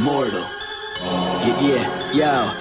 Immortal. Yeah.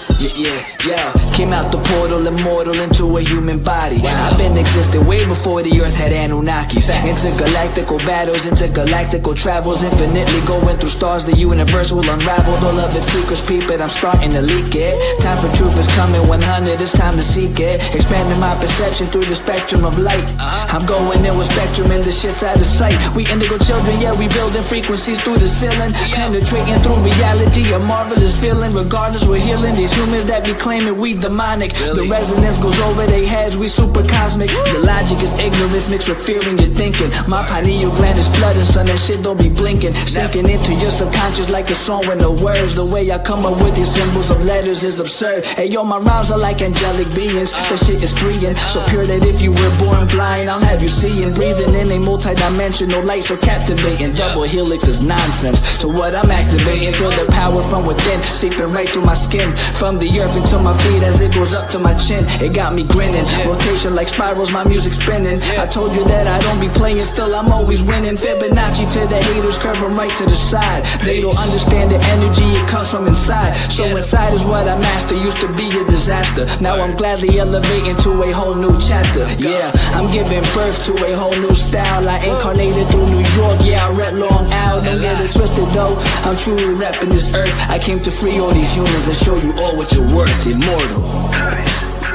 Came out the portal, immortal into a human body. I've been existing way before the earth had Anunnakis. Intergalactical battles, intergalactical travels, infinitely going through stars. The universe will unravel all of its secrets, peep it. I'm starting to leak it. Time for truth is coming, 100, it's time to seek it. Expanding my perception through the spectrum of light. I'm going in with spectrum and the shit's out of sight. We indigo children, yeah, we building frequencies through the ceiling. Penetrating through reality, a marvelous feeling. Regardless, we're healing these humans that be claiming we demonic. The resonance goes over their heads, we super cosmic. The logic is ignorance mixed with fear in your thinking. My pineal gland is flooded, son, that shit don't be blinking. Sinking into your subconscious like a song with no words. The way I come up with these symbols of letters is absurd. Hey yo, my rhymes are like angelic beings. That shit is freeing, so pure that if you were born blind, I'll have you seeing. Breathing in a multi-dimensional light so captivating. Double helix is nonsense, so what I'm activating. Feel the power from within, seeping right through my skin. From the earth into my feet as it goes up to my chin. It got me grinning, rotation like spirals, my music spinning. I told you that I don't be playing, still I'm always winning. Fibonacci to the haters, curve them right to the side. They don't understand the energy, it comes from inside. So inside is what I master, used to be a disaster. Now I'm gladly elevating to a whole new chapter. Yeah, I'm giving birth to a whole new style. I incarnated through New York, yeah, I read Long Out. Don't get it twisted though, I'm truly repping this earth. I came to free all these humans and show you all what you're worth. Immortal.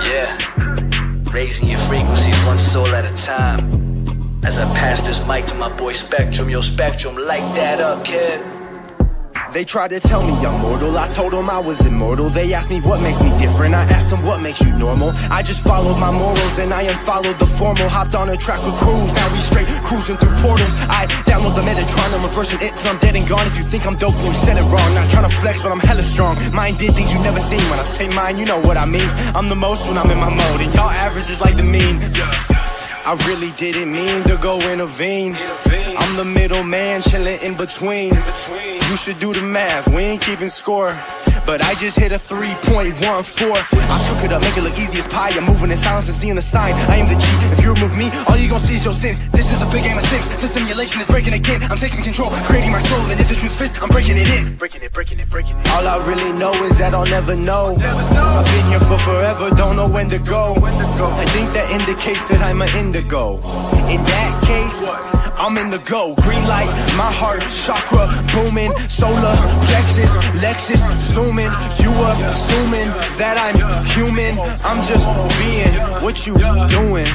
Yeah, raising your frequencies one soul at a time. As I pass this mic to my boy Spectrum, yo Spectrum, light that up, kid. They tried to tell me I'm mortal, I told them I was immortal. They asked me what makes me different, I asked them what makes you normal. I just followed my morals and I unfollowed the formal. Hopped on a track with crews, now we straight cruising through portals. I download the Metatron, I'm reversing it till I'm dead and gone. If you think I'm dope, you said it wrong. Not trying to flex, but I'm hella strong. Mine did things you never seen. When I say mine, you know what I mean. I'm the most when I'm in my mode, and y'all average is like the mean. I really didn't mean to go intervene. I'm the middleman chilling in between. You should do the math, we ain't keeping score. But I just hit a 3.14. I cook it up, make it look easy as pie. I'm moving in silence and seeing the sign. I am the G. If you remove me, all you gon' see is your sins. This is a big game of six. The simulation is breaking again. I'm taking control, creating my soul. And if the truth fits, I'm breaking it in. Breaking it. All I really know is that I'll never know. I've been here for forever, don't know when to go. I think that indicates that I'm an indigo. In that case, I'm in the go. Green light, my heart, chakra booming. Solar plexus, Lexus zooming. You assuming that I'm human. I'm just being what you doing.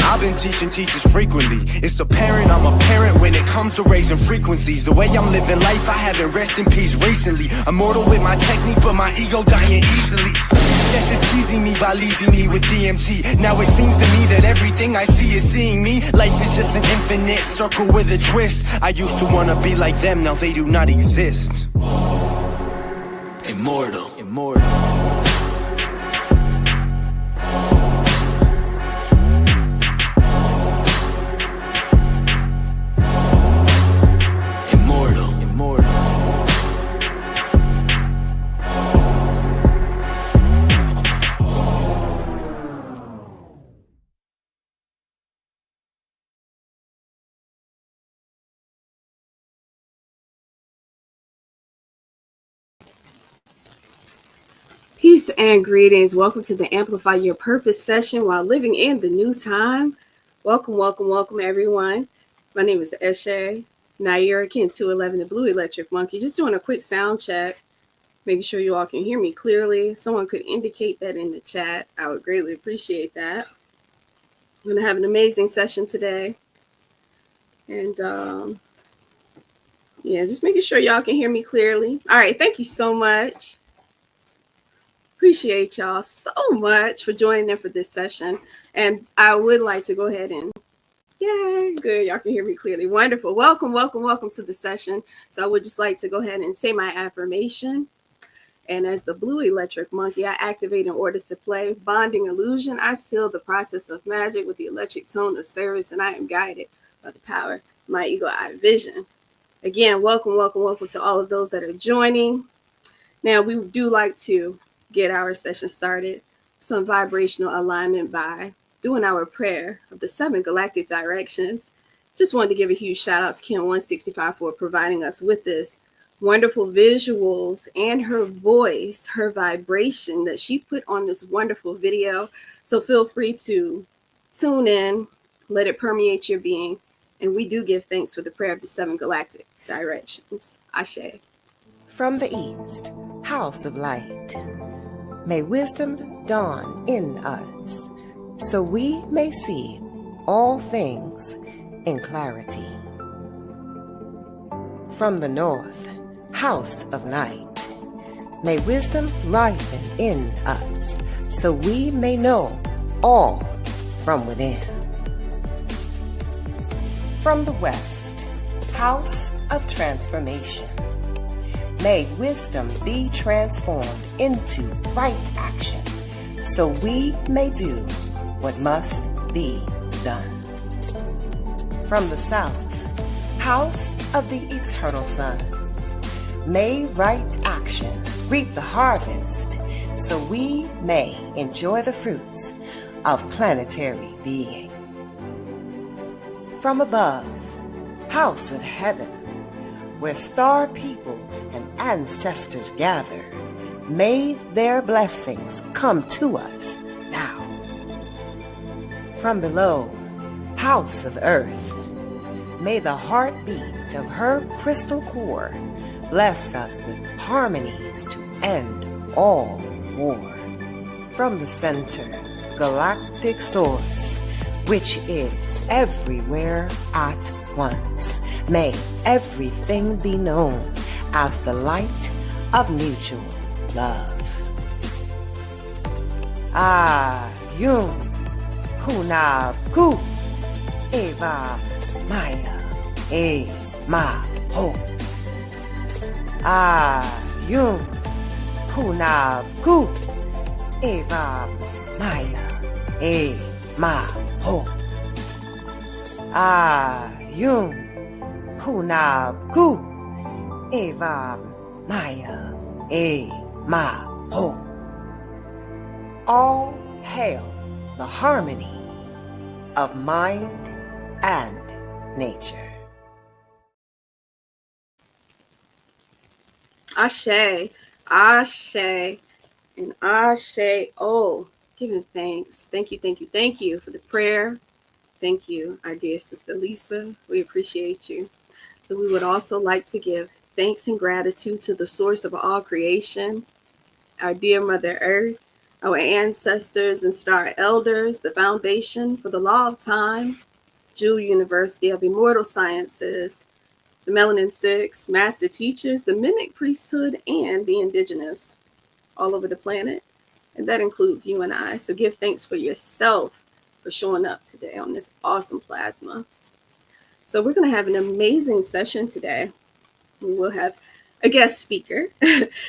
I've been teaching teachers frequently. It's apparent I'm a parent when it comes to raising frequencies. The way I'm living life, I haven't rest in peace recently. Immortal with my technique, but my ego dying easily. Death is teasing me by leaving me with DMT. Now it seems to me that everything I see is seeing me. Life is just an infinite circle with a twist. I used to wanna be like them, now they do not exist. Immortal. Peace and greetings. Welcome to the Amplify Your Purpose session while living in the new time. Welcome, everyone. My name is Eshe, Naira Kin 211, the Blue Electric Monkey. Just doing a quick sound check, making sure you all can hear me clearly. Someone could indicate that in the chat. I would greatly appreciate that. I'm going to have an amazing session today. And just making sure y'all can hear me clearly. All right, thank you so much. Appreciate y'all so much for joining in for this session. And I would like to go ahead and, yay, good. Y'all can hear me clearly. Wonderful. Welcome to the session. So I would just like to go ahead and say my affirmation. And as the Blue Electric Monkey, I activate in order to play. Bonding illusion, I seal the process of magic with the electric tone of service. And I am guided by the power of my eagle-eye vision. Again, welcome to all of those that are joining. Now, we do like to get our session started, some vibrational alignment by doing our prayer of the 7 galactic directions. Just wanted to give a huge shout out to Kim 165 for providing us with this wonderful visuals, and her voice, her vibration that she put on this wonderful video. So feel free to tune in, let it permeate your being. And we do give thanks for the prayer of the seven galactic directions. Ashe. From the east, house of light, may wisdom dawn in us, so we may see all things in clarity. From the north, house of night, may wisdom ripen in us, so we may know all from within. From the west, house of transformation, may wisdom be transformed into right action, so we may do what must be done. From the south, house of the eternal sun, may right action reap the harvest, so we may enjoy the fruits of planetary being. From above, house of heaven, where star people and ancestors gather, may their blessings come to us now. From below, house of earth, may the heartbeat of her crystal core bless us with harmonies to end all war. From the center, galactic source, which is everywhere at once, may everything be known as the light of mutual love. Ayun, Hunab, Ku, Eva, Maya, E, Ma, Ho. Ayun, Hunab, Ku, Eva, Maya, E, Ma, Ho. Ayun, Hunab, Ku, Eva, Maya, E, Ma, Ho. All hail the harmony of mind and nature. Ashe, Ashe, and Ashe. Oh, giving thanks. Thank you, thank you, thank you for the prayer. Thank you, our dear sister Lisa. We appreciate you. So we would also like to give thanks and gratitude to the source of all creation, our dear Mother Earth, our ancestors and star elders, the foundation for the law of time, Jewel University of Immortal Sciences, the Melanin Six, master teachers, the Mimic Priesthood, and the indigenous all over the planet. And that includes you and I. So give thanks for yourself for showing up today on this awesome plasma. So we're going to have an amazing session today. We will have a guest speaker.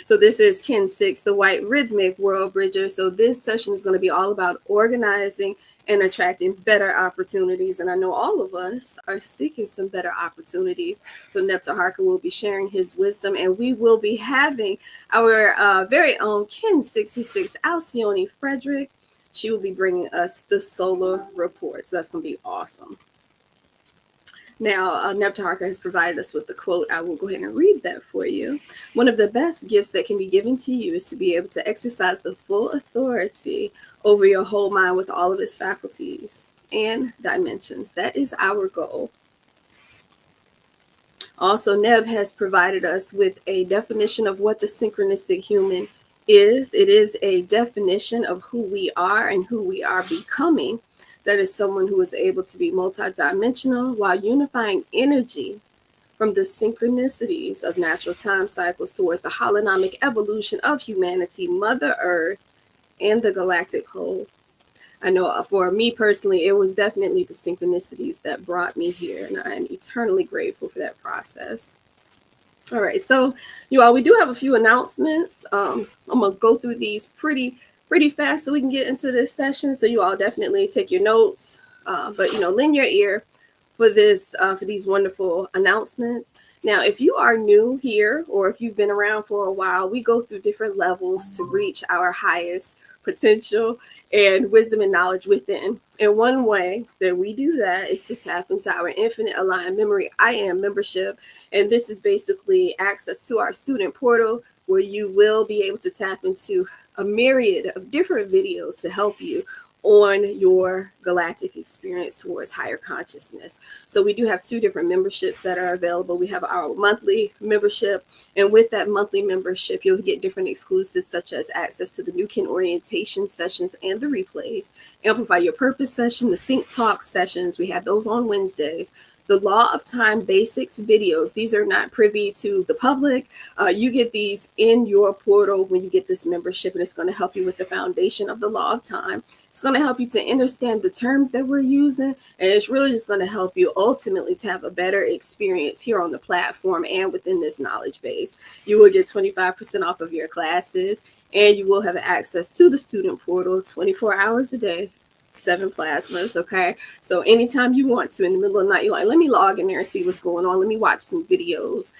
So this is Ken Six, the White Rhythmic World Bridger. So this session is going to be all about organizing and attracting better opportunities. And I know all of us are seeking some better opportunities. So Neptaharka will be sharing his wisdom, and we will be having our very own Ken 66, Alcione Frederick. She will be bringing us the solar report. So that's going to be awesome. Now, Neptaharka has provided us with the quote. I will go ahead and read that for you. One of the best gifts that can be given to you is to be able to exercise the full authority over your whole mind with all of its faculties and dimensions. That is our goal. Also, Neb has provided us with a definition of what the synchronistic human is. It is a definition of who we are and who we are becoming. That is someone who is able to be multidimensional while unifying energy from the synchronicities of natural time cycles towards the holonomic evolution of humanity, Mother Earth, and the galactic whole. I know for me personally, it was definitely the synchronicities that brought me here, and I am eternally grateful for that process. All right, so you all, we do have a few announcements. I'm going to go through these pretty fast so we can get into this session. So you all definitely take your notes, but lend your ear for this, for these wonderful announcements. Now, if you are new here or if you've been around for a while, we go through different levels to reach our highest potential, and wisdom and knowledge within. And one way that we do that is to tap into our infinite aligned memory I am membership. And this is basically access to our student portal where you will be able to tap into a myriad of different videos to help you on your galactic experience towards higher consciousness. So we do have two different memberships that are available. We have our monthly membership, and with that monthly membership, you'll get different exclusives such as access to the New Kin orientation sessions and the replays, Amplify Your Purpose session, the Sync Talk sessions. We have those on Wednesdays. The Law of Time Basics videos. These are not privy to the public. You get these in your portal when you get this membership, and it's going to help you with the foundation of the Law of Time. It's going to help you to understand the terms that we're using, and it's really just going to help you ultimately to have a better experience here on the platform and within this knowledge base. You will get 25% off of your classes, and you will have access to the student portal 24 hours a day. 7 plasmas. Okay, so anytime you want to in the middle of the night, you're like, let me log in there and see what's going on, let me watch some videos,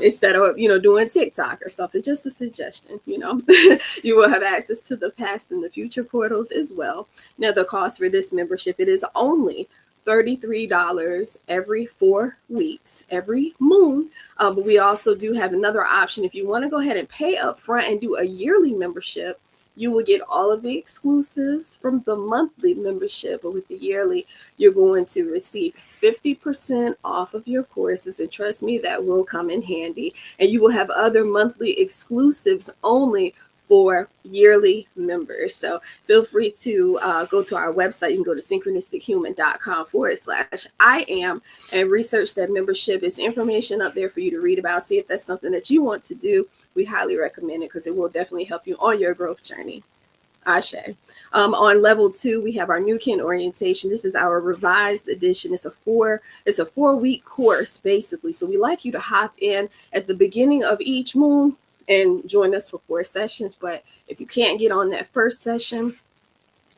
instead of doing TikTok or something. Just a suggestion. You will have access to the past and the future portals as well. Now the cost for this membership, it is only $33 every 4 weeks, every moon. But we also do have another option. If you want to go ahead and pay up front and do a yearly membership, you will get all of the exclusives from the monthly membership, but with the yearly, you're going to receive 50% off of your courses. And trust me, that will come in handy. And you will have other monthly exclusives only for yearly members. So feel free to go to our website. You can go to synchronistichuman.com/I am and research that membership. There's information up there for you to read about. See if that's something that you want to do. We highly recommend it because it will definitely help you on your growth journey. Ashe. On level 2, we have our New Kin orientation. This is our revised edition. It's a 4-week course, basically. So we like you to hop in at the beginning of each moon and join us for 4 sessions. But if you can't get on that first session,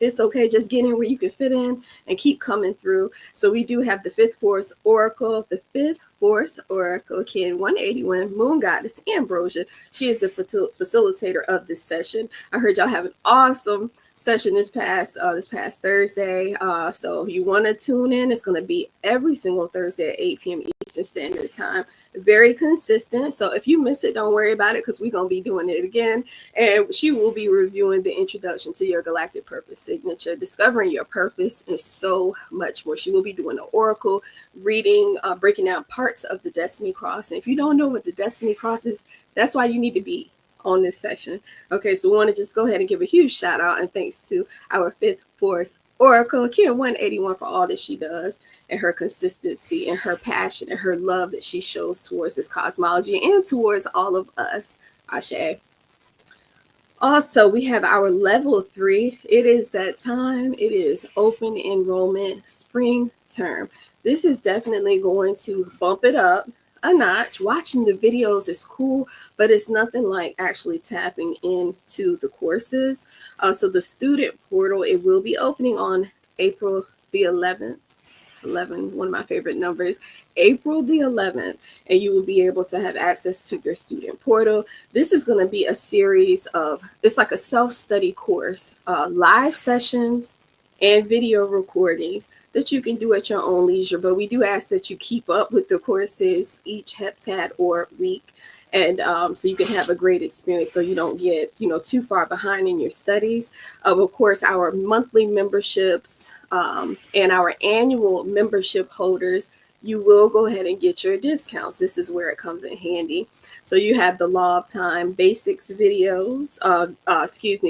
it's okay. Just get in where you can fit in and keep coming through. So we do have the 5th Force Oracle, Kin 181, Moon Goddess Ambrosia. She is the facilitator of this session. I heard y'all have an awesome session this past Thursday. So you want to tune in. It's going to be every single Thursday at 8 p.m. Eastern Standard Time. Very consistent. So if you miss it, don't worry about it because we're going to be doing it again. And she will be reviewing the introduction to your galactic purpose signature, discovering your purpose, and so much more. She will be doing the oracle reading, breaking down parts of the Destiny Cross. And if you don't know what the Destiny Cross is, that's why you need to be on this session. Okay, so we want to just go ahead and give a huge shout out and thanks to our 5th Force Oracle, Kin 181, for all that she does and her consistency and her passion and her love that she shows towards this cosmology and towards all of us. Ashe. Also, we have our level 3. It is that time. It is open enrollment spring term. This is definitely going to bump it up a notch. Watching the videos is cool, but it's nothing like actually tapping into the courses. So the student portal, it will be opening on April the 11th. 11, one of my favorite numbers, April the 11th, and you will be able to have access to your student portal. This is going to be a series of, it's like a self-study course, live sessions and video recordings that you can do at your own leisure. But we do ask that you keep up with the courses each heptad or week, and so you can have a great experience so you don't get too far behind in your studies. Of course, our monthly memberships and our annual membership holders, you will go ahead and get your discounts. This is where it comes in handy. So you have the Law of Time Basics videos,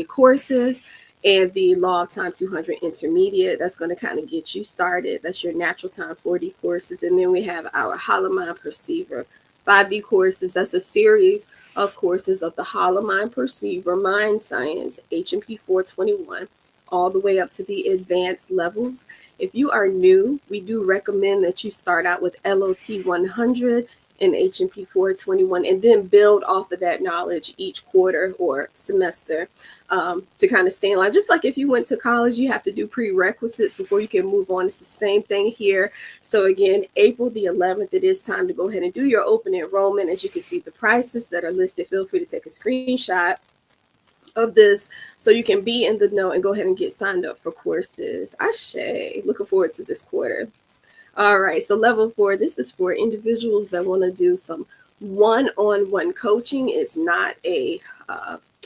courses, and the Law of Time 200 Intermediate. That's going to kind of get you started. That's your Natural Time 4D courses. And then we have our Hollow Mind Perceiver 5D courses. That's a series of courses of the Hollow Mind Perceiver, Mind Science, HMP 421, all the way up to the advanced levels. If you are new, we do recommend that you start out with LOT 100 and HMP 421 and then build off of that knowledge each quarter or semester to kind of stay in line. Just like if you went to college, you have to do prerequisites before you can move on. It's the same thing here. So again, April the 11th, it is time to go ahead and do your open enrollment. As you can see, the prices that are listed, feel free to take a screenshot of this so you can be in the know and go ahead and get signed up for courses. Ashe, looking forward to this quarter. All right, so level 4, this is for individuals that want to do some one-on-one coaching. It's not a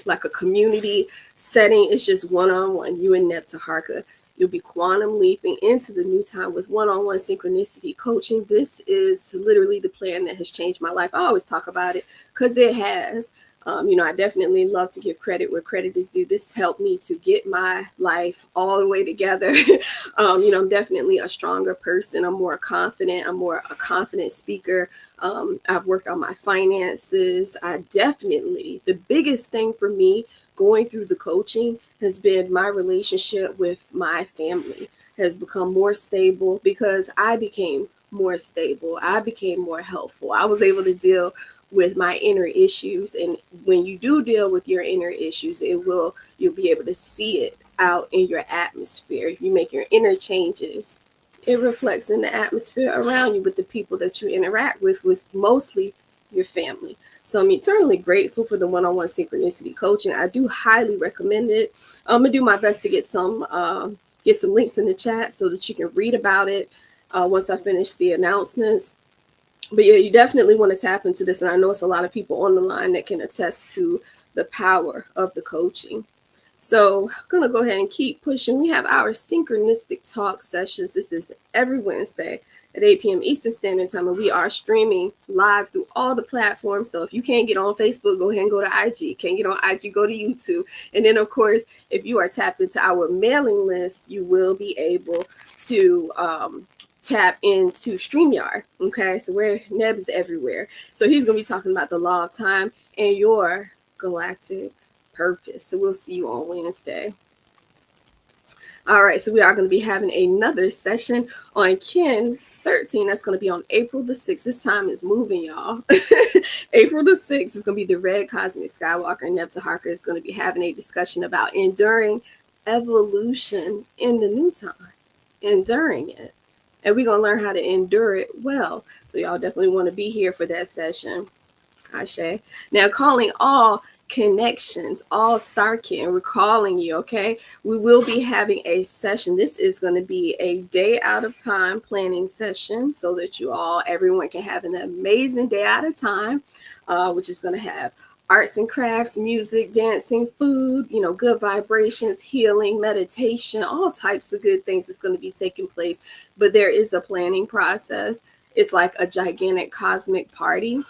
like a community setting. It's just one-on-one. You and Neb Taharka. You'll be quantum leaping into the new time with one-on-one synchronicity coaching. This is literally the plan that has changed my life. I always talk about it because it has. I definitely love to give credit where credit is due. This helped me to get my life all the way together. I'm definitely a stronger person. I'm more confident. I'm more a confident speaker. I've worked on my finances. The biggest thing for me going through the coaching has been my relationship with my family has become more stable because I became more stable. I became more helpful. I was able to deal with my inner issues. And when you do deal with your inner issues, you'll be able to see it out in your atmosphere. If you make your inner changes, it reflects in the atmosphere around you with the people that you interact with mostly your family. So I'm eternally grateful for the one-on-one synchronicity coaching. I do highly recommend it. I'm gonna do my best to get some links in the chat so that you can read about it once I finish the announcements. But yeah, you definitely want to tap into this. And I know it's a lot of people on the line that can attest to the power of the coaching. So I'm going to go ahead and keep pushing. We have our synchronistic talk sessions. This is every Wednesday at 8 p.m. Eastern Standard Time. And we are streaming live through all the platforms. So if you can't get on Facebook, go ahead and go to IG. Can't get on IG, go to YouTube. And then, of course, if you are tapped into our mailing list, you will be able to tap into StreamYard. Okay, so Neb is everywhere. So he's going to be talking about the law of time and your galactic purpose. So we'll see you on Wednesday. All right, so we are going to be having another session on Kin 13. That's going to be on April the 6th. This time is moving, y'all. April the 6th is going to be the Red Cosmic Skywalker. And Neb Taharka is going to be having a discussion about enduring evolution in the new time. Enduring it. And we're going to learn how to endure it well. So y'all definitely want to be here for that session. Ashe. Now, calling all connections, all Starkin, we're calling you, okay? We will be having a session. This is going to be a day out of time planning session so that everyone can have an amazing day out of time, which is going to have arts and crafts, music, dancing, food, good vibrations, healing, meditation, all types of good things is going to be taking place. But there is a planning process. It's like a gigantic cosmic party,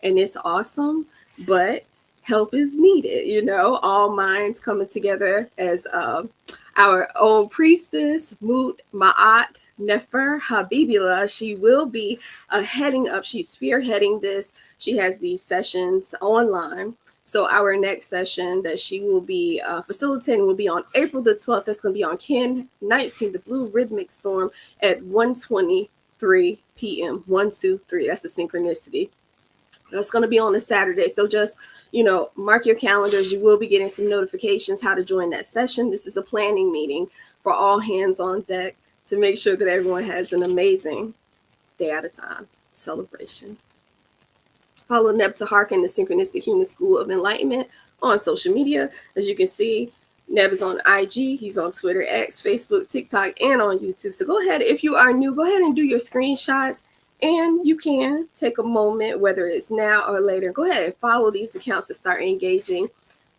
and it's awesome, but help is needed, all minds coming together as our own priestess, Mut Ma'at Nefer Habibullah. She will be heading up. She's spearheading this. She has these sessions online. So our next session that she will be facilitating will be on April the 12th. That's going to be on Kin 19, the Blue Rhythmic Storm at 1:23 p.m. 1:23. That's a synchronicity. That's going to be on a Saturday. So just, mark your calendars. You will be getting some notifications how to join that session. This is a planning meeting for all hands on deck to make sure that everyone has an amazing day at a time celebration. Follow Neb Taharka in the Synchronistic Human School of Enlightenment on social media. As you can see, Neb is on IG, he's on Twitter, X, Facebook, TikTok, and on YouTube. So go ahead, if you are new, go ahead and do your screenshots. And you can take a moment, whether it's now or later, go ahead and follow these accounts to start engaging,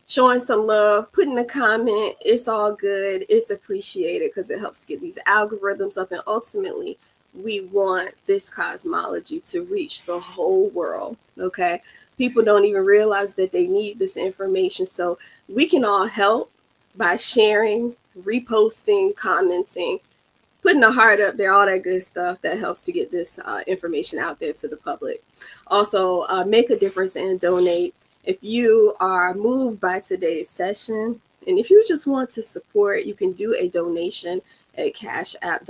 showing some love, putting a comment. It's all good. It's appreciated because it helps get these algorithms up. And ultimately, we want this cosmology to reach the whole world, okay? People don't even realize that they need this information. So we can all help by sharing, reposting, commenting, putting a heart up there, all that good stuff that helps to get this information out there to the public. Also, make a difference and donate. If you are moved by today's session, and if you just want to support, you can do a donation at Cash App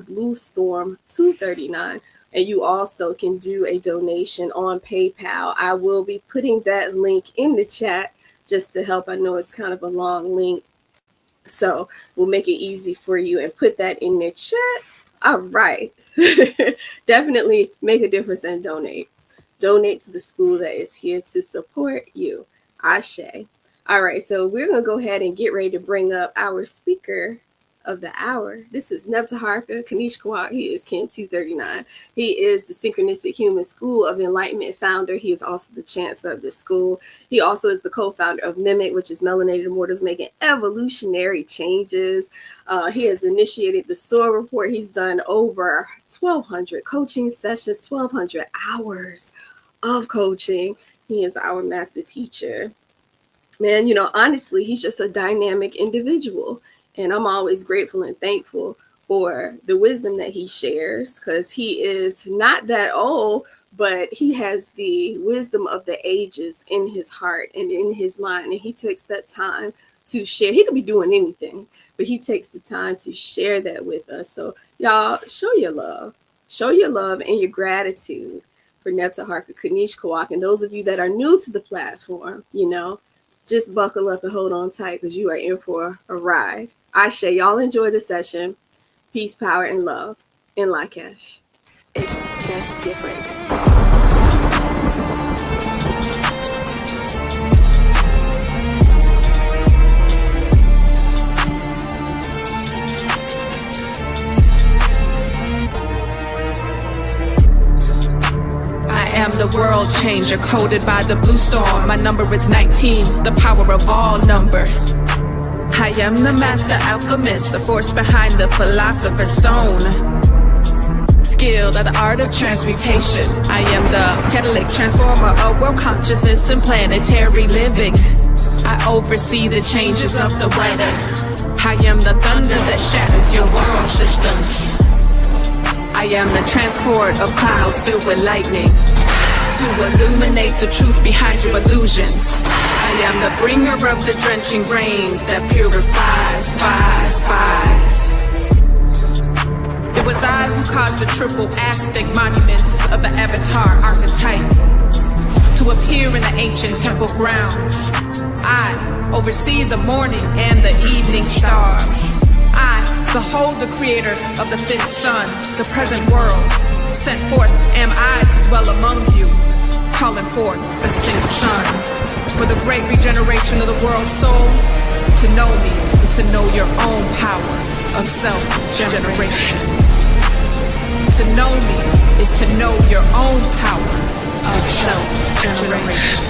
$Blue Storm 239. And you also can do a donation on PayPal. I will be putting that link in the chat just to help. I know it's kind of a long link, so we'll make it easy for you and put that in the chat. All right. Definitely make a difference and donate. Donate to the school that is here to support you. Ashe. All right, so we're going to go ahead and get ready to bring up our speaker of the hour. This is Nebtaharka Kanish Kawak. He is Ken 239. He is the Synchronistic Human School of Enlightenment founder. He is also the chancellor of this school. He also is the co-founder of Mimic, which is Melanated Immortals Making Evolutionary Changes. He has initiated the SOAR report. He's done over 1,200 coaching sessions, 1,200 hours of coaching. He is our master teacher. Man, honestly, he's just a dynamic individual. And I'm always grateful and thankful for the wisdom that he shares, because he is not that old, but he has the wisdom of the ages in his heart and in his mind. And he takes that time to share. He could be doing anything, but he takes the time to share that with us. So y'all, show your love and your gratitude for Nebtaharka Kanish Kawak. And those of you that are new to the platform, just buckle up and hold on tight, because you are in for a ride. Ashe, y'all enjoy the session. Peace, power, and love. In Lakesh. It's just different. I am the world changer, coded by the blue storm. My number is 19, the power of all number. I am the master alchemist, the force behind the philosopher's stone. Skilled at the art of transmutation. I am the catalytic transformer of world consciousness and planetary living. I oversee the changes of the weather. I am the thunder that shatters your world systems. I am the transport of clouds filled with lightning, to illuminate the truth behind your illusions. I am the bringer of the drenching rains that purifies. It was I who caused the triple Aztec monuments of the Avatar archetype to appear in the ancient temple grounds. I oversee the morning and the evening stars. I behold the creator of the fifth sun, the present world. Sent forth am I to dwell among you, calling forth the sixth sun. For the great regeneration of the world's soul, to know me is to know your own power of self-generation. To know me is to know your own power of self-generation.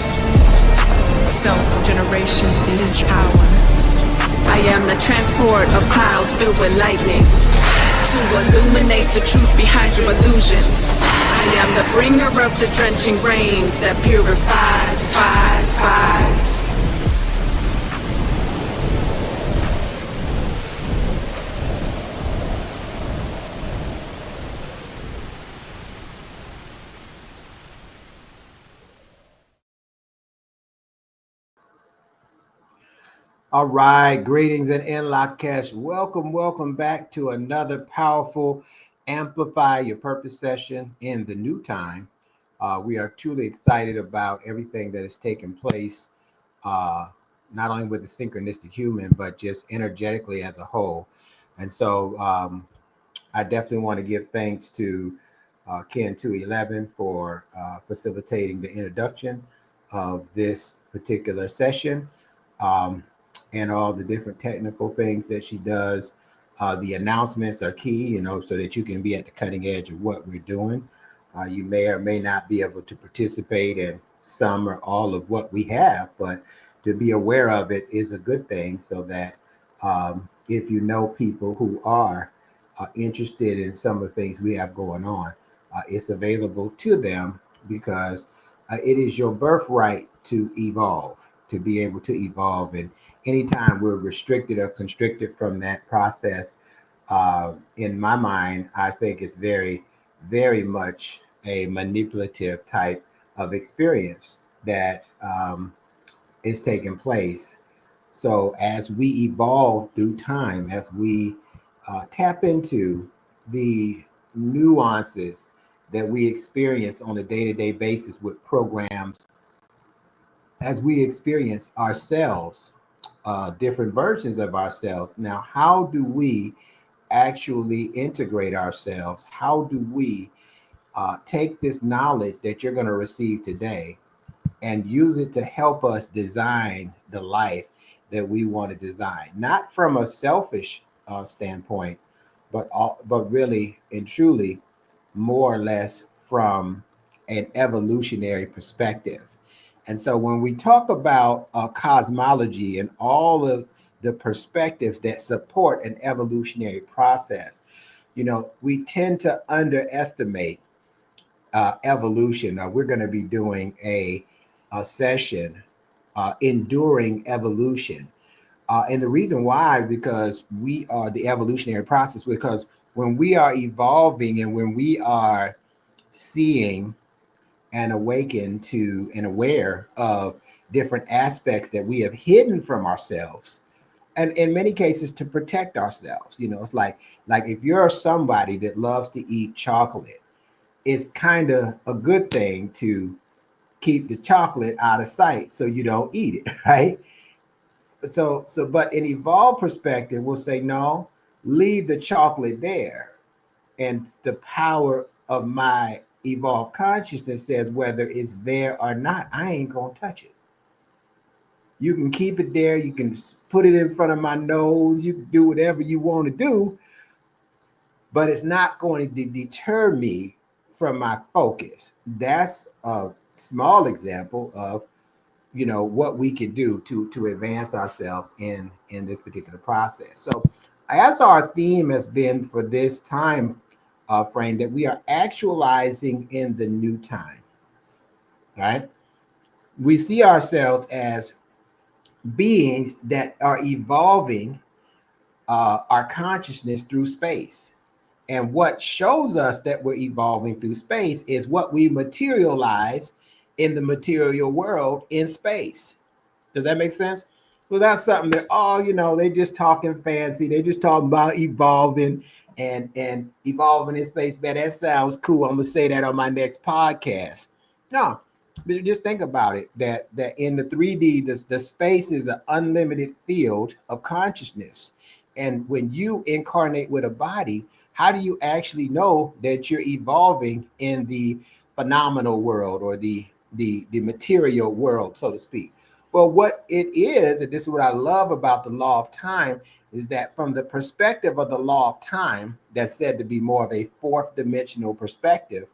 Self-generation is power. I am the transport of clouds filled with lightning, to illuminate the truth behind your illusions. I am the bringer of the drenching rains that purifies. All right, greetings and in Lakesh. Welcome back to another powerful Amplify Your Purpose session in the new time. We are truly excited about everything that has taken place, not only with the synchronistic human, but just energetically as a whole. And so I definitely want to give thanks to Ken 211 for facilitating the introduction of this particular session. And all the different technical things that she does. The announcements are key, so that you can be at the cutting edge of what we're doing. You may or may not be able to participate in some or all of what we have, but to be aware of it is a good thing, so that if you know people who are interested in some of the things we have going on, it's available to them, because it is your birthright to evolve, to be able to evolve. And anytime we're restricted or constricted from that process, in my mind, I think it's very, very much a manipulative type of experience that is taking place. So as we evolve through time, as we tap into the nuances that we experience on a day-to-day basis with programs, as we experience ourselves, different versions of ourselves. Now, how do we actually integrate ourselves? How do we take this knowledge that you're going to receive today and use it to help us design the life that we want to design, not from a selfish standpoint, but really and truly, more or less from an evolutionary perspective. And so when we talk about cosmology and all of the perspectives that support an evolutionary process, we tend to underestimate evolution. We're going to be doing a session, Enduring Evolution. And the reason why, because we are the evolutionary process, because when we are evolving and when we are seeing and awakened to and aware of different aspects that we have hidden from ourselves, and in many cases to protect ourselves, it's like if you're somebody that loves to eat chocolate, it's kind of a good thing to keep the chocolate out of sight so you don't eat it, right? But an evolved perspective will say, no, leave the chocolate there. And the power of my evolved consciousness says whether it's there or not, I ain't gonna touch it. You can keep it there, you can put it in front of my nose, you can do whatever you want to do, but it's not going to deter me from my focus. That's a small example of what we can do to advance ourselves in this particular process. So as our theme has been for this time frame, that we are actualizing in the new time, right? We see ourselves as beings that are evolving our consciousness through space. And what shows us that we're evolving through space is what we materialize in the material world in space. Does that make sense? So that's something that, they just talking fancy. They just talking about evolving and evolving in space. Man, that sounds cool. I'm gonna say that on my next podcast. No, but just think about it. That in the 3D, the space is an unlimited field of consciousness. And when you incarnate with a body, how do you actually know that you're evolving in the phenomenal world or the material world, so to speak? Well, what it is, and this is what I love about the law of time, is that from the perspective of the law of time, that's said to be more of a fourth dimensional perspective.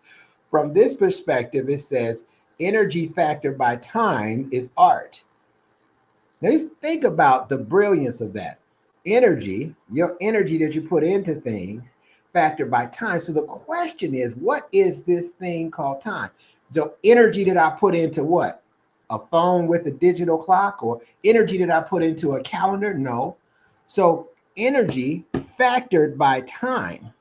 From this perspective, it says energy factored by time is art. Now, just think about the brilliance of that. Energy, your energy that you put into things, factored by time. So the question is, what is this thing called time? The energy that I put into what? A phone with a digital clock, or energy that I put into a calendar? No. So energy factored by time.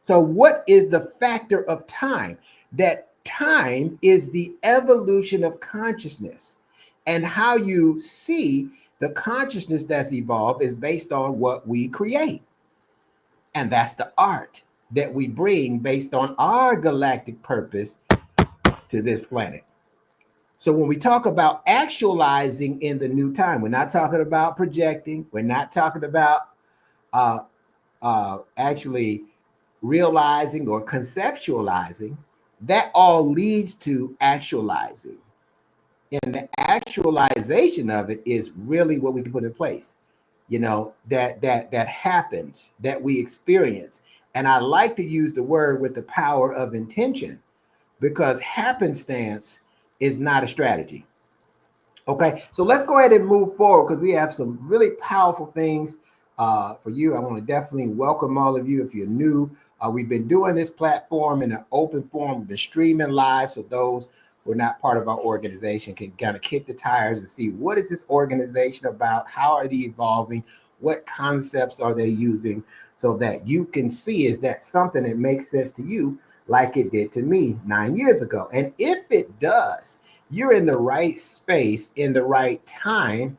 So what is the factor of time? That time is the evolution of consciousness. And how you see the consciousness that's evolved is based on what we create. And that's the art that we bring based on our galactic purpose to this planet. So when we talk about actualizing in the new time, we're not talking about projecting. We're not talking about actually realizing or conceptualizing. That all leads to actualizing. And the actualization of it is really what we can put in place, that happens, that we experience. And I like to use the word with the power of intention, because happenstance is not a strategy. Okay, so let's go ahead and move forward, because we have some really powerful things for you. I want to definitely welcome all of you. If you're new, we've been doing this platform in an open forum. We've been streaming live, so those who are not part of our organization can kind of kick the tires and see what is this organization about, how are they evolving, what concepts are they using, so that you can see, is that something that makes sense to you like it did to me 9 years ago. And if it does, you're in the right space, in the right time,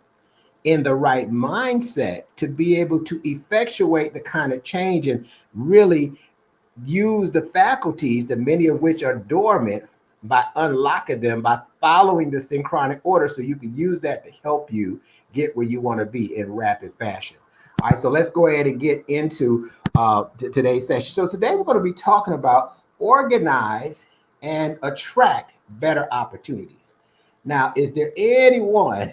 in the right mindset to be able to effectuate the kind of change and really use the faculties, that many of which are dormant, by unlocking them, by following the synchronic order, so you can use that to help you get where you want to be in rapid fashion. All right, so let's go ahead and get into today's session. So today we're going to be talking about organize and attract better opportunities. Now, is there anyone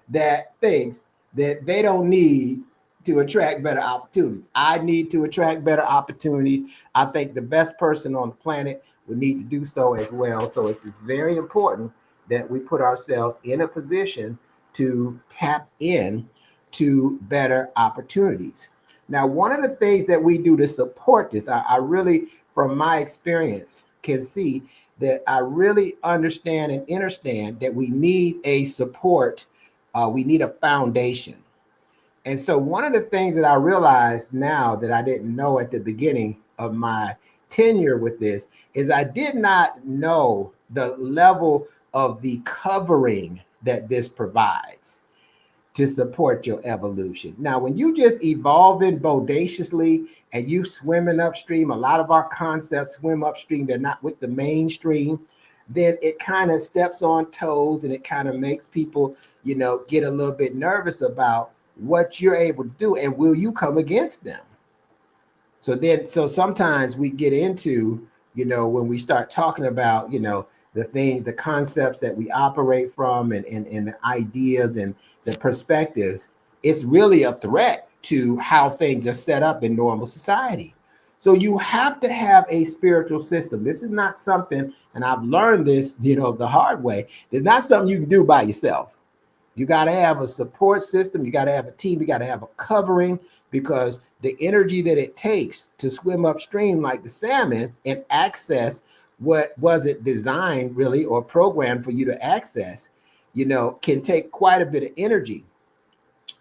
that thinks that they don't need to attract better opportunities? I need to attract better opportunities. I think the best person on the planet would need to do so as well. So it's very important that we put ourselves in a position to tap in to better opportunities. Now, one of the things that we do to support this, I really, from my experience, can see that I really understand and understand that we need a support, we need a foundation. And so one of the things that I realized now that I didn't know at the beginning of my tenure with this is I did not know the level of the covering that this provides to support your evolution. Now, when you just evolving bodaciously and you swimming upstream, a lot of our concepts swim upstream, they're not with the mainstream, then it kind of steps on toes and it kind of makes people, get a little bit nervous about what you're able to do and will you come against them. So sometimes we get into, when we start talking about, the concepts that we operate from and the ideas and the perspectives, it's really a threat to how things are set up in normal society. So you have to have a spiritual system. This is not something, and I've learned this, the hard way. It's not something you can do by yourself. You got to have a support system. You got to have a team. You got to have a covering, because the energy that it takes to swim upstream like the salmon and access what wasn't designed really or programmed for you to access, can take quite a bit of energy.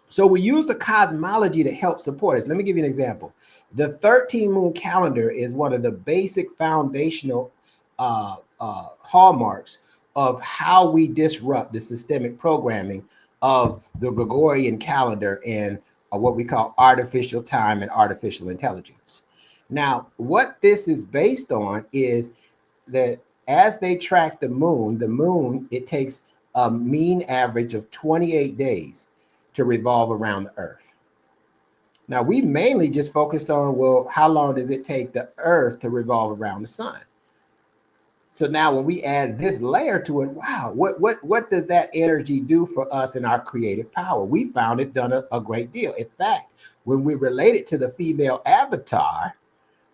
So we use the cosmology to help support us. Let me give you an example. The 13 moon calendar is one of the basic foundational hallmarks of how we disrupt the systemic programming of the Gregorian calendar and what we call artificial time and artificial intelligence. Now, what this is based on is that as they track the moon, it takes a mean average of 28 days to revolve around the earth. Now, we mainly just focus on, well, how long does it take the earth to revolve around the sun? So now when we add this layer to it, wow, what does that energy do for us in our creative power? We found it done a great deal. In fact, when we relate it to the female avatar,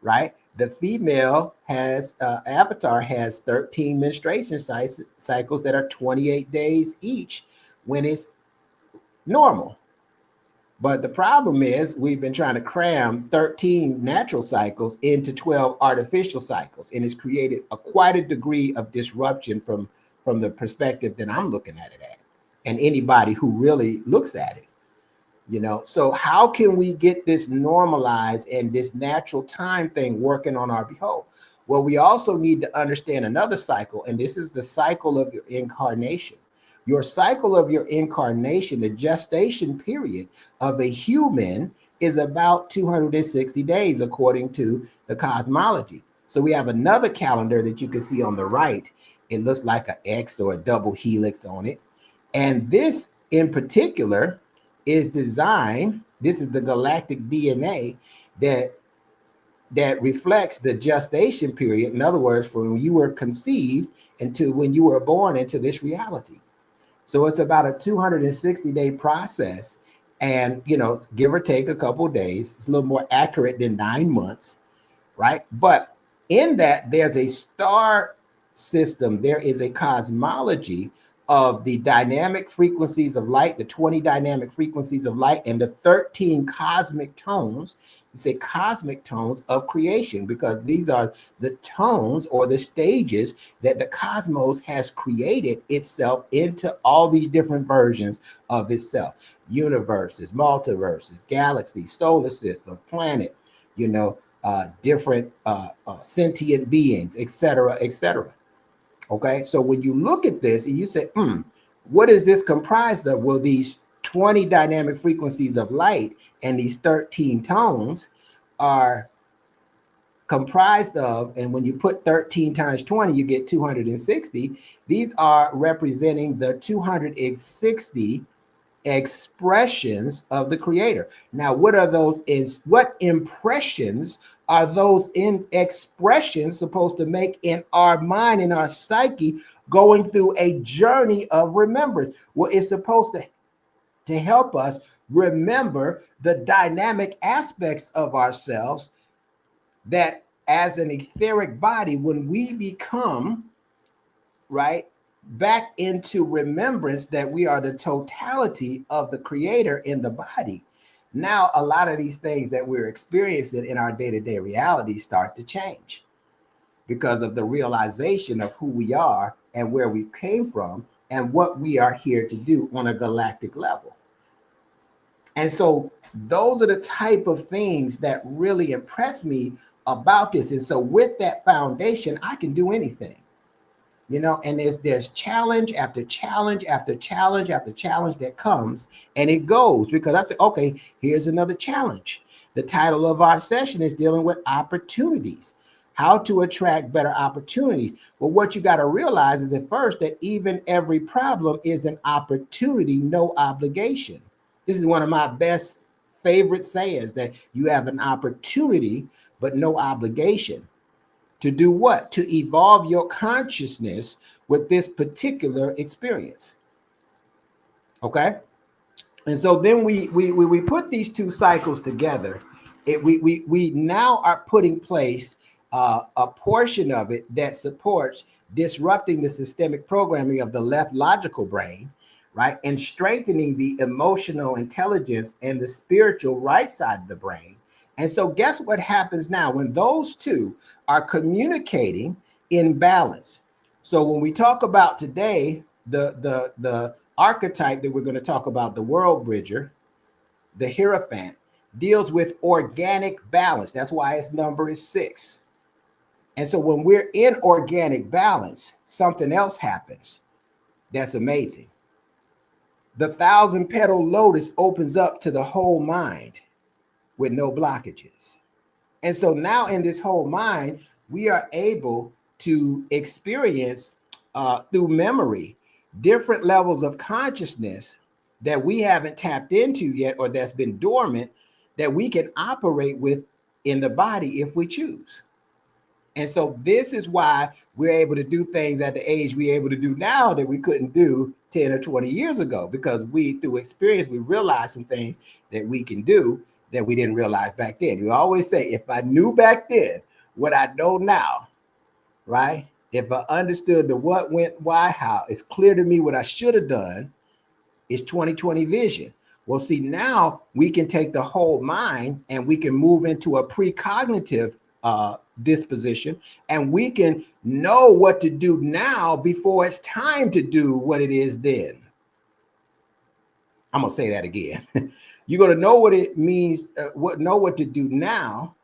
right? The female avatar has 13 menstruation cycles that are 28 days each when it's normal. But the problem is we've been trying to cram 13 natural cycles into 12 artificial cycles, and it's created quite a degree of disruption from the perspective that I'm looking at it at, and anybody who really looks at it. So how can we get this normalized and this natural time thing working on our behalf? Well, we also need to understand another cycle, and this is the cycle of your incarnation. Your cycle of your incarnation, the gestation period of a human, is about 260 days, according to the cosmology. So we have another calendar that you can see on the right. It looks like an X or a double helix on it. And this in particular is designed, this is the galactic DNA that reflects the gestation period. In other words, from when you were conceived until when you were born into this reality. So it's about a 260-day process, and give or take a couple of days. It's a little more accurate than 9 months, right? But in that, there's a star system. There is a cosmology of the dynamic frequencies of light, the 20 dynamic frequencies of light, and the 13 cosmic tones. You say cosmic tones of creation, because these are the tones or the stages that the cosmos has created itself into all these different versions of itself. Universes, multiverses, galaxies, solar system, planet, different sentient beings, etc., etc. Okay, so when you look at this and you say, what is this comprised of? Well, these 20 dynamic frequencies of light and these 13 tones are comprised of, and when you put 13 times 20, you get 260. These are representing the 260 expressions of the creator. Now, what are those? What impressions are those in expressions supposed to make in our mind, in our psyche, going through a journey of remembrance? Well, it's supposed to help us remember the dynamic aspects of ourselves, that as an etheric body, when we become right back into remembrance that we are the totality of the creator in the body, now a lot of these things that we're experiencing in our day-to-day reality start to change because of the realization of who we are and where we came from and what we are here to do on a galactic level. And so those are the type of things that really impress me about this. And so with that foundation, I can do anything. You know, and there's challenge after challenge after challenge after challenge that comes, and it goes, because I said, okay, here's another challenge. The title of our session is dealing with opportunities, how to attract better opportunities. But what you got to realize is at first that even every problem is an opportunity, no obligation. This is one of my best favorite sayings, that you have an opportunity, but no obligation. To do what? To evolve your consciousness with this particular experience. Okay? And so then we put these two cycles together. We now are putting place a portion of it that supports disrupting the systemic programming of the left logical brain, right? And strengthening the emotional intelligence and the spiritual right side of the brain. And so guess what happens now when those two are communicating in balance? So when we talk about today, the archetype that we're going to talk about, the world bridger, the Hierophant, deals with organic balance. That's why its number is 6. And so when we're in organic balance, something else happens that's amazing. The 1,000-petal lotus opens up to the whole mind with no blockages. And so now in this whole mind, we are able to experience through memory different levels of consciousness that we haven't tapped into yet, or that's been dormant, that we can operate with in the body if we choose. And so this is why we're able to do things at the age we're able to do now that we couldn't do 10 or 20 years ago, because we, through experience, we realized some things that we can do that we didn't realize back then. You always say, if I knew back then what I know now, right? If I understood the what, when, why, how, it's clear to me what I should have done. It's 2020 vision. Well, see, now we can take the whole mind and we can move into a precognitive disposition, and we can know what to do now before it's time to do what it is then. I'm gonna say that again. You're gonna know what it means, know what to do now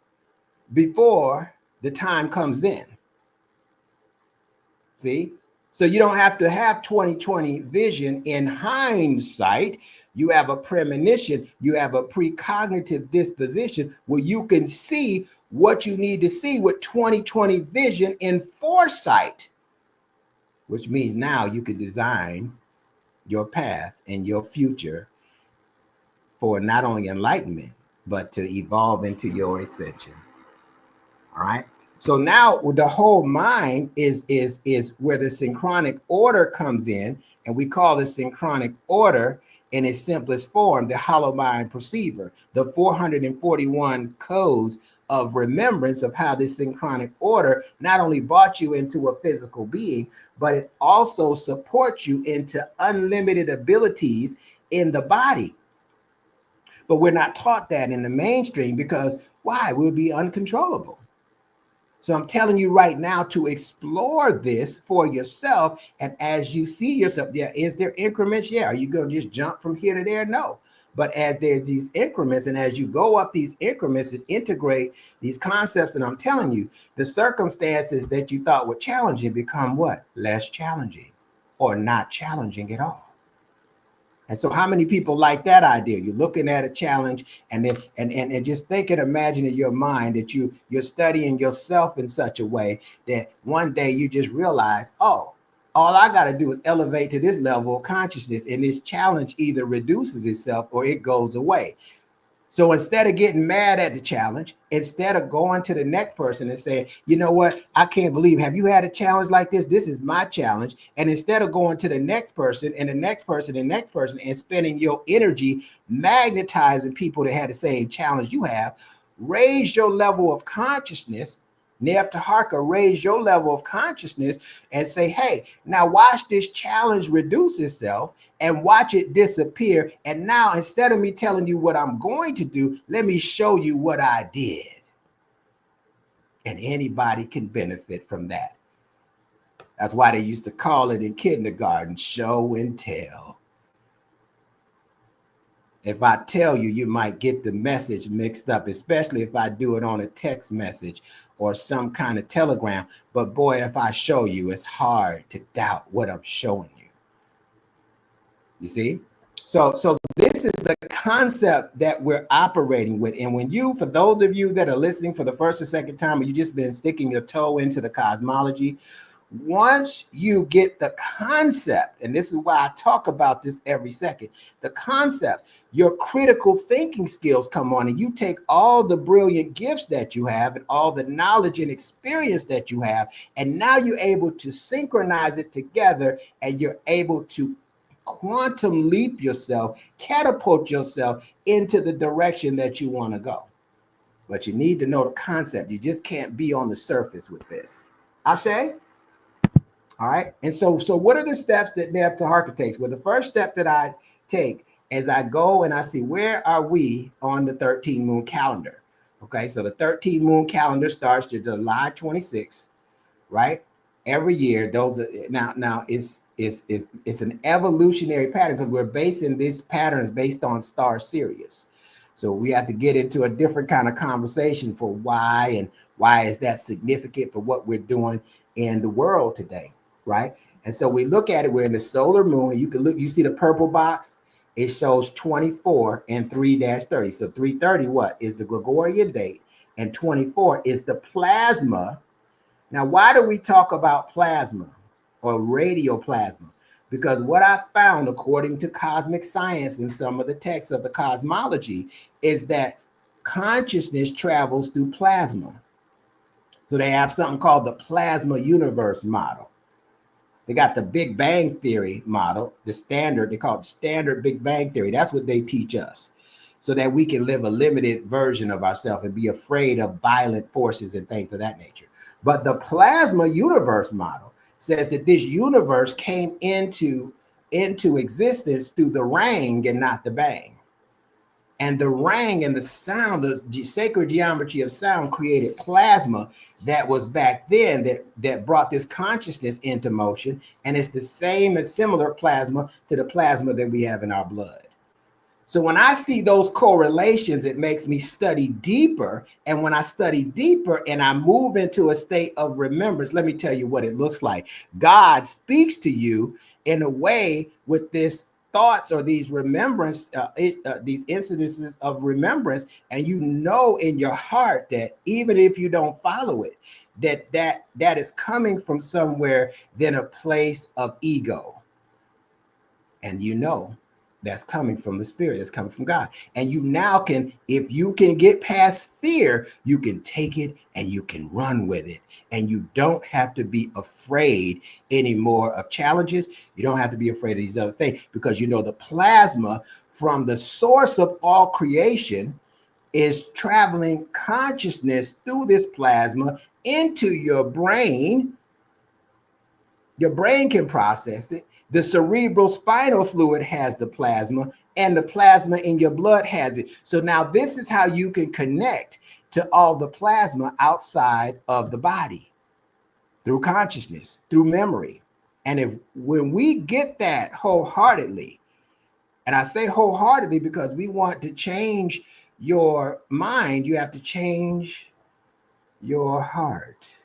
before the time comes then. See? So you don't have to have 2020 vision in hindsight. You have a premonition, you have a precognitive disposition where you can see what you need to see with 2020 vision in foresight, which means now you can design your path and your future for not only enlightenment, but to evolve into your ascension. All right. So now the whole mind is where the synchronic order comes in, and we call the synchronic order in its simplest form the hollow mind perceiver, the 441 codes of remembrance of how this synchronic order not only brought you into a physical being, but it also supports you into unlimited abilities in the body. But we're not taught that in the mainstream, because why? We'll be uncontrollable. So I'm telling you right now to explore this for yourself. And as you see yourself, yeah, is there increments? Yeah. Are you going to just jump from here to there? No. But as there's these increments, and as you go up these increments and integrate these concepts, and I'm telling you, the circumstances that you thought were challenging become what? Less challenging, or not challenging at all. And so how many people like that idea? You're looking at a challenge, and then and just think and imagine in your mind that you're studying yourself in such a way that one day you just realize, oh, All I got to do is elevate to this level of consciousness, and this challenge either reduces itself or it goes away. So instead of getting mad at the challenge, instead of going to the next person and saying, you know what, I can't believe, have you had a challenge like this? This is my challenge. And instead of going to the next person and the next person and the next person and spending your energy magnetizing people that had the same challenge you have, raise your level of consciousness. Neptaharka, raise your level of consciousness and say, hey, now watch this challenge reduce itself and watch it disappear. And now, instead of me telling you what I'm going to do, let me show you what I did. And anybody can benefit from that. That's why they used to call it in kindergarten, show and tell. If I tell you, you might get the message mixed up, especially if I do it on a text message or some kind of telegram. But boy, if I show you, it's hard to doubt what I'm showing you. You see? So this is the concept that we're operating with. And when you, for those of you that are listening for the first or second time, or you just been sticking your toe into the cosmology, once you get the concept, and this is why I talk about this every second, the concept, your critical thinking skills come on, and you take all the brilliant gifts that you have and all the knowledge and experience that you have, and now you're able to synchronize it together, and you're able to quantum leap yourself, catapult yourself into the direction that you want to go. But you need to know the concept. You just can't be on the surface with this. Ashe? All right. And so what are the steps that Neptaharka takes? Well, the first step that I take is I go and I see where are we on the 13 moon calendar. Okay. So the 13 moon calendar starts to July 26th, right? Every year. Those are now it's an evolutionary pattern because we're basing these patterns based on star Sirius. So we have to get into a different kind of conversation for why and why is that significant for what we're doing in the world today. Right. And so we look at it, we're in the solar moon, and you can look, you see the purple box, it shows 24 and 3-30. So 330 what is the Gregorian date, and 24 is the plasma. Now, why do we talk about plasma or radioplasma? Because what I found, according to cosmic science and some of the texts of the cosmology, is that consciousness travels through plasma. So they have something called the plasma universe model. They got the Big Bang Theory model, the standard, they call it standard Big Bang Theory. That's what they teach us so that we can live a limited version of ourselves and be afraid of violent forces and things of that nature. But the plasma universe model says that this universe came into existence through the rang and not the bang. And the rang and the sound, the sacred geometry of sound created plasma that was back then that brought this consciousness into motion. And it's the same and similar plasma to the plasma that we have in our blood. So when I see those correlations, it makes me study deeper. And when I study deeper and I move into a state of remembrance, let me tell you what it looks like. God speaks to you in a way with this thoughts or these remembrance, these incidences of remembrance, and you know in your heart that even if you don't follow it, that is coming from somewhere than a place of ego. And you know that's coming from the spirit, that's coming from God. And you now can, if you can get past fear, you can take it and you can run with it. And you don't have to be afraid anymore of challenges. You don't have to be afraid of these other things because you know the plasma from the source of all creation is traveling consciousness through this plasma into your brain. Your brain can process it. The cerebral spinal fluid has the plasma, and the plasma in your blood has it. So now this is how you can connect to all the plasma outside of the body through consciousness, through memory. And when we get that wholeheartedly, and I say wholeheartedly because we want to change your mind, you have to change your heart.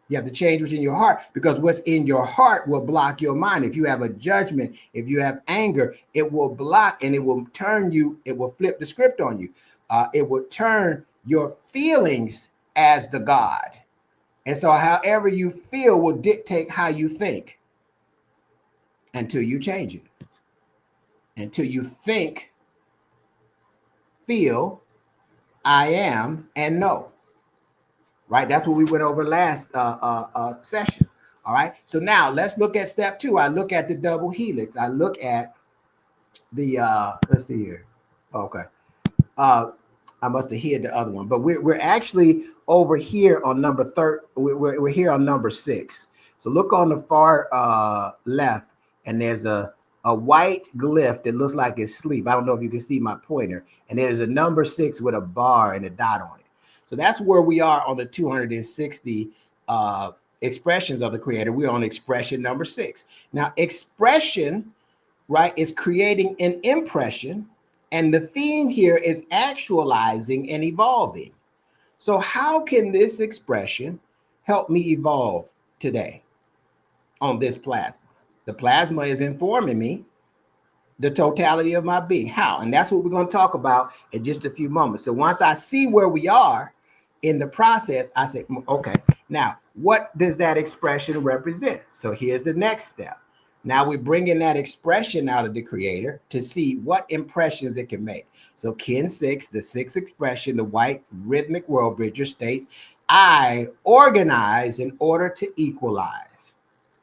You have to change what's in your heart because what's in your heart will block your mind. If you have a judgment, if you have anger, it will block and it will turn you, it will flip the script on you. It will turn your feelings as the God. And so however you feel will dictate how you think. until you change it, until you think, feel, I am, and know. Right? That's what we went over last session. All right. So now let's look at step 2. I look at the double helix. I look at the let's see here. Okay. I must have hid the other one, but we're actually over here on number 3. We're here on number 6. So look on the far left, and there's a white glyph that looks like it's sleep. I don't know if you can see my pointer, and there's a number 6 with a bar and a dot on it. So that's where we are on the 260 expressions of the Creator. We're on expression number 6. Now, expression, right, is creating an impression. And the theme here is actualizing and evolving. So how can this expression help me evolve today on this plasma? The plasma is informing me the totality of my being. How? And that's what we're going to talk about in just a few moments. So once I see where we are in the process, I say, okay, now what does that expression represent? So here's the next step. Now we're bringing that expression out of the Creator to see what impressions it can make. So Kin 6, the 6th expression, the white rhythmic world bridger states, I organize in order to equalize.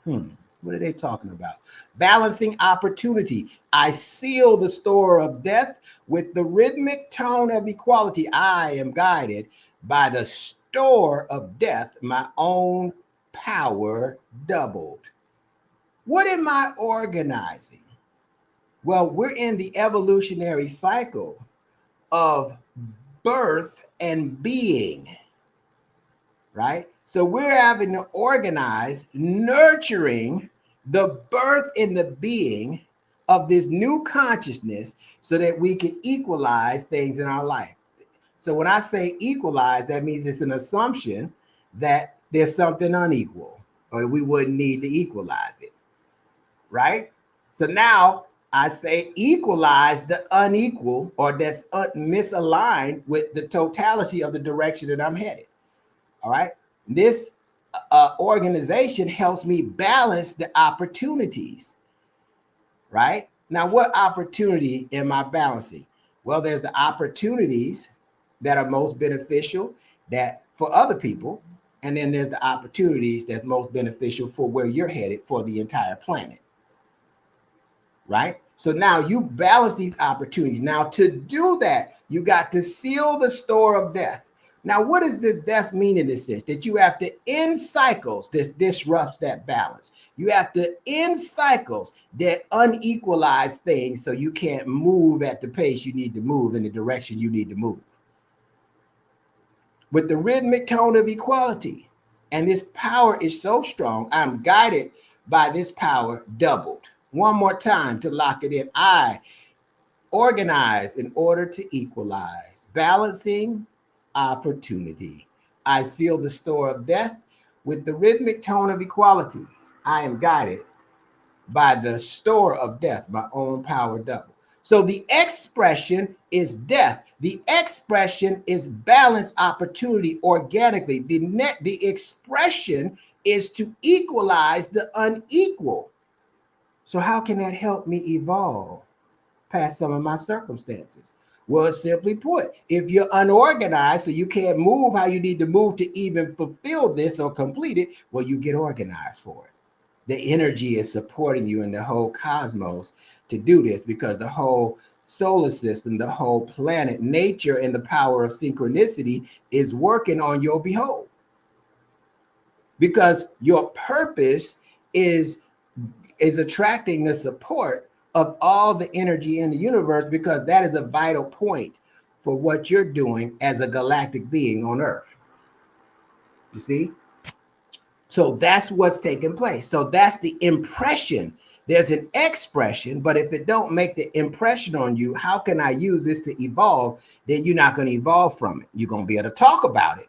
What are they talking about? Balancing opportunity. I seal the store of death with the rhythmic tone of equality. I am guided by the store of death, my own power doubled. What am I organizing? Well, we're in the evolutionary cycle of birth and being, right? So we're having to organize, nurturing the birth and the being of this new consciousness so that we can equalize things in our life. So when I say equalize, that means it's an assumption that there's something unequal, or we wouldn't need to equalize it. Right? So now I say equalize the unequal, or that's misaligned with the totality of the direction that I'm headed. All right. This organization helps me balance the opportunities. Right? Now, what opportunity am I balancing? Well, there's the opportunities that are most beneficial that for other people. And then there's the opportunities that's most beneficial for where you're headed for the entire planet. Right? So now you balance these opportunities. Now to do that, you got to seal the store of death. Now, what does this death mean in this sense? That you have to end cycles that disrupts that balance. You have to end cycles that unequalize things so you can't move at the pace you need to move in the direction you need to move. With the rhythmic tone of equality. And this power is so strong, I'm guided by this power doubled. One more time to lock it in. I organize in order to equalize, balancing opportunity. I seal the store of death with the rhythmic tone of equality. I am guided by the store of death, my own power double. So the expression is death. The expression is balance opportunity organically. The expression is to equalize the unequal. So how can that help me evolve past some of my circumstances? Well, simply put, if you're unorganized, so you can't move how you need to move to even fulfill this or complete it, well, you get organized for it. The energy is supporting you in the whole cosmos to do this because the whole solar system, the whole planet, nature, and the power of synchronicity is working on your behold. Because your purpose is attracting the support of all the energy in the universe, because that is a vital point for what you're doing as a galactic being on Earth. You see? So that's what's taking place. So that's the impression. There's an expression, but if it don't make the impression on you, how can I use this to evolve? Then you're not going to evolve from it. You're going to be able to talk about it,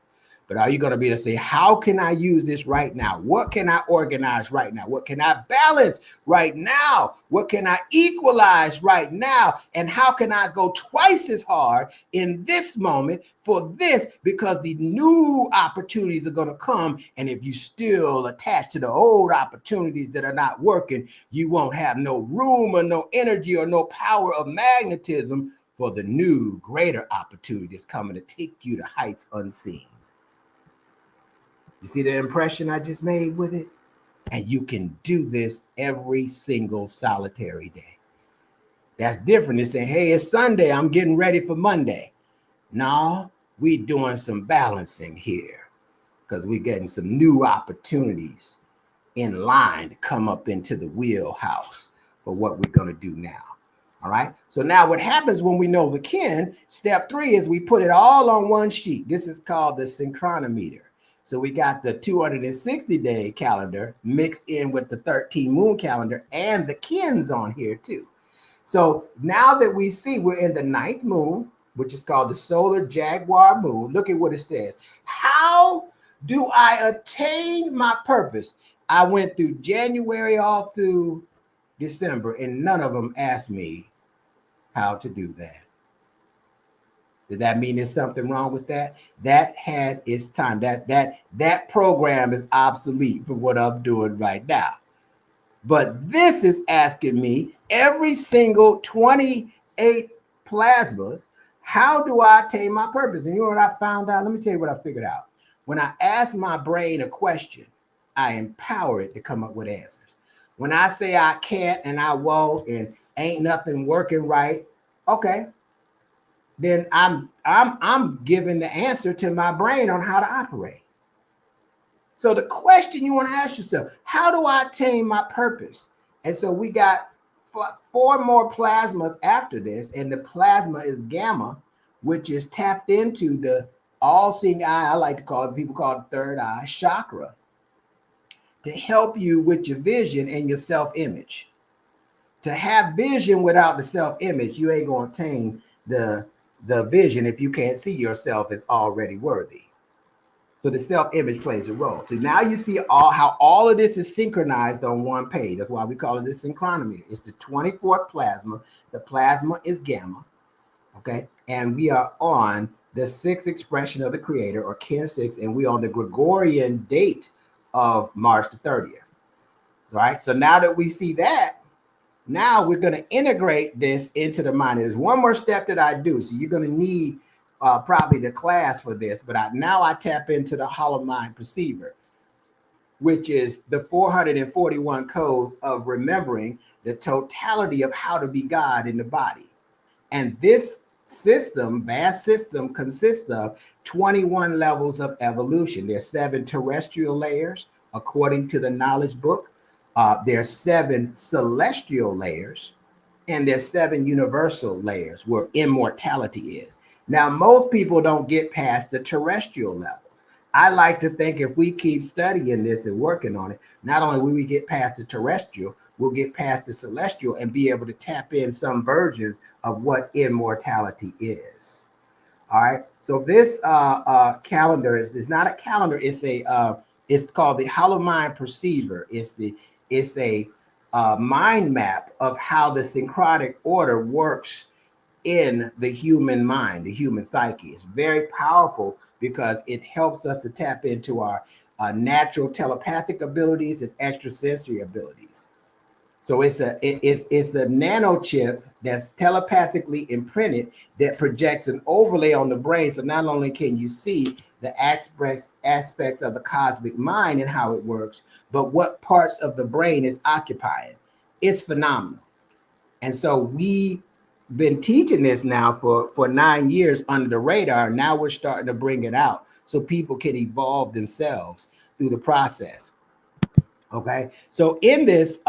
But are you going to be able to say, how can I use this right now? What can I organize right now? What can I balance right now? What can I equalize right now? And how can I go twice as hard in this moment for this? Because the new opportunities are going to come. And if you still attached to the old opportunities that are not working, you won't have no room or no energy or no power of magnetism for the new, greater opportunities coming to take you to heights unseen. You see the impression I just made with it? And you can do this every single solitary day. That's different than saying, hey, it's Sunday, I'm getting ready for Monday. No, we doing some balancing here because we're getting some new opportunities in line to come up into the wheelhouse for what we're going to do now. All right. So now what happens when we know the kin, step 3 is we put it all on one sheet. This is called the synchronometer. So we got the 260-day calendar mixed in with the 13-moon calendar and the kins on here too. So now that we see we're in the 9th moon, which is called the solar Jaguar moon, look at what it says. How do I attain my purpose? I went through January all through December, and none of them asked me how to do that. Does that mean there's something wrong with that? That had its time. That program is obsolete for what I'm doing right now. But this is asking me every single 28 plasmas, how do I attain my purpose? And you know what I found out? Let me tell you what I figured out. When I ask my brain a question, I empower it to come up with answers. When I say I can't and I won't and ain't nothing working right, okay, then I'm giving the answer to my brain on how to operate. So the question you want to ask yourself, how do I attain my purpose? And so we got 4 more plasmas after this, and the plasma is gamma, which is tapped into the all-seeing eye, I like to call it, people call it third eye chakra, to help you with your vision and your self-image. To have vision without the self-image, you ain't going to attain the vision if you can't see yourself as already worthy. So the self-image plays a role. So now you see how all of this is synchronized on one page. That's why we call it the synchronometer. It's the 24th plasma. The plasma is gamma, okay? And we are on the 6th expression of the creator, or Kin 6, and we on the Gregorian date of March the 30th, right? So now that we see that, now we're going to integrate this into the mind. There's one more step that I do. So you're going to need probably the class for this, but now I tap into the hollow mind perceiver, which is the 441 codes of remembering the totality of how to be God in the body. And this system, vast system, consists of 21 levels of evolution. There's 7 terrestrial layers, according to the knowledge book. There's 7 celestial layers, and there's 7 universal layers where immortality is. Now, most people don't get past the terrestrial levels. I like to think if we keep studying this and working on it, not only will we get past the terrestrial, we'll get past the celestial and be able to tap in some versions of what immortality is. All right. So this calendar is not a calendar. It's called the Hollow Mind Perceiver. It's a mind map of how the synchronic order works in the human mind, the human psyche. It's very powerful because it helps us to tap into our natural telepathic abilities and extrasensory abilities. So it's a nano chip that's telepathically imprinted that projects an overlay on the brain. So not only can you see the aspects of the cosmic mind and how it works, but what parts of the brain is occupying. It's phenomenal. And so we've been teaching this now for 9 years under the radar. Now we're starting to bring it out so people can evolve themselves through the process. Okay, so in this,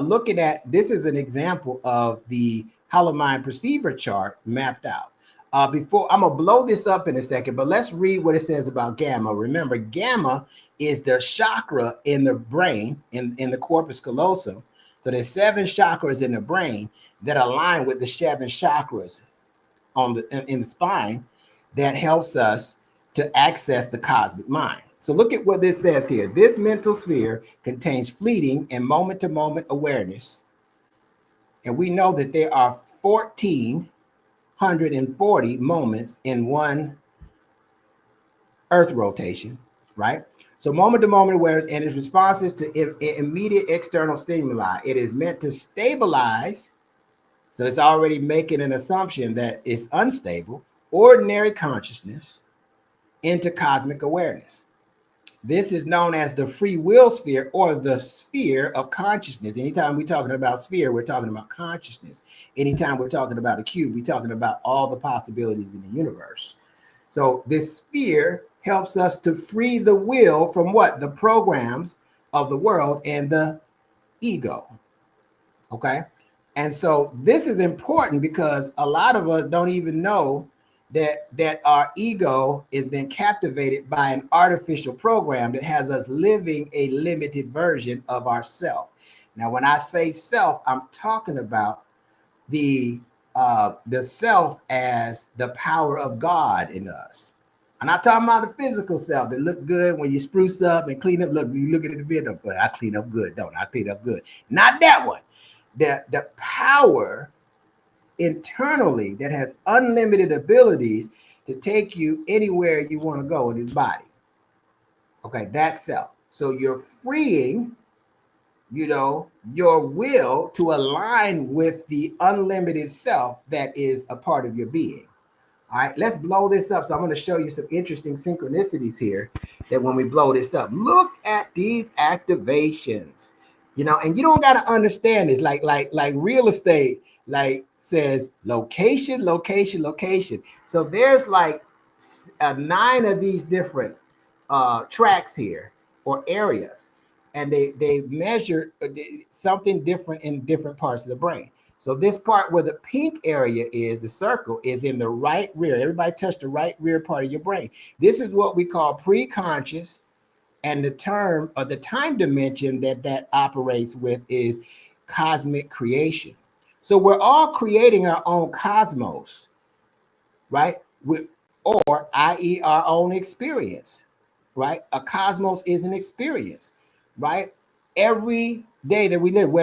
looking at, this is an example of the Hollow Mind Perceiver chart mapped out. Before, I'm gonna blow this up in a second, but let's read what it says about gamma. Remember, gamma is the chakra in the brain, in the corpus callosum. So there's 7 chakras in the brain that align with the 7 chakras in the spine that helps us to access the cosmic mind. So look at what this says here. This mental sphere contains fleeting and moment-to-moment awareness. And we know that there are 1,440 moments in one Earth rotation, right? So moment-to-moment awareness and its responses to immediate external stimuli. It is meant to stabilize, so it's already making an assumption that it's unstable, ordinary consciousness into cosmic awareness. This is known as the free will sphere or the sphere of consciousness. Anytime we're talking about sphere, we're talking about consciousness. Anytime we're talking about a cube, we're talking about all the possibilities in the universe. So this sphere helps us to free the will from what? The programs of the world and the ego. Okay. And so this is important because a lot of us don't even know that our ego is being captivated by an artificial program that has us living a limited version of ourself. Now, when I say self, I'm talking about the self as the power of God in us. I'm not talking about the physical self that look good when you spruce up and clean up. Look, you look at the video, but I clean up good, don't I? I clean up good. Not that one. The power internally that has unlimited abilities to take you anywhere you want to go in his body. Okay, that's self. So you're freeing, your will to align with the unlimited self that is a part of your being. All right, let's blow this up. So I'm going to show you some interesting synchronicities here that when we blow this up, look at these activations, and you don't got to understand this like real estate, says location, location, location. So there's 9 of these different tracks here or areas, and they measure something different in different parts of the brain. So this part where the pink area is, the circle, is in the right rear. Everybody touch the right rear part of your brain. This is what we call pre-conscious, and the term or the time dimension that operates with is cosmic creation. So we're all creating our own cosmos, right? Or i.e. our own experience, right? A cosmos is an experience, right? Every day that we live,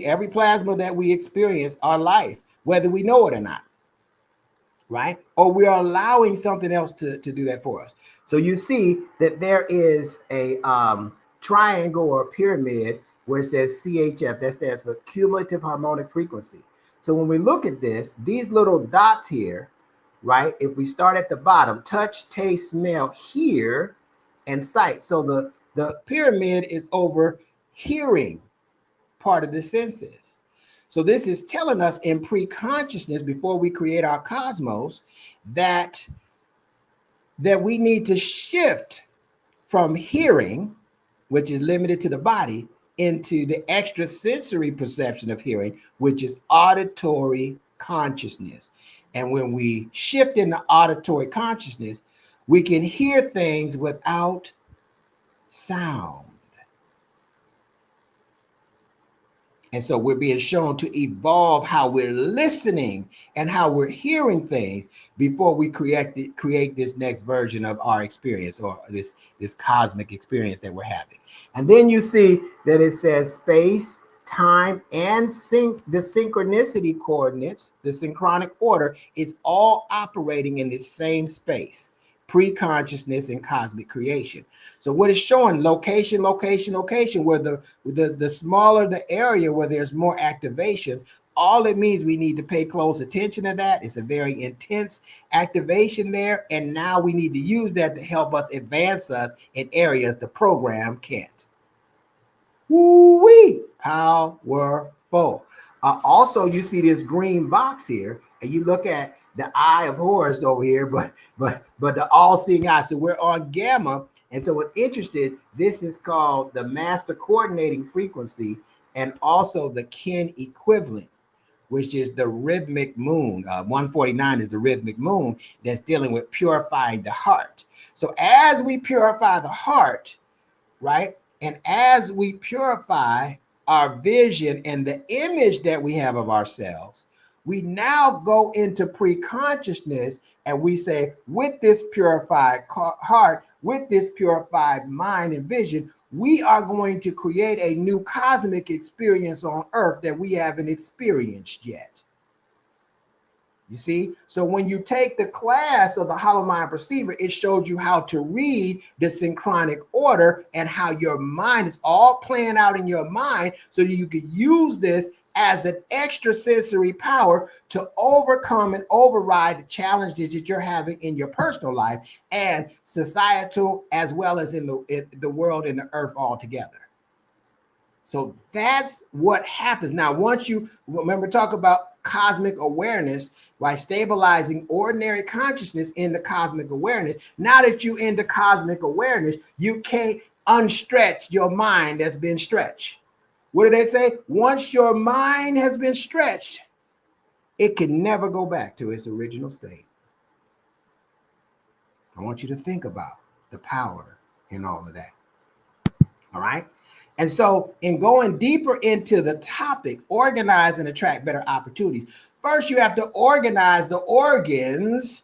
every plasma that we experience our life, whether we know it or not, right? Or we are allowing something else to do that for us. So you see that there is a triangle or pyramid where it says CHF, that stands for cumulative harmonic frequency. So when we look at this, these little dots here, right? If we start at the bottom, touch, taste, smell, hear, and sight. So the pyramid is over hearing part of the senses. So this is telling us in pre-consciousness, before we create our cosmos, that we need to shift from hearing, which is limited to the body, into the extrasensory perception of hearing, which is auditory consciousness. And when we shift into auditory consciousness, we can hear things without sound. And so we're being shown to evolve how we're listening and how we're hearing things before we create this next version of our experience, or this cosmic experience that we're having. And then you see that it says space, time, and the synchronicity coordinates, the synchronic order, is all operating in the same space. Pre-consciousness and cosmic creation. So what is showing location, location, location, where the smaller the area where there's more activations, all it means we need to pay close attention to that. It's a very intense activation there. And now we need to use that to help us advance us in areas the program can't. Woo-wee, powerful. Also, you see this green box here, and you look at the eye of Horus over here, but the all-seeing eye. So we're on gamma, and so what's interesting, this is called the master coordinating frequency, and also the kin equivalent, which is the rhythmic moon. 149 is the rhythmic moon that's dealing with purifying the heart. So as we purify the heart, right, and as we purify our vision and the image that we have of ourselves, we now go into pre-consciousness and we say, with this purified heart, with this purified mind and vision, we are going to create a new cosmic experience on earth that we haven't experienced yet. You see, so when you take the class of the Hollow Mind Perceiver, it shows you how to read the synchronic order and how your mind is all playing out in your mind so that you can use this as an extrasensory power to overcome and override the challenges that you're having in your personal life and societal, as well as in the world and the earth altogether. So that's what happens. Now, once you remember, talk about cosmic awareness, by stabilizing ordinary consciousness in the cosmic awareness. Now that you're into cosmic awareness, you can't unstretch your mind that's been stretched. What do they say? Once your mind has been stretched, it can never go back to its original state. I want you to think about the power in all of that. All right. And so in going deeper into the topic, organize and attract better opportunities, first you have to organize the organs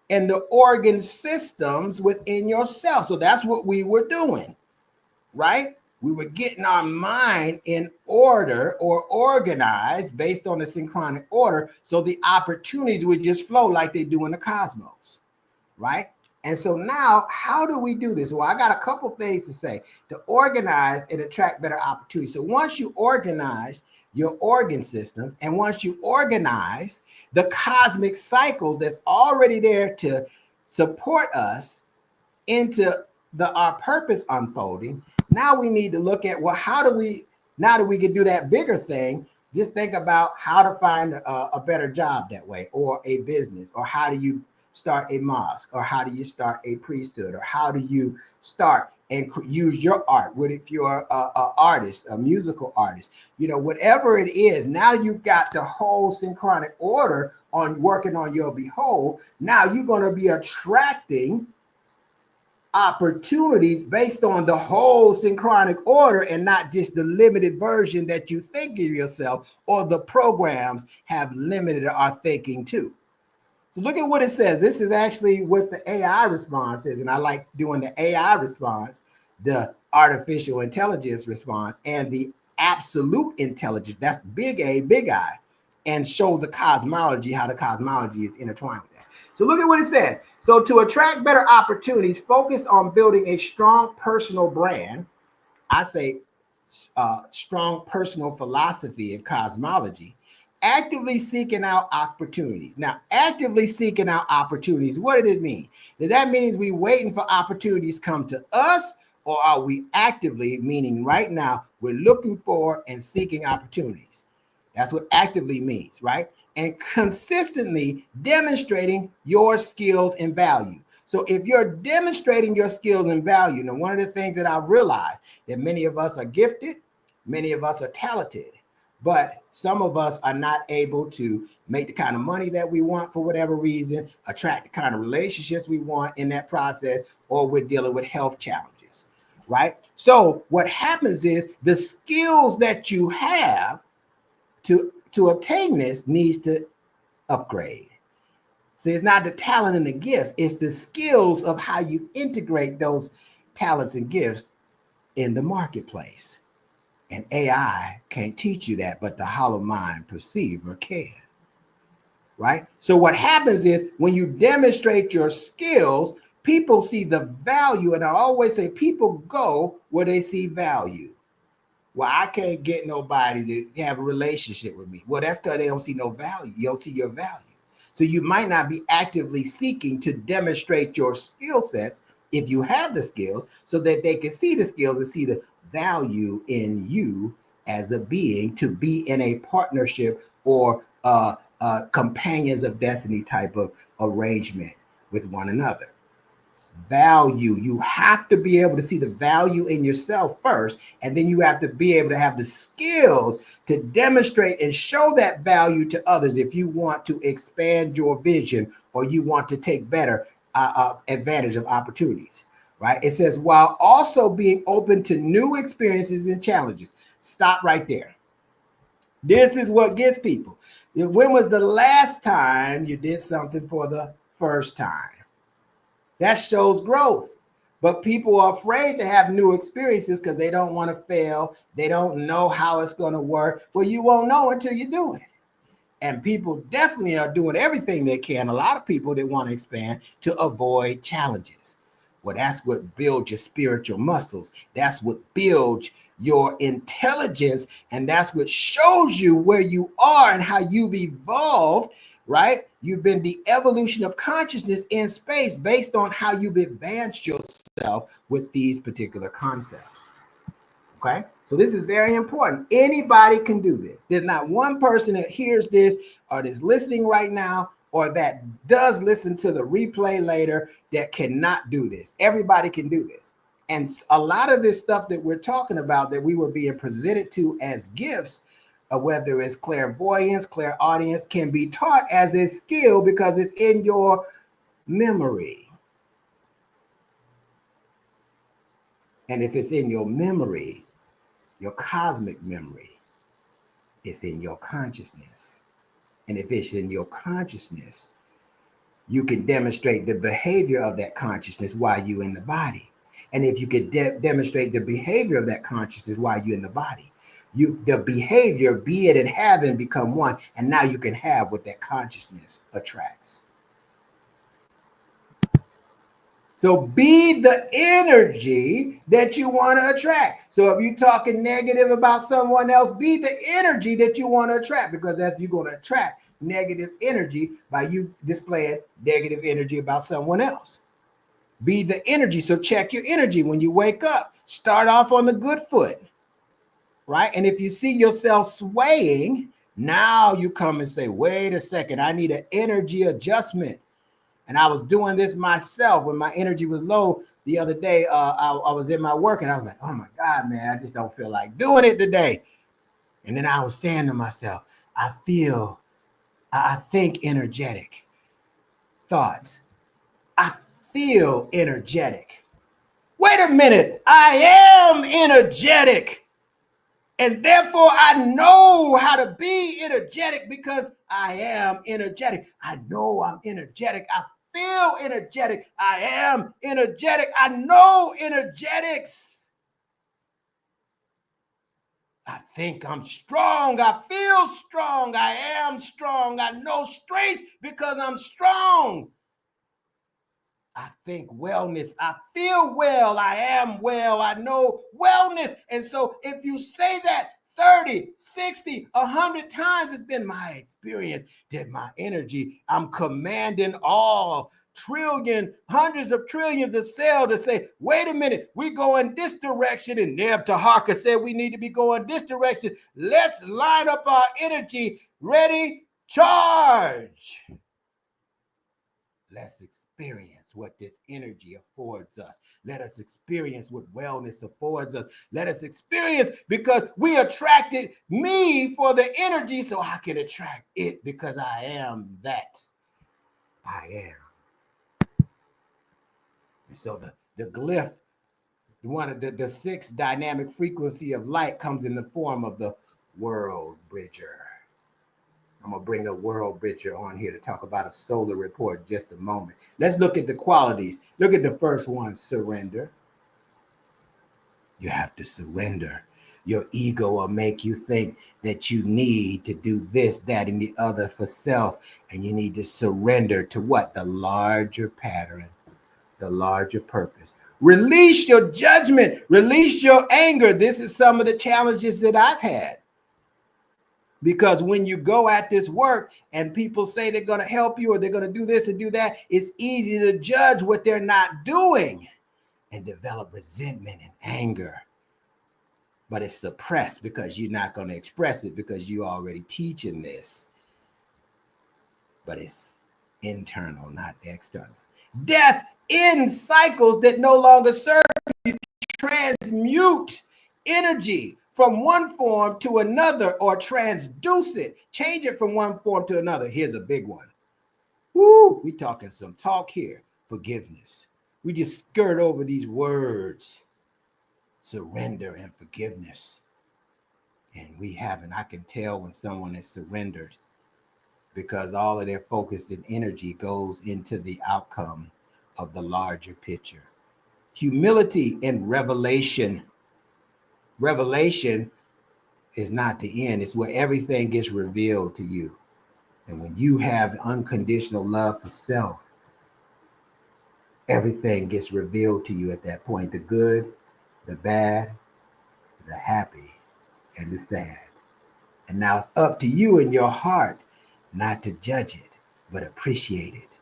and the organ systems within yourself. So that's what we were doing, right? We were getting our mind in order or organized based on the synchronic order, so the opportunities would just flow like they do in the cosmos, right? And so now, how do we do this? Well, I got a couple things to say. To organize and attract better opportunities. So once you organize your organ systems, and once you organize the cosmic cycles that's already there to support us into our purpose unfolding, now we need to look at, well, how do we, now that we can do that bigger thing, just think about how to find a better job that way, or a business, or how do you start a mosque, or how do you start a priesthood, or how do you start and use your art? What if you're a artist, a musical artist, you know, whatever it is, now you've got the whole synchronic order on working on your behold. Now you're going to be attracting opportunities based on the whole synchronic order and not just the limited version that you think of yourself, or the programs have limited our thinking to. So look at what it says. This is actually what the AI response is. And I like doing the AI response, the artificial intelligence response, and the absolute intelligence. That's big A, big I, and show the cosmology, how the cosmology is intertwined with that. So look at what it says. So to attract better opportunities, focus on building a strong personal brand. I say strong personal philosophy of cosmology. Actively seeking out opportunities. Now, actively seeking out opportunities, what did it mean? That means we waiting for opportunities come to us, or are we actively, meaning right now, we're looking for and seeking opportunities? That's what actively means, right? And consistently demonstrating your skills and value. So if you're demonstrating your skills and value, now one of the things that I've realized, that many of us are gifted, many of us are talented, but some of us are not able to make the kind of money that we want for whatever reason, attract the kind of relationships we want in that process, or we're dealing with health challenges, right? So what happens is the skills that you have to obtain this needs to upgrade. So it's not the talent and the gifts, it's the skills of how you integrate those talents and gifts in the marketplace. And AI can't teach you that, but the hollow mind perceiver can, right? So what happens is when you demonstrate your skills, people see the value. And I always say people go where they see value. Well, I can't get nobody to have a relationship with me. Well, that's because they don't see no value. You don't see your value. So you might not be actively seeking to demonstrate your skill sets if you have the skills, so that they can see the skills and see the value in you as a being to be in a partnership or companions of destiny type of arrangement with one another. Value, you have to be able to see the value in yourself first, and then you have to be able to have the skills to demonstrate and show that value to others if you want to expand your vision, or you want to take better advantage of opportunities, right? It says, while also being open to new experiences and challenges. Stop right there. This is what gets people. When was the last time you did something for the first time? That shows growth. But people are afraid to have new experiences because they don't want to fail. They don't know how it's going to work. Well, you won't know until you do it. And people definitely are doing everything they can. A lot of people that want to expand to avoid challenges. Well, that's what builds your spiritual muscles. That's what builds your intelligence. And that's what shows you where you are and how you've evolved, right? You've been the evolution of consciousness in space based on how you've advanced yourself with these particular concepts. Okay, so this is very important. Anybody can do this. There's not one person that hears this or is listening right now or that does listen to the replay later that cannot do this. Everybody can do this. And a lot of this stuff that we're talking about that we were being presented to as gifts, whether it's clairvoyance, clairaudience, can be taught as a skill because it's in your memory. And if it's in your memory, your cosmic memory, it's in your consciousness. And if it's in your consciousness, you can demonstrate the behavior of that consciousness while you're in the body. And if you could demonstrate the behavior of that consciousness while you're in the body, the behavior, be it and having, become one. And now you can have what that consciousness attracts. So be the energy that you want to attract. So if you're talking negative about someone else, be the energy that you want to attract, because that's you're going to attract negative energy by you displaying negative energy about someone else. Be the energy. So check your energy when you wake up. Start off on the good foot, right? And if you see yourself swaying, now you come and say, wait a second, I need an energy adjustment. And I was doing this myself when my energy was low the other day. I was in my work and I was like, oh my God, man, I just don't feel like doing it today. And then I was saying to myself, I think energetic thoughts. I feel energetic. Wait a minute, I am energetic. And therefore, I know how to be energetic because I am energetic. I know I'm energetic. I feel energetic. I am energetic. I know energetics. I think I'm strong. I feel strong. I am strong. I know strength because I'm strong. I think wellness. I feel well. I am well. I know wellness. And so if you say that 30, 60, 100 times, it's been my experience that my energy, I'm commanding all trillion, hundreds of trillions of cells to say, wait a minute, we go in this direction. And Neb Taharka said we need to be going this direction. Let's line up our energy. Ready, charge. Let's experience what this energy affords us. Let us experience what wellness affords us. Let us experience, because we attracted me for the energy, so I can attract it because I am that. I am. And so the glyph, one of the sixth dynamic frequency of light, comes in the form of the world bridger. I'm going to bring a world bridger on here to talk about a solar report in just a moment. Let's look at the qualities. Look at the first one, surrender. You have to surrender. Your ego will make you think that you need to do this, that, and the other for self. And you need to surrender to what? The larger pattern, the larger purpose. Release your judgment. Release your anger. This is some of the challenges that I've had. Because when you go at this work and people say they're going to help you or they're going to do this and do that, it's easy to judge what they're not doing and develop resentment and anger. But it's suppressed because you're not going to express it because you're already teaching this. But it's internal, not external. Death ends cycles that no longer serve you. Transmute energy from one form to another, or transduce it, change it from one form to another. Here's a big one. Woo, we talking some talk here. Forgiveness. We just skirt over these words. Surrender and forgiveness. And we haven't. I can tell when someone has surrendered because all of their focus and energy goes into the outcome of the larger picture. Humility and revelation. Revelation is not the end. It's where everything gets revealed to you. And when you have unconditional love for self, everything gets revealed to you at that point. The good, the bad, the happy, and the sad. And now it's up to you in your heart not to judge it, but appreciate it.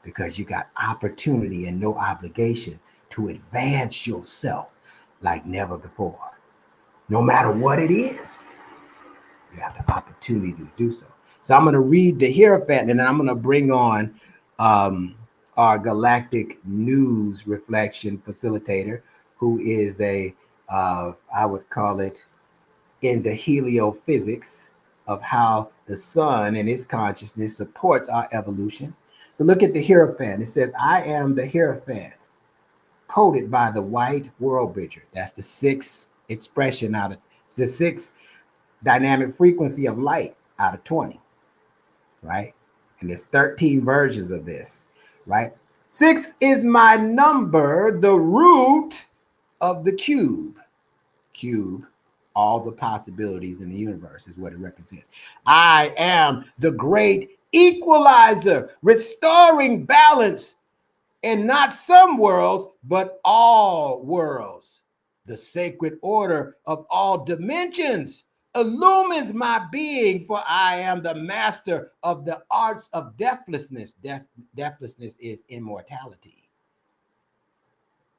Because you got opportunity and no obligation to advance yourself like never before. No matter what it is, you have the opportunity to do so. So I'm going to read the Hierophant, and then I'm going to bring on our galactic news reflection facilitator, who is I would call it in the heliophysics of how the sun and its consciousness supports our evolution. So look at the Hierophant. It says, I am the Hierophant, coded by the white world bridger. That's the sixth expression out of the sixth dynamic frequency of light out of 20, right? And there's 13 versions of this, right? 6 is my number, the root of the cube. Cube, all the possibilities in the universe is what it represents. I am the great equalizer, restoring balance in not some worlds, but all worlds. The sacred order of all dimensions illumines my being, for I am the master of the arts of deathlessness. Deathlessness is immortality.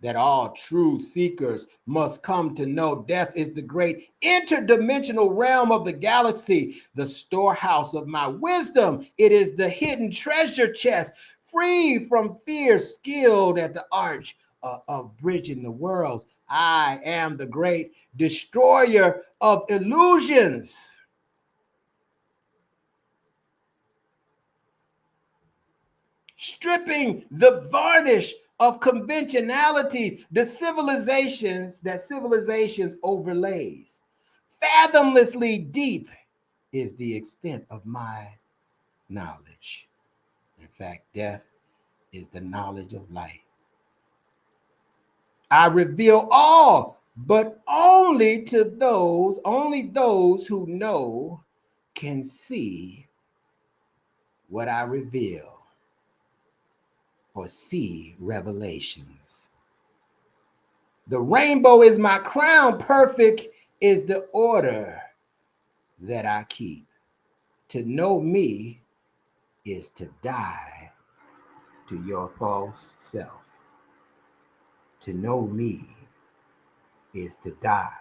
That all true seekers must come to know death is the great interdimensional realm of the galaxy, the storehouse of my wisdom. It is the hidden treasure chest, free from fear, skilled at the arch of bridging the worlds. I am the great destroyer of illusions. Stripping the varnish of conventionalities, the civilizations overlays. Fathomlessly deep is the extent of my knowledge. In fact, death is the knowledge of light. I reveal all, but only those who know can see what I reveal or see revelations. The rainbow is my crown, perfect is the order that I keep. To know me is to die to your false self. To know me is to die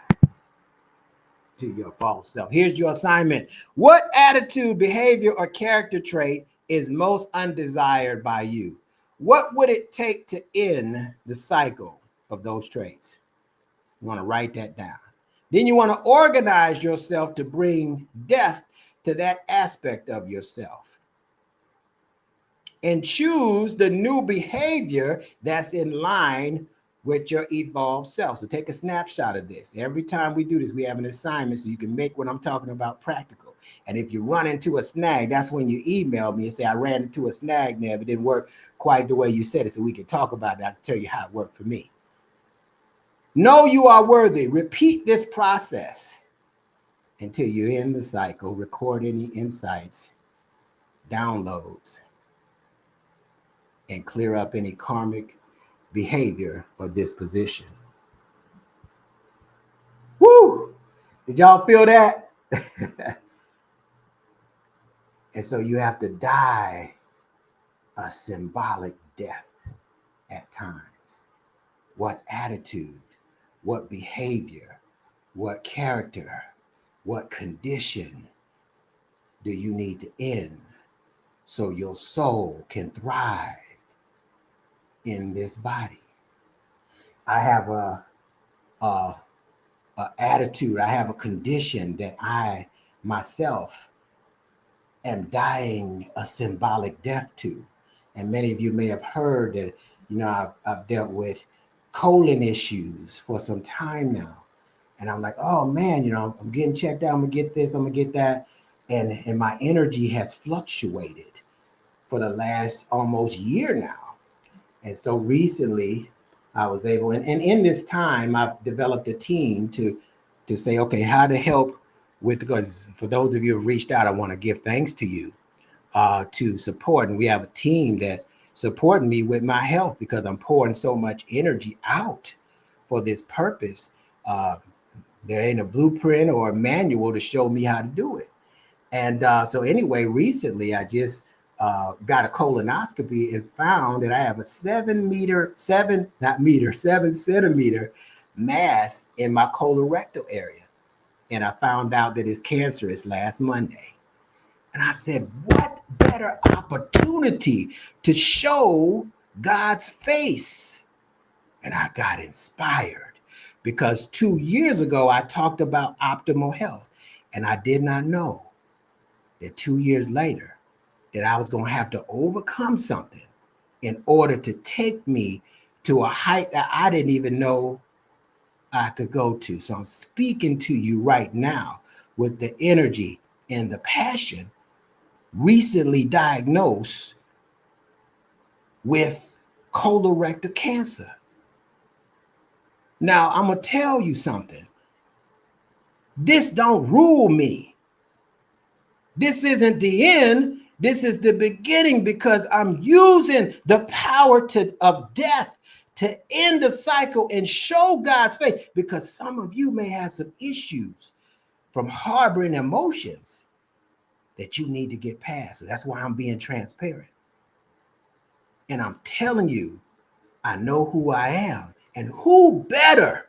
to your false self. Here's your assignment. What attitude, behavior, or character trait is most undesired by you? What would it take to end the cycle of those traits? You want to write that down. Then you want to organize yourself to bring death to that aspect of yourself. And choose the new behavior that's in line with your evolved self. So take a snapshot of this. Every time we do this, we have an assignment so you can make what I'm talking about practical. And if you run into a snag, that's when you email me and say, I ran into a snag there, but it didn't work quite the way you said it, so we can talk about it. I can tell you how it worked for me. Know you are worthy. Repeat this process until you end the cycle. Record any insights, downloads, and clear up any karmic behavior or disposition. Woo! Did y'all feel that? And so you have to die a symbolic death at times. What attitude, what behavior, what character, what condition do you need to end so your soul can thrive in this body? I have a attitude, I have a condition that I myself am dying a symbolic death to. And many of you may have heard that, I've dealt with colon issues for some time now. And I'm like, oh man, I'm getting checked out. I'm gonna get this, I'm gonna get that. and my energy has fluctuated for the last almost year now. And so recently I was able, and in this time, I've developed a team to say, okay, how to help with, because for those of you who reached out, I want to give thanks to you to support. And we have a team that's supporting me with my health because I'm pouring so much energy out for this purpose. There ain't a blueprint or a manual to show me how to do it. And so anyway, recently I just got a colonoscopy and found that I have a 7 centimeter mass in my colorectal area. And I found out that it's cancerous last Monday. And I said, what better opportunity to show God's face? And I got inspired because 2 years ago, I talked about optimal health. And I did not know that 2 years later, that I was going to have to overcome something in order to take me to a height that I didn't even know I could go to. So I'm speaking to you right now with the energy and the passion, recently diagnosed with colorectal cancer. Now, I'm going to tell you something. This don't rule me. This isn't the end. This is the beginning, because I'm using the power of death to end the cycle and show God's face, because some of you may have some issues from harboring emotions that you need to get past. So that's why I'm being transparent. And I'm telling you, I know who I am, and who better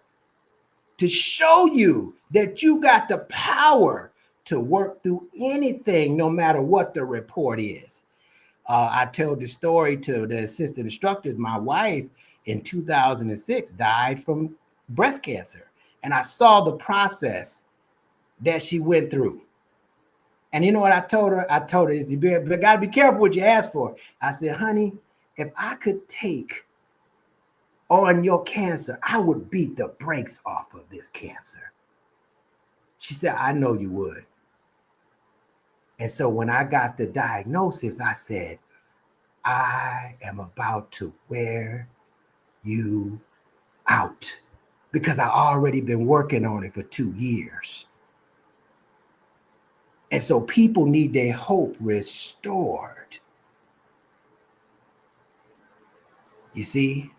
to show you that you got the power to work through anything, no matter what the report is. I told the story to the assistant instructors. My wife in 2006 died from breast cancer. And I saw the process that she went through. And you know what I told her? I told her, you got to be careful what you ask for. I said, honey, if I could take on your cancer, I would beat the brakes off of this cancer. She said, I know you would. And so when I got the diagnosis, I said, I am about to wear you out, because I already been working on it for 2 years. And so people need their hope restored. You see?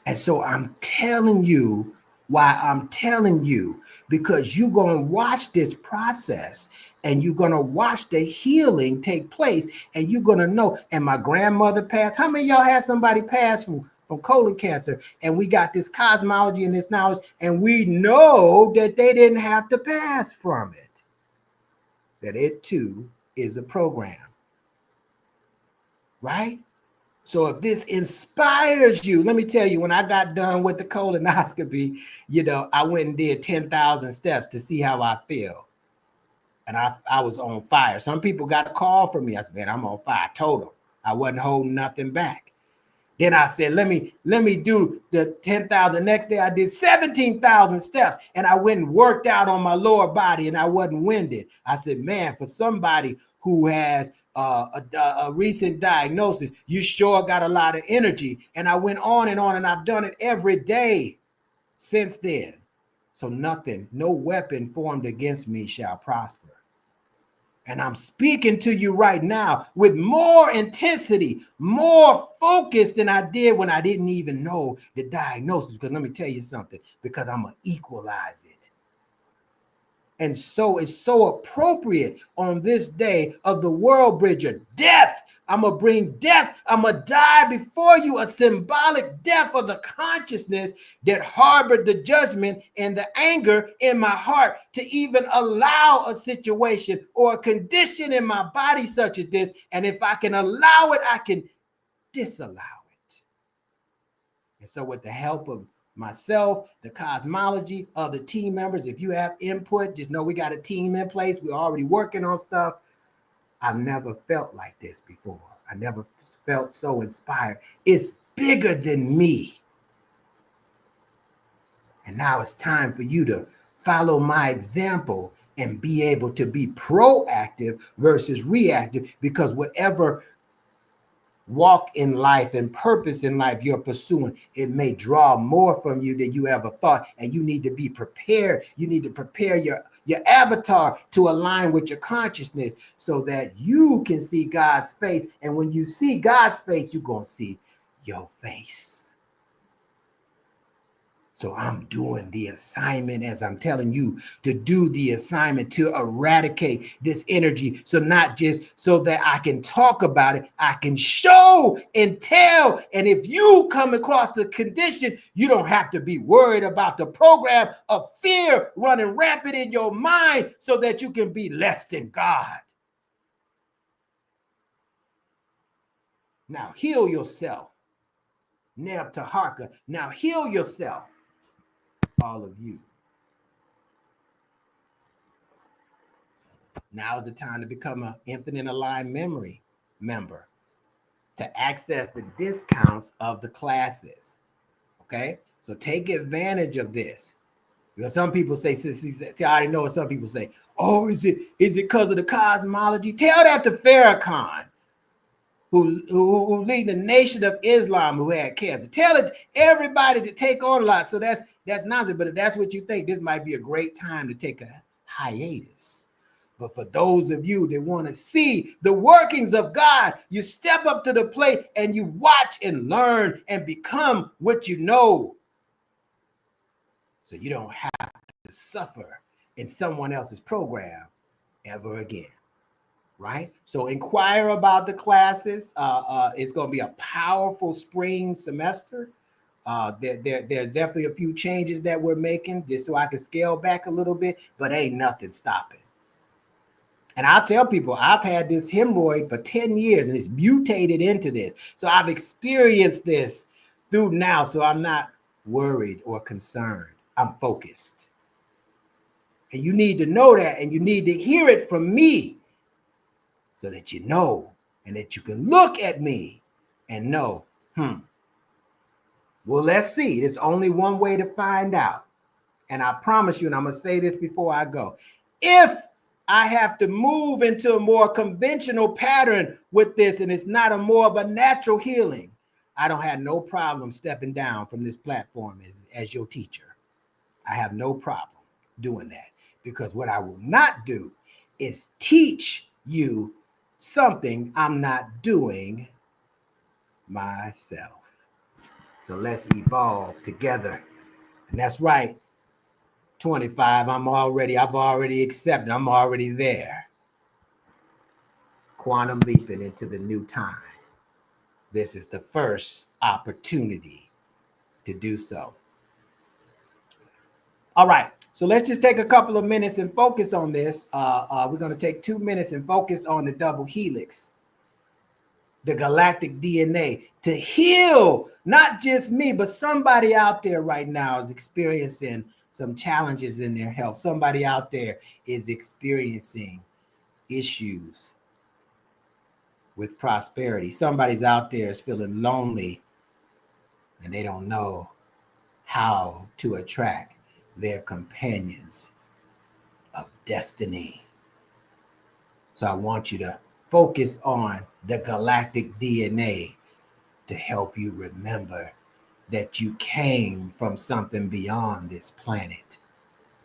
And so I'm telling you why I'm telling you, because you're going to watch this process and you're going to watch the healing take place, and you're going to know. And my grandmother passed. How many of y'all had somebody pass from colon cancer? And we got this cosmology and this knowledge, and we know that they didn't have to pass from it. That it too is a program. Right? So if this inspires you, let me tell you, when I got done with the colonoscopy, I went and did 10,000 steps to see how I feel. And I was on fire. Some people got a call from me. I said, man, I'm on fire. I told them I wasn't holding nothing back. Then I said, let me do the 10,000. The next day I did 17,000 steps, and I went and worked out on my lower body, and I wasn't winded. I said, man, for somebody who has a recent diagnosis, you sure got a lot of energy. And I went on, and I've done it every day since then. So nothing, no weapon formed against me shall prosper. And I'm speaking to you right now with more intensity, more focus than I did when I didn't even know the diagnosis. Because let me tell you something, because I'm going to equalize it. And so it's so appropriate on this day of the world bridger. Death. I'm going to bring death. I'm going to die before you, a symbolic death of the consciousness that harbored the judgment and the anger in my heart to even allow a situation or a condition in my body such as this. And if I can allow it, I can disallow it. And so with the help of myself, the cosmology, other team members, if you have input, just know we got a team in place. We're already working on stuff. I've never felt like this before. I never felt so inspired. It's bigger than me. And now it's time for you to follow my example and be able to be proactive versus reactive, because whatever walk in life and purpose in life you're pursuing, it may draw more from you than you ever thought, and you need to be prepared. You need to prepare your avatar to align with your consciousness so that you can see God's face, and when you see God's face, you're going to see your face. So I'm doing the assignment, as I'm telling you to do the assignment, to eradicate this energy. So not just so that I can talk about it, I can show and tell. And if you come across the condition, you don't have to be worried about the program of fear running rampant in your mind, so that you can be less than God. Now heal yourself. Neb Taharka. Now heal yourself. All of you. Now is the time to become an Infinite Aligned Memory member to access the discounts of the classes. Okay, so take advantage of this. Because some people say, see, I already know what some people say. Oh, is it because of the cosmology? Tell that to Farrakhan, who lead the Nation of Islam, who had cancer. Tell it everybody to take on a lot. So that's nonsense. But if that's what you think, this might be a great time to take a hiatus. But for those of you that want to see the workings of God, you step up to the plate and you watch and learn and become what you know, so you don't have to suffer in someone else's program ever again. Right? So inquire about the classes. It's going to be a powerful spring semester. There's definitely a few changes that we're making just so I can scale back a little bit, but ain't nothing stopping. And I'll tell people, I've had this hemorrhoid for 10 years and it's mutated into this. So I've experienced this through now. So I'm not worried or concerned. I'm focused. And you need to know that, and you need to hear it from me, so that you know, and that you can look at me and know, well, let's see. There's only one way to find out. And I promise you, and I'm going to say this before I go, if I have to move into a more conventional pattern with this, and it's not a more of a natural healing, I don't have no problem stepping down from this platform as your teacher. I have no problem doing that, because what I will not do is teach you something I'm not doing myself. So let's evolve together. And that's right, 25, I've already accepted, I'm already there. Quantum leaping into the new time. This is the first opportunity to do so. All right, so let's just take a couple of minutes and focus on this. We're going to take 2 minutes and focus on the double helix, the galactic DNA, to heal not just me, but somebody out there right now is experiencing some challenges in their health. Somebody out there is experiencing issues with prosperity. Somebody's out there is feeling lonely and they don't know how to attract their companions of destiny. So I want you to focus on the galactic DNA to help you remember that you came from something beyond this planet.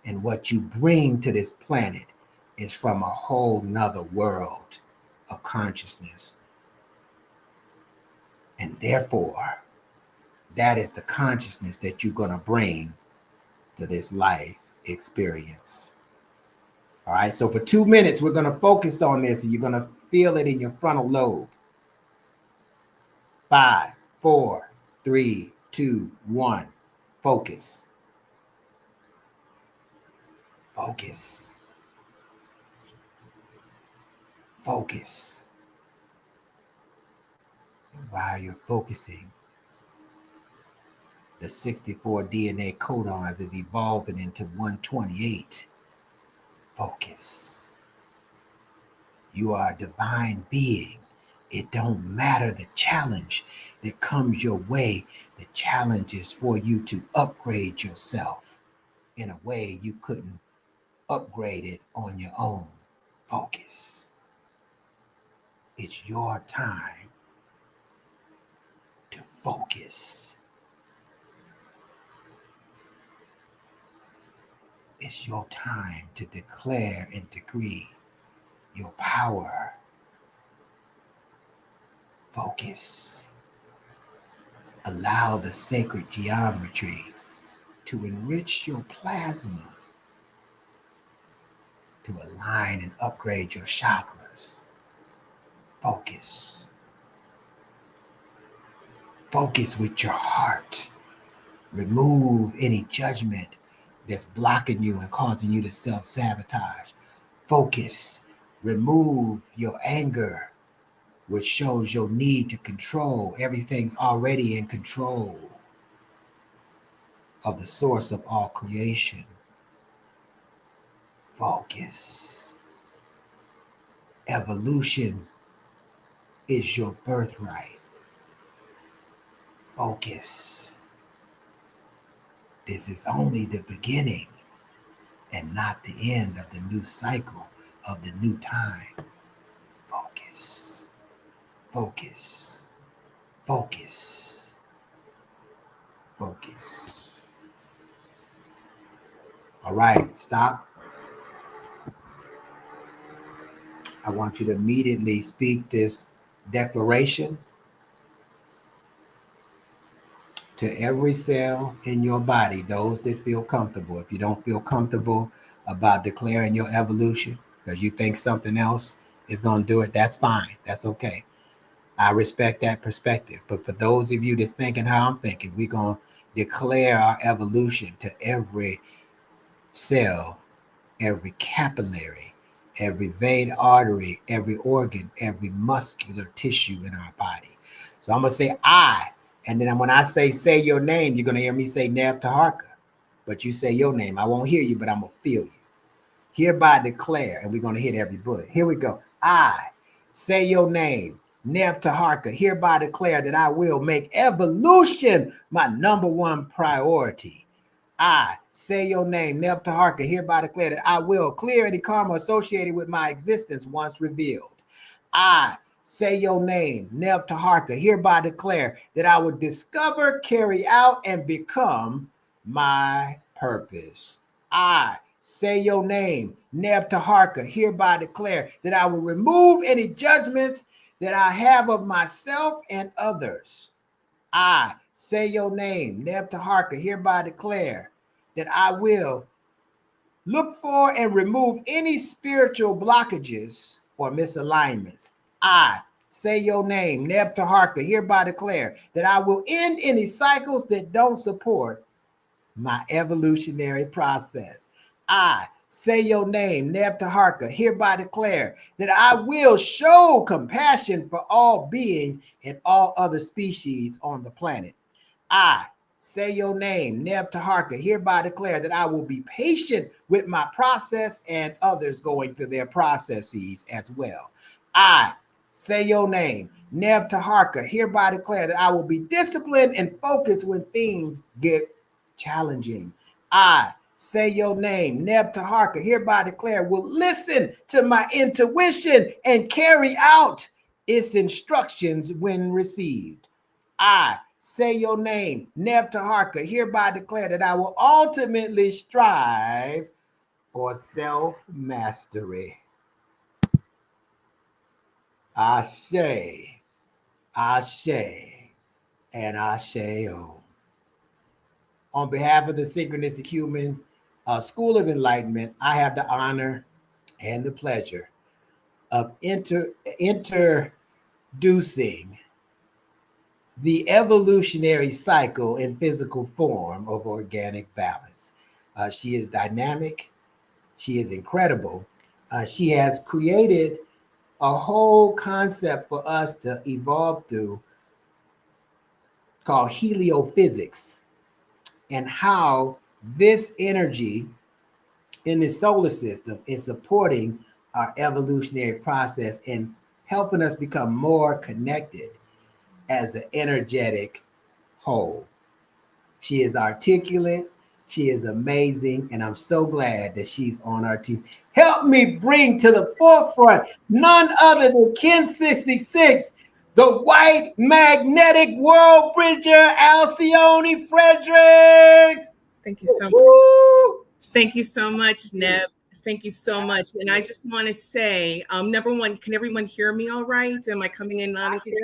And what you bring to this planet is from a whole nother world of consciousness. And therefore, that is the consciousness that you're going to bring to this life experience. All right, so for 2 minutes, we're going to focus on this, and you're going to feel it in your frontal lobe. 5, 4, 3, 2, 1. Focus. Focus. Focus. And while you're focusing, the 64 DNA codons is evolving into 128. Focus. You are a divine being. It don't matter the challenge that comes your way. The challenge is for you to upgrade yourself in a way you couldn't upgrade it on your own. Focus. It's your time to focus. It's your time to declare and decree your power. Focus. Allow the sacred geometry to enrich your plasma, to align and upgrade your chakras. Focus. Focus with your heart. Remove any judgment that's blocking you and causing you to self-sabotage. Focus. Remove your anger, which shows your need to control. Everything's already in control of the source of all creation. Focus. Evolution is your birthright. Focus. This is only the beginning and not the end of the new cycle of the new time. Focus. Focus. Focus. Focus. All right, stop. I want you to immediately speak this declaration to every cell in your body, those that feel comfortable. If you don't feel comfortable about declaring your evolution because you think something else is going to do it, that's fine. That's okay. I respect that perspective. But for those of you that's thinking how I'm thinking, we're going to declare our evolution to every cell, every capillary, every vein, artery, every organ, every muscular tissue in our body. So I'm going to say I. And then when I say your name, you're going to hear me say Neb Taharka. But you say your name. I won't hear you, but I'm going to feel you. Hereby declare, and we're going to hit every bullet. Here we go. I say your name, Neb Taharka. Hereby declare that I will make evolution my number one priority. I say your name, Neb Taharka. Hereby declare that I will clear any karma associated with my existence once revealed. I say your name, Neb Taharka. Hereby declare that I will discover, carry out, and become my purpose. I say your name, Neb Taharka. Hereby declare that I will remove any judgments that I have of myself and others. I say your name, Neb Taharka. Hereby declare that I will look for and remove any spiritual blockages or misalignments. I say your name, Neb Taharka. Hereby declare that I will end any cycles that don't support my evolutionary process. I say your name, Neb Taharka. Hereby declare that I will show compassion for all beings and all other species on the planet. I say your name, Neb Taharka. Hereby declare that I will be patient with my process and others going through their processes as well. I say your name, Neb Taharka. Hereby declare that I will be disciplined and focused when things get challenging. I say your name, Neb Taharka. Hereby declare will listen to my intuition and carry out its instructions when received. I say your name, Neb Taharka. Hereby declare that I will ultimately strive for self-mastery. Ashe, Ashe, and Ashe-o. On behalf of the Synchronistic Human School of Enlightenment, I have the honor and the pleasure of introducing the evolutionary cycle in physical form of organic balance. She is dynamic. She is incredible. She has created a whole concept for us to evolve through called heliophysics, and how this energy in the solar system is supporting our evolutionary process and helping us become more connected as an energetic whole. She is articulate. She is amazing, and I'm so glad that she's on our team. Help me bring to the forefront none other than Ken 66, the white magnetic world bridger, Alcione Fredericks. Thank you so much. Woo! Thank you so much, Neb. Thank you so much. And I just want to say, number one, can everyone hear me all right? Am I coming in loud and clear?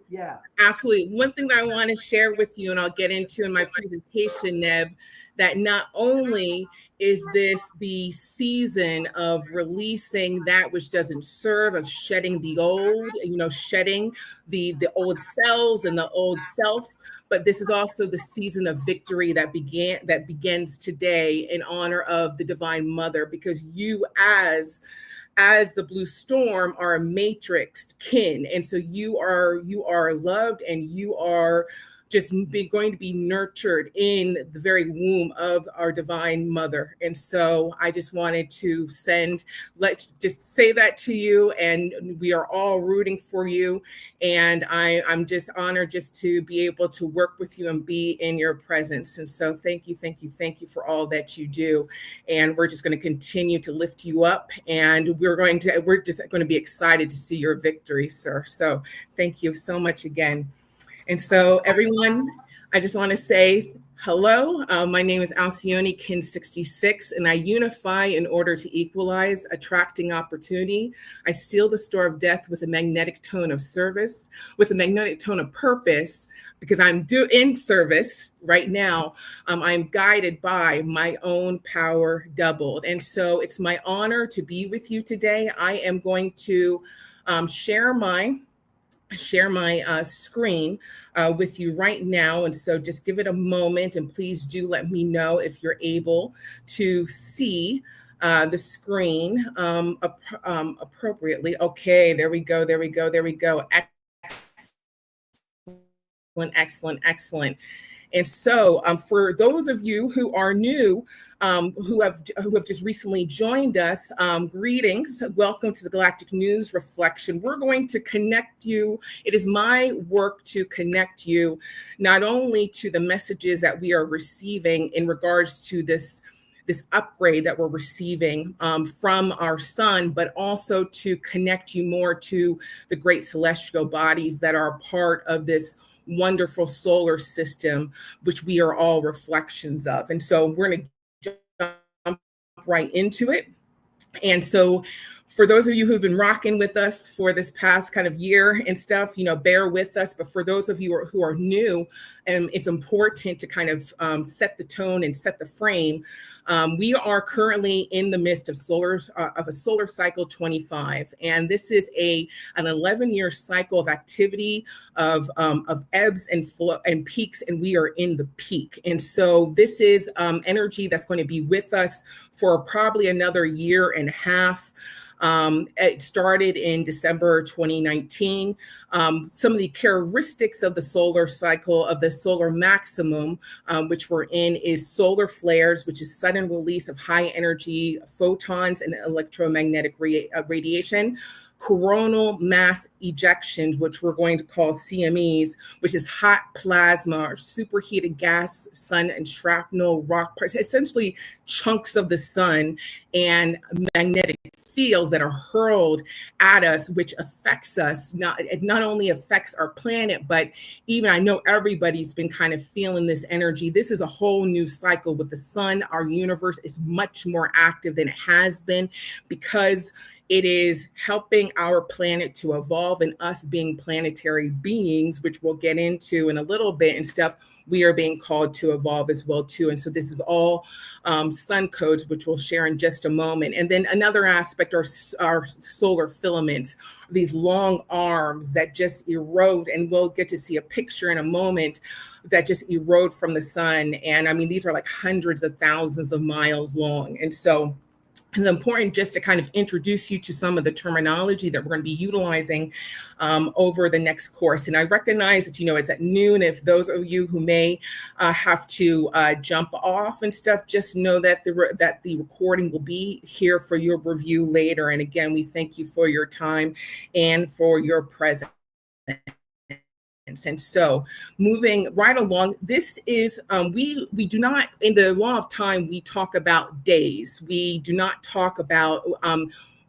Yeah. Absolutely. One thing that I want to share with you, and I'll get into in my presentation, Neb, that not only is this the season of releasing that which doesn't serve, of shedding the old, shedding the old cells and the old self, but this is also the season of victory that begins today in honor of the Divine Mother, because you as the blue storm are a matrixed kin, and so you are loved, and you are just going to be nurtured in the very womb of our Divine Mother. And so I just wanted to let's just say that to you, and we are all rooting for you. And I'm just honored just to be able to work with you and be in your presence. And so thank you for all that you do. And we're just going to continue to lift you up, and we're just going to be excited to see your victory, sir. So thank you so much again. And so everyone, I just want to say hello. My name is Alcione Kin 66, and I unify in order to equalize, attracting opportunity. I seal the store of death with a magnetic tone of service, with a magnetic tone of purpose, because I'm in service right now. I'm guided by my own power doubled. And so it's my honor to be with you today. I am going to share my screen with you right now. And so just give it a moment, and please do let me know if you're able to see the screen appropriately. Okay, there we go. Excellent. And so for those of you who are new, who have just recently joined us, greetings. Welcome to the Galactic News Reflection. We're going to connect you. It is my work to connect you not only to the messages that we are receiving in regards to this upgrade that we're receiving from our sun, but also to connect you more to the great celestial bodies that are part of this wonderful solar system, which we are all reflections of. And so we're going to jump right into it. And so for those of you who've been rocking with us for this past kind of year and stuff, bear with us. But for those of you who are new, it's important to kind of set the tone and set the frame. We are currently in the midst of a solar cycle 25, and this is an 11-year cycle of activity of ebbs and flow and peaks, and we are in the peak. And so this is energy that's going to be with us for probably another year and a half. It started in December 2019. Some of the characteristics of the solar cycle, of the solar maximum, which we're in, is solar flares, which is sudden release of high energy photons and electromagnetic radiation. Coronal mass ejections, which we're going to call CMEs, which is hot plasma or superheated gas, sun and shrapnel, rock parts, essentially chunks of the sun, and magnetic fields that are hurled at us, which affects us. It not only affects our planet, but even I know everybody's been kind of feeling this energy. This is a whole new cycle with the sun. Our universe is much more active than it has been, because it is helping our planet to evolve, and us being planetary beings, which we'll get into in a little bit and stuff, we are being called to evolve as well too. And so this is all sun codes, which we'll share in just a moment. And then another aspect are our solar filaments, these long arms that just erode, and we'll get to see a picture in a moment, that just erode from the sun. And I mean, these are like hundreds of thousands of miles long. And so it's important just to kind of introduce you to some of the terminology that we're going to be utilizing over the next course. And I recognize that, it's at noon. If those of you who may have to jump off and stuff, just know that the recording will be here for your review later. And again, we thank you for your time and for your presence. And so moving right along, this is, we do not, in the law of time, we talk about days. We do not talk about,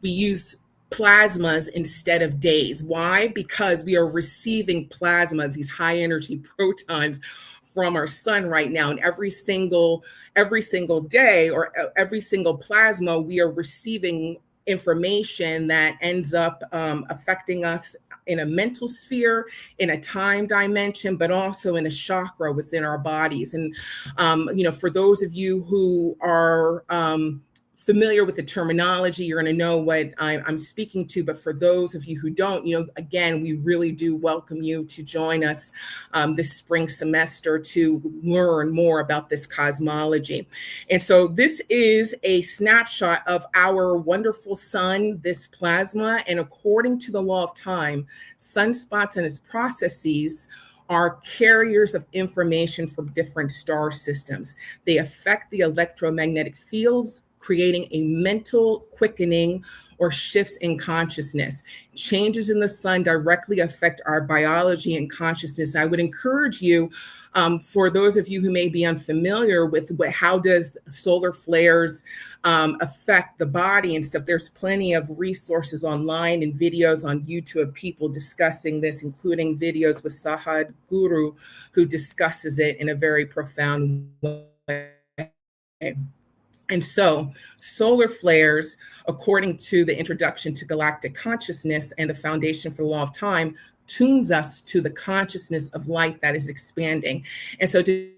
we use plasmas instead of days. Why? Because we are receiving plasmas, these high energy protons from our sun right now. And every single day or every single plasma, we are receiving information that ends up affecting us in a mental sphere, in a time dimension, but also in a chakra within our bodies. And, for those of you who are familiar with the terminology, you're going to know what I'm speaking to. But for those of you who don't, again, we really do welcome you to join us this spring semester to learn more about this cosmology. And so this is a snapshot of our wonderful sun, this plasma. And according to the law of time, sunspots and its processes are carriers of information from different star systems. They affect the electromagnetic fields, creating a mental quickening or shifts in consciousness. Changes in the sun directly affect our biology and consciousness. I would encourage you, for those of you who may be unfamiliar with how does solar flares affect the body and stuff, there's plenty of resources online and videos on YouTube of people discussing this, including videos with Sahad Guru, who discusses it in a very profound way. And so solar flares, according to the Introduction to Galactic Consciousness and the Foundation for the Law of Time, tunes us to the consciousness of light that is expanding. And so to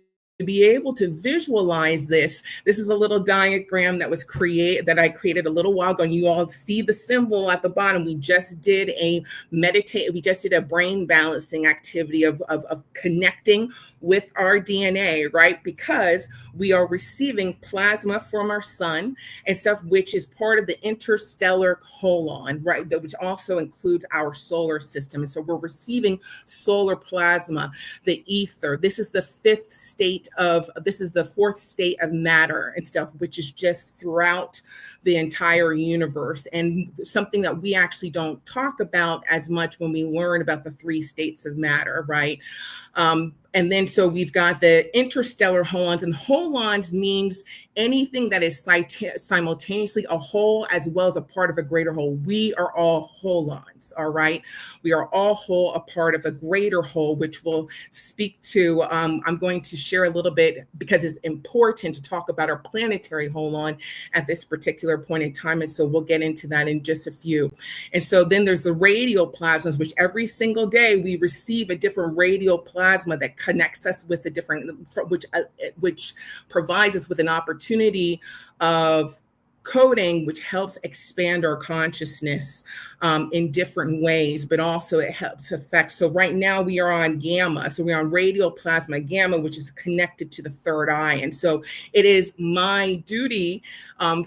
be able to visualize this is a little diagram that was I created a little while ago, and you all see the symbol at the bottom. We just did a brain balancing activity of connecting with our DNA, right? Because we are receiving plasma from our sun and stuff, which is part of the interstellar colon, right? Which also includes our solar system. And so we're receiving solar plasma, the ether. This is the fourth state of matter and stuff, which is just throughout the entire universe, and something that we actually don't talk about as much when we learn about the three states of matter, right? And then so we've got the interstellar holons, and holons means anything that is simultaneously a whole as well as a part of a greater whole. We are all holons, all right? We are all whole, a part of a greater whole, which we'll speak to. I'm going to share a little bit because it's important to talk about our planetary holon at this particular point in time. And so we'll get into that in just a few. And so then there's the radial plasmas, which every single day we receive a different radial plasma that connects us with a different, which provides us with an opportunity of coding, which helps expand our consciousness in different ways, but also it helps affect. So right now we are on gamma. So we're on radial plasma gamma, which is connected to the third eye. And so it is my duty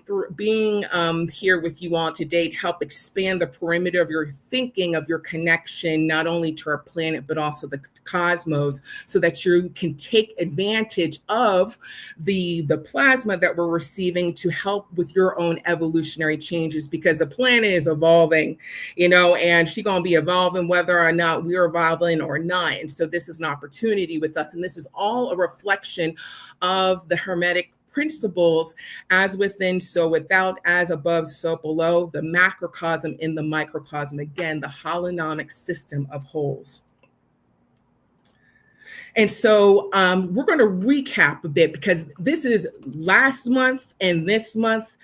for being here with you all today to help expand the perimeter of your thinking, of your connection, not only to our planet, but also the cosmos, so that you can take advantage of the plasma that we're receiving to help with your own evolutionary changes, because the planet is evolving, and she's going to be evolving whether or not we're evolving or not. And so this is an opportunity with us. And this is all a reflection of the Hermetic principles, as within, so without, as above, so below, the macrocosm in the microcosm. Again, the holonomic system of wholes. And so we're going to recap a bit, because this is last month and this month.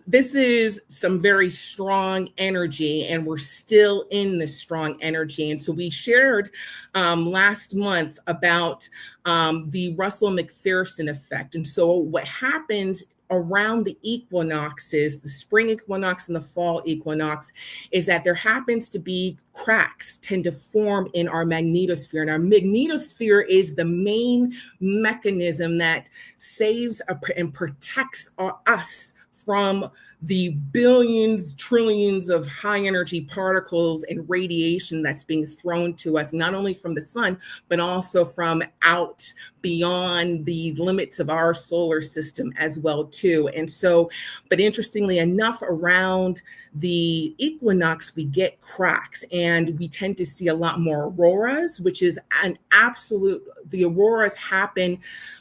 This is some very strong energy, and we're still in this strong energy. And so we shared last month about the Russell McPherson effect. And so what happens around the equinoxes, the spring equinox and the fall equinox, is that there happens to be cracks tend to form in our magnetosphere. And our magnetosphere is the main mechanism that saves and protects us from the billions, trillions of high energy particles and radiation that's being thrown to us, not only from the sun, but also from out beyond the limits of our solar system as well too. And so, but interestingly enough, around the equinox, we get cracks, and we tend to see a lot more auroras, which is an absolute, the auroras happen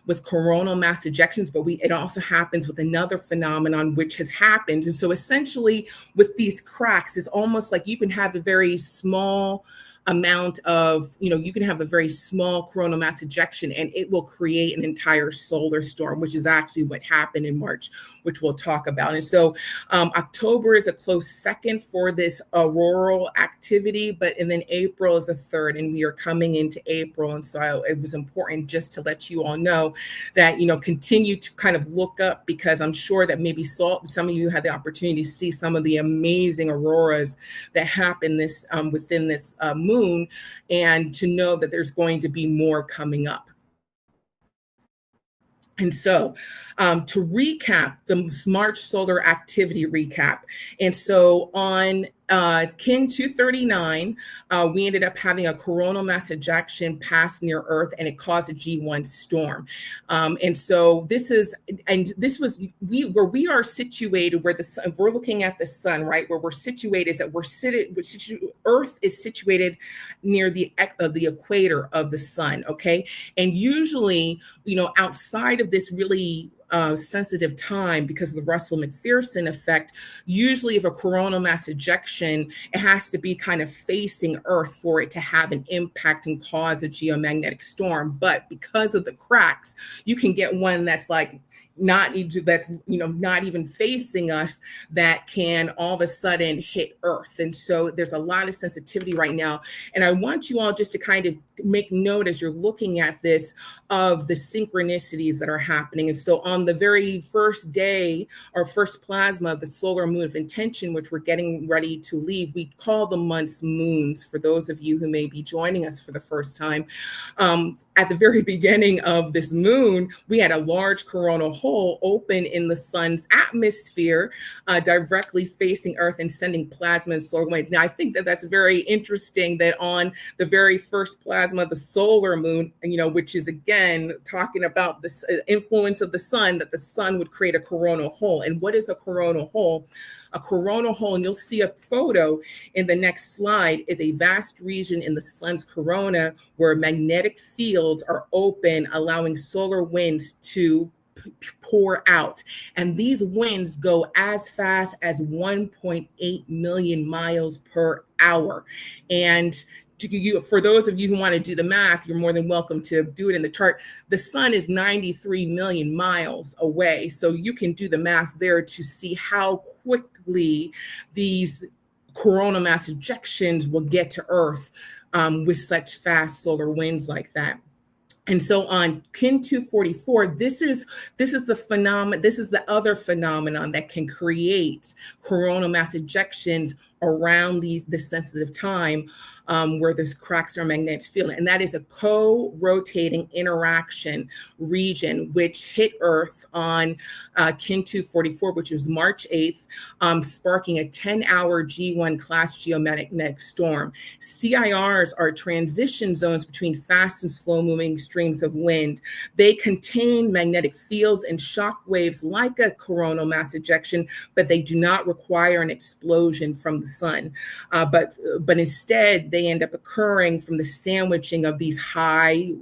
with coronal mass ejections, but it also happens with another phenomenon which has happened. And so essentially with these cracks, it's almost like you can have a very small amount of, you can have a very small coronal mass ejection and it will create an entire solar storm, which is actually what happened in March, which we'll talk about. And so October is a close second for this auroral activity, and then April is a third, and we are coming into April. And so it was important just to let you all know that, continue to kind of look up, because I'm sure that maybe some of you had the opportunity to see some of the amazing auroras that happen within this moon, and to know that there's going to be more coming up. And so to recap the March solar activity recap. And so on Kin 239, we ended up having a coronal mass ejection pass near Earth, and it caused a G1 storm. And so where we are situated, where we're looking at the sun, right? Where we're situated is that Earth is situated near the equator of the sun, okay? And usually, outside of this really sensitive time, because of the Russell-McPherson effect, usually if a coronal mass ejection, it has to be kind of facing Earth for it to have an impact and cause a geomagnetic storm. But because of the cracks, you can get one that's like not even facing us, that can all of a sudden hit Earth. And so there's a lot of sensitivity right now. And I want you all just to kind of make note, as you're looking at this, of the synchronicities that are happening. And so on the very first day, or first plasma of the solar moon of intention, which we're getting ready to leave, we call the months moons, for those of you who may be joining us for the first time. At the very beginning of this moon, we had a large coronal hole open in the sun's atmosphere, directly facing Earth and sending plasma and solar winds. Now, I think that that's very interesting that on the very first plasma of the solar moon, which is again talking about the influence of the sun, that the sun would create a coronal hole. And what is a coronal hole? A coronal hole, and you'll see a photo in the next slide, is a vast region in the sun's corona where magnetic fields are open, allowing solar winds to pour out. And these winds go as fast as 1.8 million miles per hour. And for those of you who want to do the math, you're more than welcome to do it in the chart. The sun is 93 million miles away. So you can do the math there to see how quickly these coronal mass ejections will get to Earth with such fast solar winds like that. And so on Kin 244, this is the phenomenon. This is the other phenomenon that can create coronal mass ejections around the sensitive time, where there's cracks in our magnetic field. And that is a co-rotating interaction region, which hit Earth on Kin 244, which was March 8th, sparking a 10-hour G1 class geomagnetic storm. CIRs are transition zones between fast and slow-moving streams of wind. They contain magnetic fields and shock waves like a coronal mass ejection, but they do not require an explosion from the sun. But instead, they end up occurring from the sandwiching of these high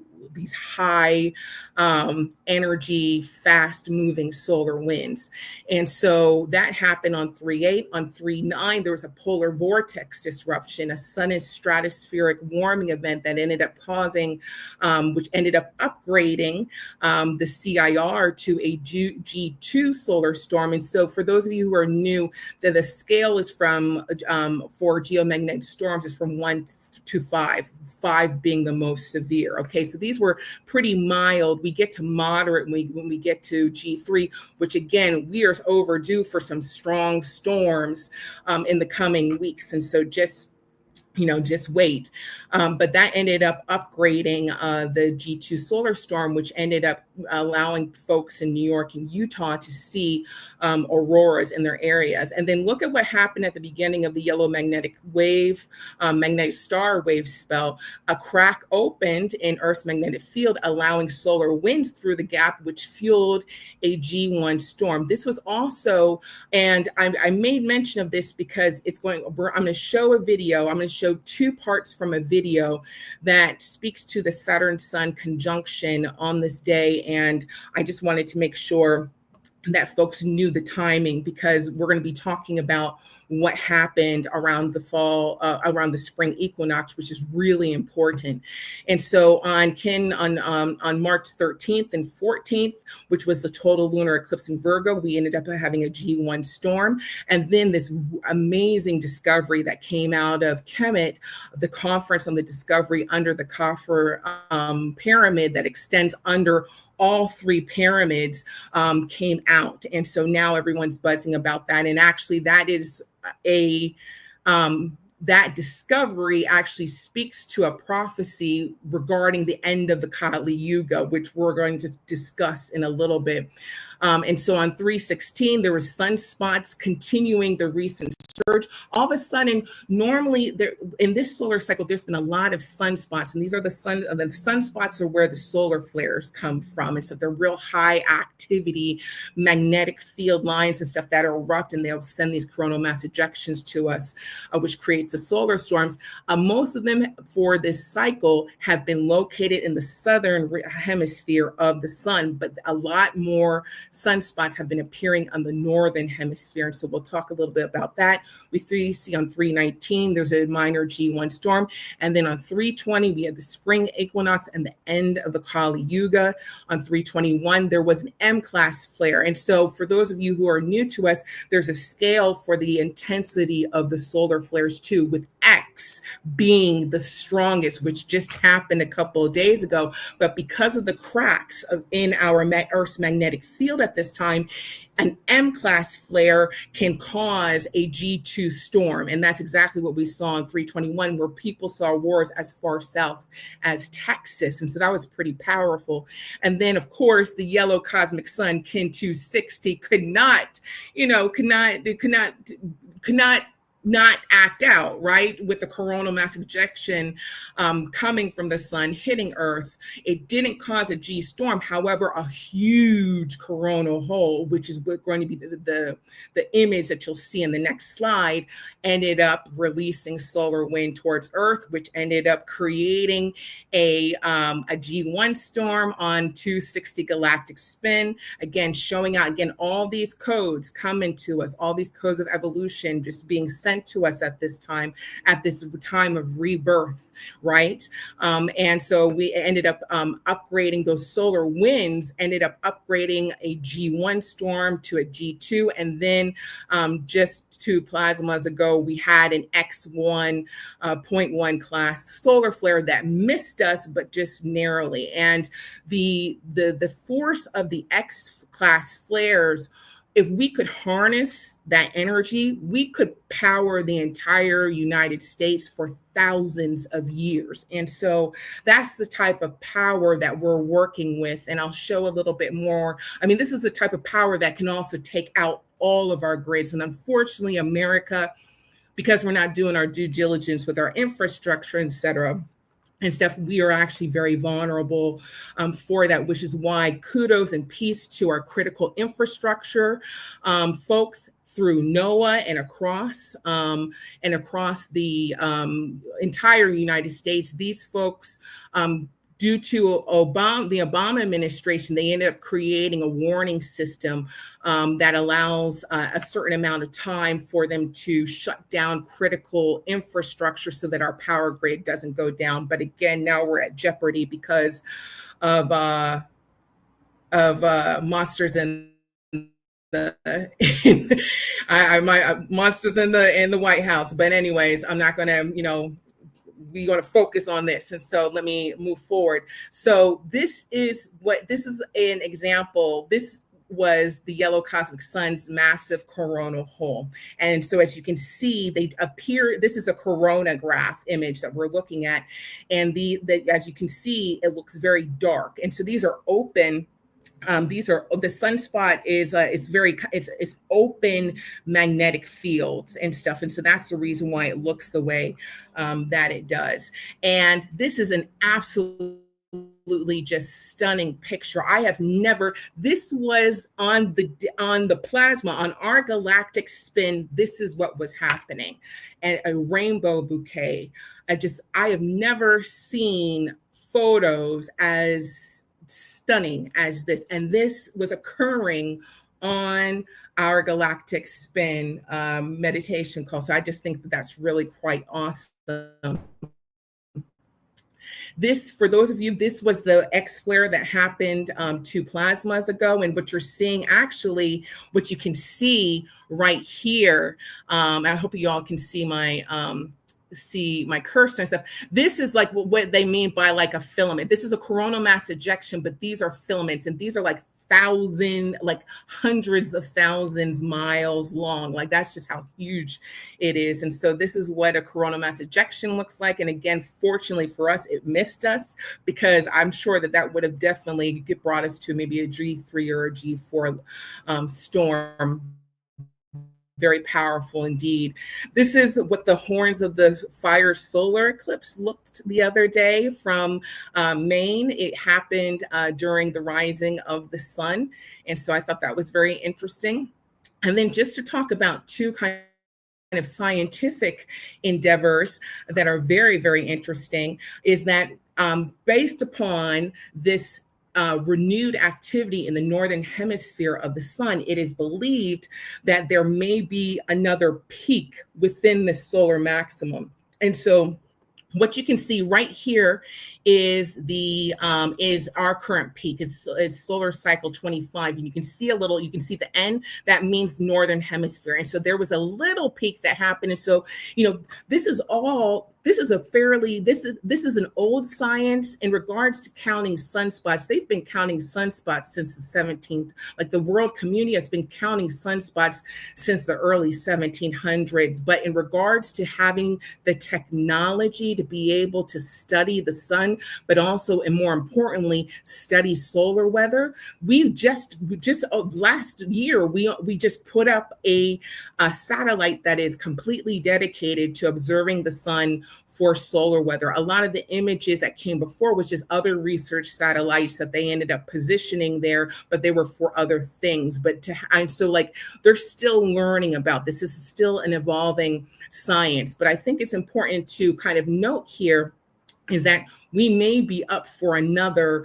energy, fast moving solar winds. And so that happened on 3/8. On 3/9, there was a polar vortex disruption, a sudden stratospheric warming event that ended up causing, which ended up upgrading the CIR to a G2 solar storm. And so for those of you who are new, that the scale is from, for geomagnetic storms, is from 1 to 5, 5 being the most severe. Okay, so these were pretty mild. We get to moderate when we get to G3, which again, we are overdue for some strong storms in the coming weeks. And so just wait. But that ended up upgrading the G2 solar storm, which ended up allowing folks in New York and Utah to see auroras in their areas. And then look at what happened at the beginning of the yellow magnetic star wave spell. A crack opened in Earth's magnetic field, allowing solar winds through the gap, which fueled a G1 storm. This was also, and I made mention of this because I'm going to show a video. I'm going to show two parts from a video that speaks to the Saturn-Sun conjunction on this day. And I just wanted to make sure that folks knew the timing, because we're going to be talking about what happened around the around the spring equinox, which is really important. And so on March 13th and 14th, which was the total lunar eclipse in Virgo, we ended up having a G1 storm. And then this amazing discovery that came out of Kemet, the conference on the discovery under the Khafre pyramid that extends under all three pyramids, came out. And so now everyone's buzzing about that. And actually that is that discovery actually speaks to a prophecy regarding the end of the Kali Yuga, which we're going to discuss in a little bit. And so on 3/16, there were sunspots continuing the recent surge. All of a sudden, normally in this solar cycle, there's been a lot of sunspots, and these are the sunspots are where the solar flares come from. And so they're real high activity magnetic field lines and stuff that erupt, and they'll send these coronal mass ejections to us, which creates the solar storms. Most of them for this cycle have been located in the southern hemisphere of the sun, but a lot more sunspots have been appearing on the northern hemisphere. And so we'll talk a little bit about that. We see on 3/19, there's a minor G1 storm. And then on 3/20, we had the spring equinox and the end of the Kali Yuga. On 3/21, there was an M-class flare. And so for those of you who are new to us, there's a scale for the intensity of the solar flares too, with X being the strongest, which just happened a couple of days ago. But because of the cracks in our Earth's magnetic field at this time, an M-class flare can cause a G2 storm. And that's exactly what we saw in 3/21, where people saw auroras as far south as Texas. And so that was pretty powerful. And then, of course, the yellow cosmic sun, Kin 260, could not not act out, right? With the coronal mass ejection coming from the sun hitting Earth. It didn't cause a G storm. However, a huge coronal hole, which is going to be the image that you'll see in the next slide, ended up releasing solar wind towards Earth, which ended up creating a G1 storm on 260 galactic spin. Again, showing out all these codes coming to us, all these codes of evolution just being sent to us at this time of rebirth, right? And so we ended up upgrading those solar winds, ended up upgrading a G1 storm to a G2, and then just 2 plasmas ago, we had an X1.1 class solar flare that missed us, but just narrowly. And the force of the X class flares, if we could harness that energy, we could power the entire United States for thousands of years. And so that's the type of power that we're working with. And I'll show a little bit more. I mean, this is the type of power that can also take out all of our grids. And unfortunately, America, because we're not doing our due diligence with our infrastructure, et cetera, and stuff, we are actually very vulnerable for that, which is why kudos and peace to our critical infrastructure folks through NOAA and across the entire United States. These folks, due to the Obama administration, they ended up creating a warning system that allows a certain amount of time for them to shut down critical infrastructure so that our power grid doesn't go down. But again, now we're at jeopardy because of monsters in the monsters in the White House. But anyways, I'm not going to, we're going to focus on this. And so let me move forward. So this is an example. This was the yellow cosmic sun's massive coronal hole. And so as you can see, they appear, this is a coronagraph image that we're looking at. And as you can see, it looks very dark. And so these are open These are the sunspot is it's open magnetic fields and stuff, and so that's the reason why it looks the way that it does. And this is an absolutely just stunning picture. I have never. This was on the plasma on our galactic spin. This is what was happening, and a rainbow bouquet. I have never seen photos as stunning as this, and this was occurring on our galactic spin meditation call. So I just think that that's really quite awesome. This, for those of you, this was the X flare that happened 2 plasmas ago, and what you're seeing, actually, what you can see right here. I hope you all can see my cursor and stuff. This is like what they mean by like a filament. This is a coronal mass ejection, but these are filaments, and these are like hundreds of thousands miles long. Like, that's just how huge it is. And so this is what a coronal mass ejection looks like. And again, fortunately for us, it missed us, because I'm sure that would have definitely brought us to maybe a G3 or a G4 storm. Very powerful indeed. This is what the horns of the fire solar eclipse looked the other day from Maine. It happened during the rising of the sun. And so I thought that was very interesting. And then just to talk about 2 kind of scientific endeavors that are very, very interesting is that based upon this renewed activity in the northern hemisphere of the sun, it is believed that there may be another peak within the solar maximum. And so what you can see right here is our current peak. It's solar cycle 25, and you can see the end. That means northern hemisphere. And so there was a little peak that happened. And so, this is an old science in regards to counting sunspots. They've been counting sunspots since the 17th. Like, the world community has been counting sunspots since the early 1700s. But in regards to having the technology to be able to study the sun, but also, and more importantly, study solar weather, we just last year, we just put up a satellite that is completely dedicated to observing the sun for solar weather. A lot of the images that came before was just other research satellites that they ended up positioning there, but they were for other things. And so they're still learning about this. This is still an evolving science. But I think it's important to kind of note here is that we may be up for another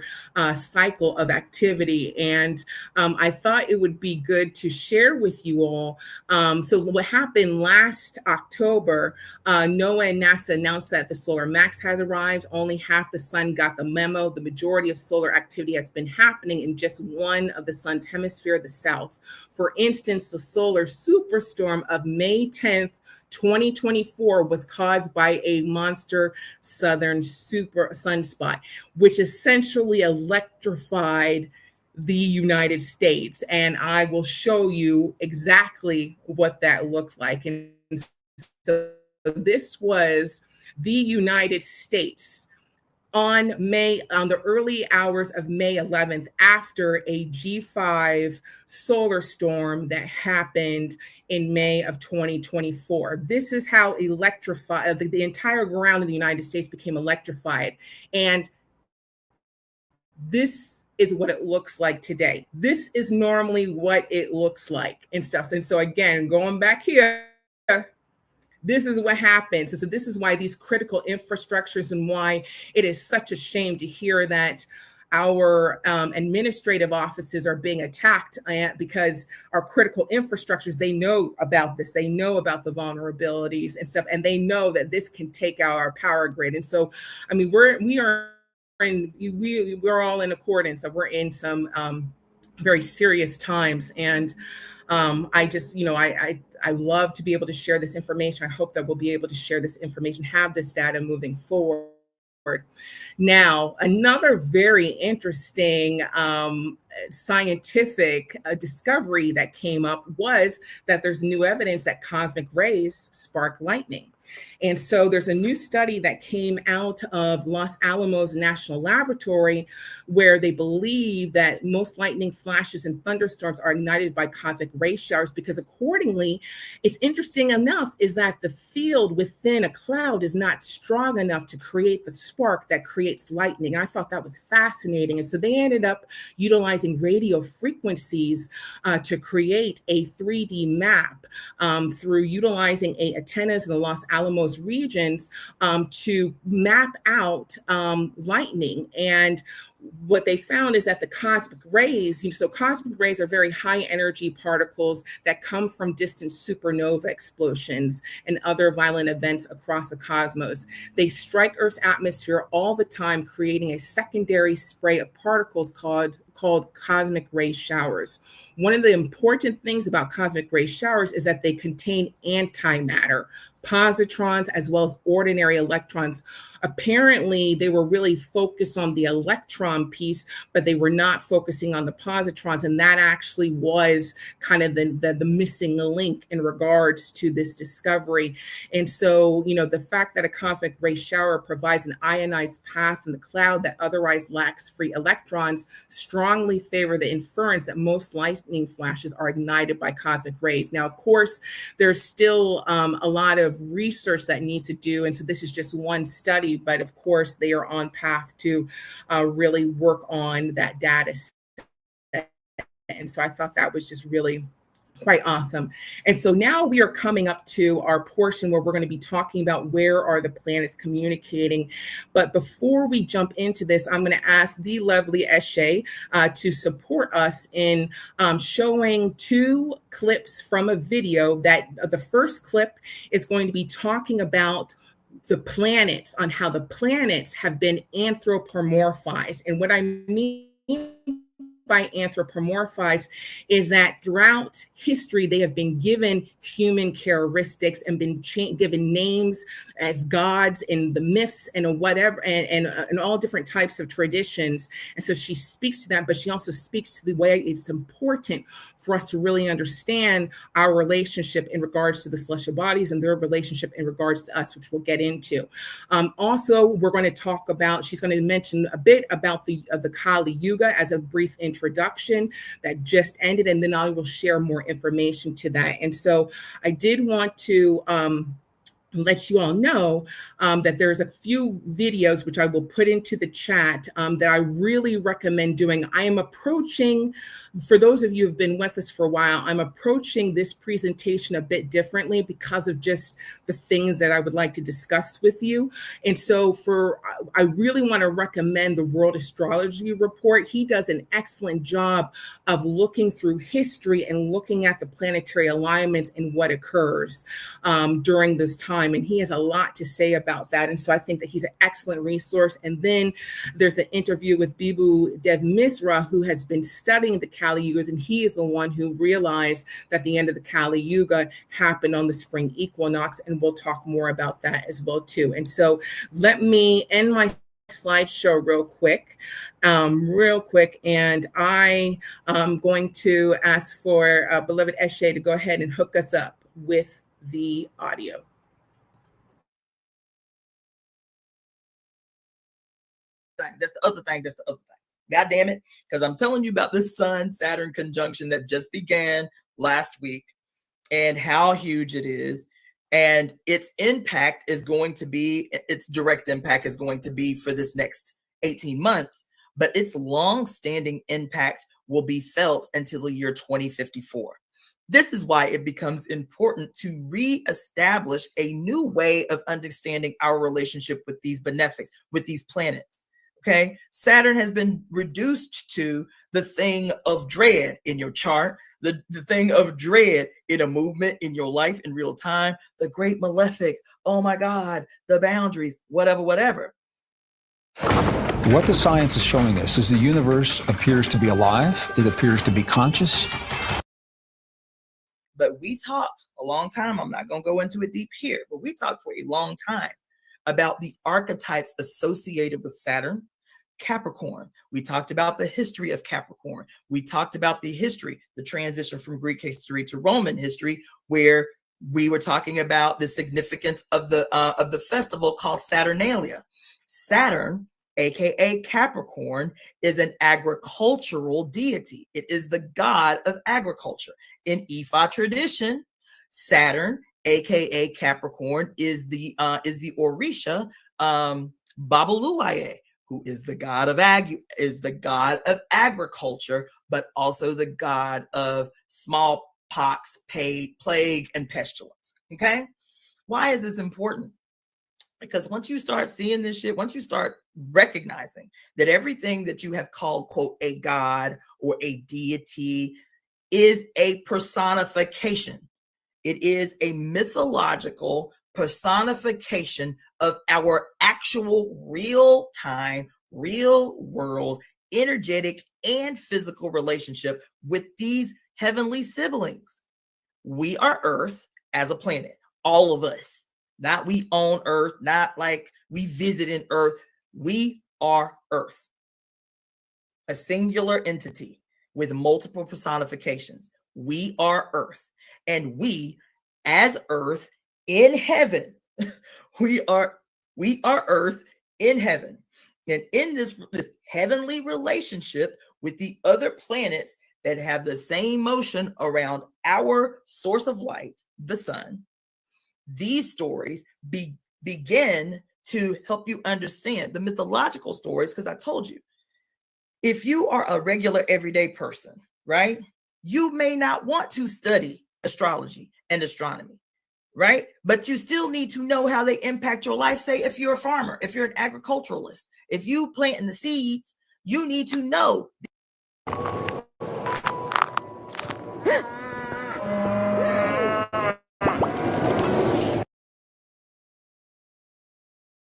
cycle of activity. And I thought it would be good to share with you all. So what happened last October, NOAA and NASA announced that the solar max has arrived. Only half the sun got the memo. The majority of solar activity has been happening in just one of the sun's hemisphere, the south. For instance, the solar superstorm of May 10th, 2024 was caused by a monster southern super sunspot, which essentially electrified the United States. And I will show you exactly what that looked like. And so this was the United States on the early hours of May 11th, after a G5 solar storm that happened in May of 2024. This is how electrified the entire ground in the United States became electrified. And this is what it looks like today. This is normally what it looks like and stuff. And so again, going back here, this is what happens. So this is why these critical infrastructures, and why it is such a shame to hear that our administrative offices are being attacked, because our critical infrastructures, they know about this. They know about the vulnerabilities and stuff, and they know that this can take out our power grid. And so, I mean, we're all in accordance. So we're in some very serious times. And I love to be able to share this information. I hope that we'll be able to share this information, have this data moving forward. Now, another very interesting scientific discovery that came up was that there's new evidence that cosmic rays spark lightning. And so there's a new study that came out of Los Alamos National Laboratory where they believe that most lightning flashes and thunderstorms are ignited by cosmic ray showers, because accordingly, it's interesting enough is that the field within a cloud is not strong enough to create the spark that creates lightning. And I thought that was fascinating. And so they ended up utilizing radio frequencies to create a 3D map through utilizing antennas in the Los Alamos regions to map out lightning. And what they found is that the cosmic rays, so cosmic rays are very high energy particles that come from distant supernova explosions and other violent events across the cosmos. They strike Earth's atmosphere all the time, creating a secondary spray of particles called cosmic ray showers. One of the important things about cosmic ray showers is that they contain antimatter, positrons, as well as ordinary electrons. Apparently, they were really focused on the electron piece, but they were not focusing on the positrons. And that actually was kind of the missing link in regards to this discovery. And so, the fact that a cosmic ray shower provides an ionized path in the cloud that otherwise lacks free electrons strongly favor the inference that most lightning flashes are ignited by cosmic rays. Now, of course, there's still a lot of research that needs to do. And so this is just one study, but of course they are on path to really work on that data set. And so I thought that was just really quite awesome. And so now we are coming up to our portion where we're going to be talking about where are the planets communicating. But before we jump into this, I'm going to ask the lovely Eshe to support us in showing two clips from a video. That the first clip is going to be talking about the planets, on how the planets have been anthropomorphized. And what I mean by anthropomorphized is that throughout history, they have been given human characteristics and been given names as gods in the myths and whatever, and all different types of traditions. And so she speaks to that, but she also speaks to the way it's important for us to really understand our relationship in regards to the celestial bodies and their relationship in regards to us, which we'll get into. Also, we're going to talk about, she's going to mention a bit about the Kali Yuga as a brief introduction that just ended, and then I will share more information to that. And so I did want to let you all know that there's a few videos which I will put into the chat that I really recommend doing. I am approaching, for those of you who've been with us for a while, I'm approaching this presentation a bit differently because of just the things that I would like to discuss with you. And so I really want to recommend the World Astrology Report. He does an excellent job of looking through history and looking at the planetary alignments and what occurs during this time. And he has a lot to say about that. And so I think that he's an excellent resource. And then there's an interview with Bibu Dev Misra, who has been studying the Kali Yugas. And he is the one who realized that the end of the Kali Yuga happened on the spring equinox. And we'll talk more about that as well, too. And so let me end my slideshow real quick. And I am going to ask for beloved Eshe to go ahead and hook us up with the audio. That's the other thing. God damn it. Because I'm telling you about this Sun-Saturn conjunction that just began last week and how huge it is. And its impact is going to be, its direct impact is going to be for this next 18 months. But its long-standing impact will be felt until the year 2054. This is why it becomes important to reestablish a new way of understanding our relationship with these benefics, with these planets. Okay, Saturn has been reduced to the thing of dread in your chart, the thing of dread in a movement in your life in real time, the great malefic, oh my God, the boundaries, whatever. What the science is showing us is the universe appears to be alive, it appears to be conscious. But we talked a long time, I'm not going to go into it deep here, but we talked for a long time about the archetypes associated with Saturn, Capricorn. We talked about the history of Capricorn. We talked about the history, the transition from Greek history to Roman history, where We were talking about the significance of the festival called Saturnalia. Saturn, aka Capricorn, is an agricultural deity. It is the god of agriculture. In Ifa tradition, Saturn, aka Capricorn, is the Orisha Babaluaye, who is the god of agriculture, but also the god of smallpox, plague, and pestilence. Okay, why is this important? Because once you start seeing this shit, once you start recognizing that everything that you have called, quote, a god or a deity is a personification, it is a mythological personification of our actual real time, real world, energetic and physical relationship with these heavenly siblings. We are Earth as a planet, all of us. Not we own Earth, not like we visit in Earth. We are Earth, a singular entity with multiple personifications. We are Earth, and we, as Earth in heaven, we are Earth in heaven, and in this heavenly relationship with the other planets that have the same motion around our source of light, the sun. These stories begin to help you understand the mythological stories, because I told you, if you are a regular everyday person, right, you may not want to study astrology and astronomy, right? But you still need to know how they impact your life. Say, if you're a farmer, if you're an agriculturalist, if you planting the seeds, you need to know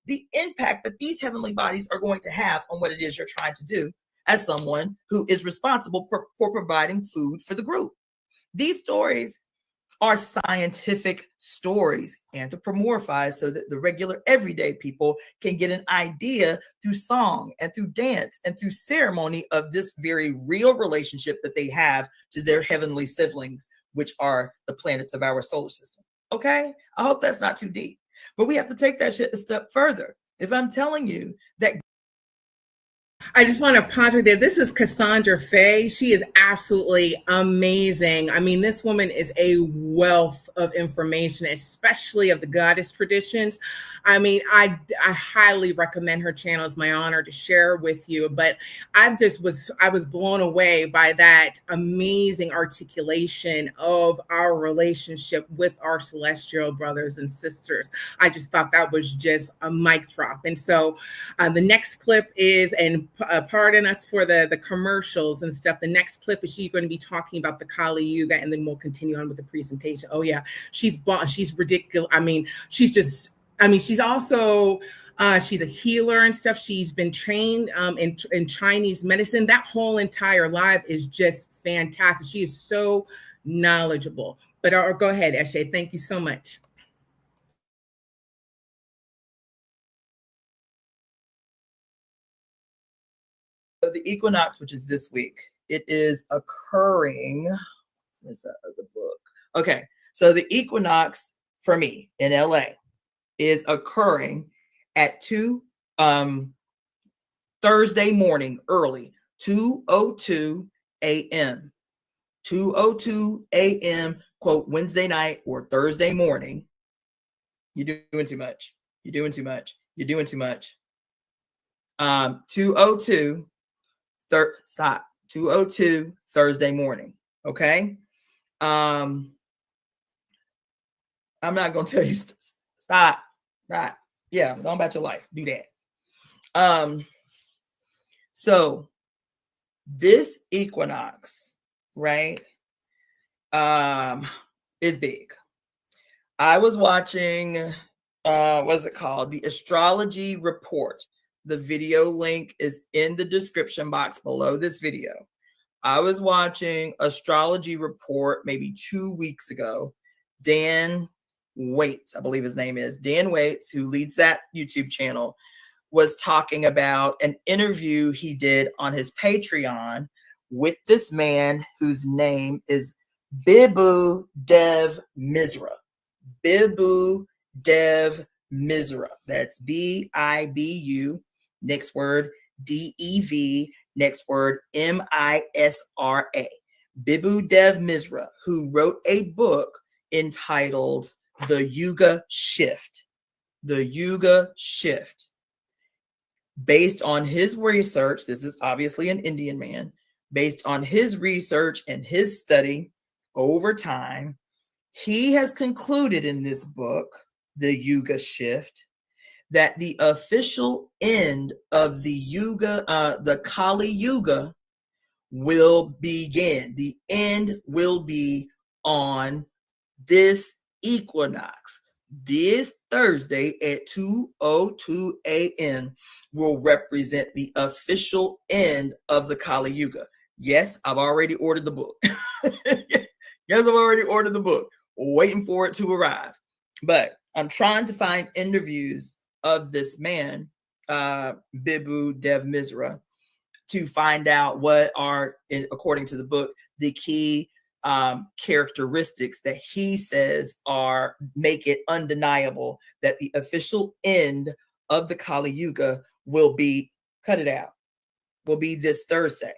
the impact that these heavenly bodies are going to have on what it is you're trying to do as someone who is responsible for providing food for the group. These stories are scientific stories, anthropomorphized, so that the regular everyday people can get an idea through song and through dance and through ceremony of this very real relationship that they have to their heavenly siblings, which are the planets of our solar system. Okay? I hope that's not too deep. But we have to take that shit a step further. If I'm telling you that I just want to pause right there. This is Cassandra Faye. She is absolutely amazing. I mean, this woman is a wealth of information, especially of the goddess traditions. I mean, I highly recommend her channel. It's my honor to share with you. But I was blown away by that amazing articulation of our relationship with our celestial brothers and sisters. I just thought that was just a mic drop. And so the next clip is, and pardon us for the commercials and stuff. The next clip is she's going to be talking about the Kali Yuga, and then we'll continue on with the presentation. Oh yeah, she's ridiculous. I mean, she's also she's a healer and stuff. She's been trained in Chinese medicine. That whole entire life is just fantastic. She is so knowledgeable. But go ahead, Eshe. Thank you so much. So the equinox, which is this week, it is occurring. Where's that other book? Okay, so the equinox for me in LA is occurring at 2 Thursday morning early, 2:02 a.m. 2:02 a.m. quote Wednesday night or Thursday morning. You're doing too much. You're doing too much. You're doing too much. 2:02. Stop. 2:02 Thursday morning. Okay. I'm not gonna tell you stop. Right. Yeah, go about your life. Do that. So this equinox, right, is big. I was watching what's it called? The Astrology Report. The video link is in the description box below this video. I was watching Astrology Report maybe 2 weeks ago. Dan Waits, I believe his name is Dan Waits, who leads that YouTube channel, was talking about an interview he did on his Patreon with this man whose name is Bibu Dev Misra. Bibu Dev Misra. That's Bibu, next word Dev, next word Misra. Bibu Dev Misra, who wrote a book entitled The Yuga Shift. The Yuga Shift. Based on his research, this is obviously an Indian man, based on his research and his study over time, he has concluded in this book, The Yuga Shift, that the official end of the Yuga, the Kali Yuga, will begin. The end will be on this equinox. This Thursday at 2:02 a.m. will represent the official end of the Kali Yuga. Yes, I've already ordered the book. Yes, I've already ordered the book. Waiting for it to arrive. But I'm trying to find interviews of this man, Bibu Dev Misra, to find out what are, according to the book, the key characteristics that he says make it undeniable that the official end of the Kali Yuga will be, cut it out, will be this Thursday,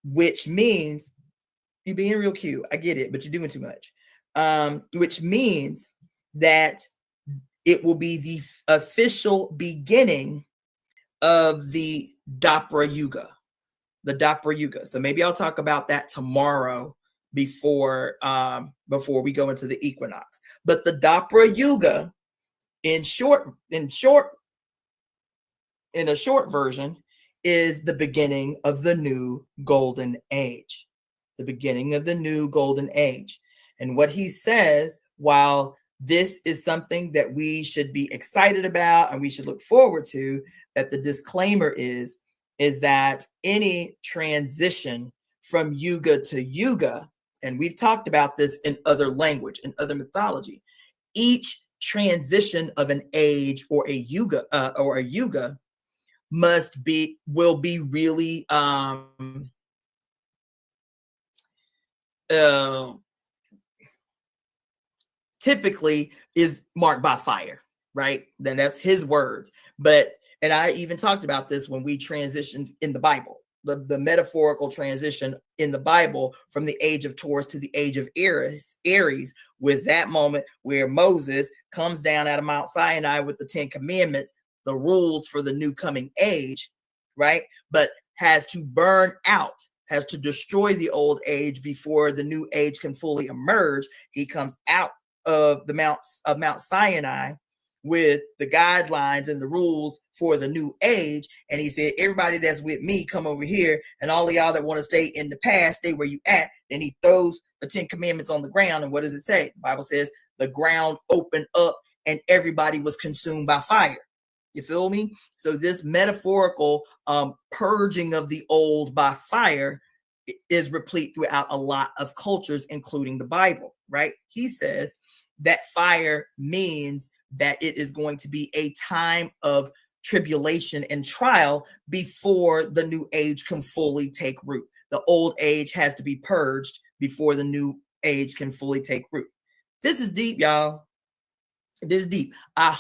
which means you're being real cute. I get it, but you're doing too much. Which means that it will be the official beginning of the Dapra Yuga. The Dapra Yuga. So maybe I'll talk about that tomorrow before we go into the equinox. But the Dapra Yuga, in a short version, is the beginning of the new golden age. The beginning of the new golden age. And what he says, while this is something that we should be excited about and we should look forward to, that the disclaimer is that any transition from yuga to yuga, and we've talked about this in other language, in other mythology, each transition of an age or a yuga will be really typically is marked by fire, right? Then that's his words. And I even talked about this when we transitioned in the Bible, the metaphorical transition in the Bible from the age of Taurus to the age of Aries was that moment where Moses comes down out of Mount Sinai with the 10 commandments, the rules for the new coming age, right? But has to burn out, has to destroy the old age before the new age can fully emerge. He comes out of the Mount Sinai with the guidelines and the rules for the new age. And he said, everybody that's with me, come over here. And all of y'all that want to stay in the past, stay where you at. Then he throws the 10 commandments on the ground. And what does it say? The Bible says the ground opened up and everybody was consumed by fire. You feel me? So this metaphorical purging of the old by fire is replete throughout a lot of cultures, including the Bible, right? He says that fire means that it is going to be a time of tribulation and trial before the new age can fully take root. The old age has to be purged before the new age can fully take root. This is deep, y'all. This is deep. I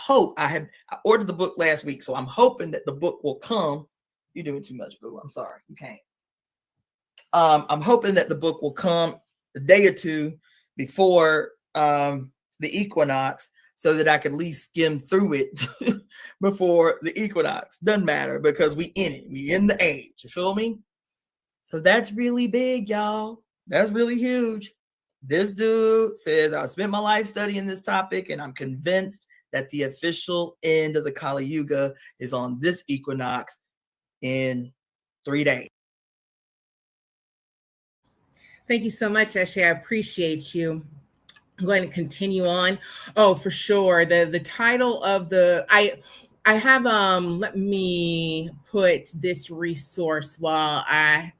ordered the book last week, so I'm hoping that the book will come. You're doing too much, boo. I'm sorry. You can't. I'm hoping that the book will come a day or two before the equinox, so that I can at least skim through it before the equinox. Doesn't matter because we in it. We in the age. You feel me? So that's really big, y'all. That's really huge. This dude says, I spent my life studying this topic, and I'm convinced that the official end of the Kali Yuga is on this equinox in 3 days. Thank you so much, Ashley. I appreciate you. I'm going to continue on. Oh, for sure. The title of I have let me put this resource while I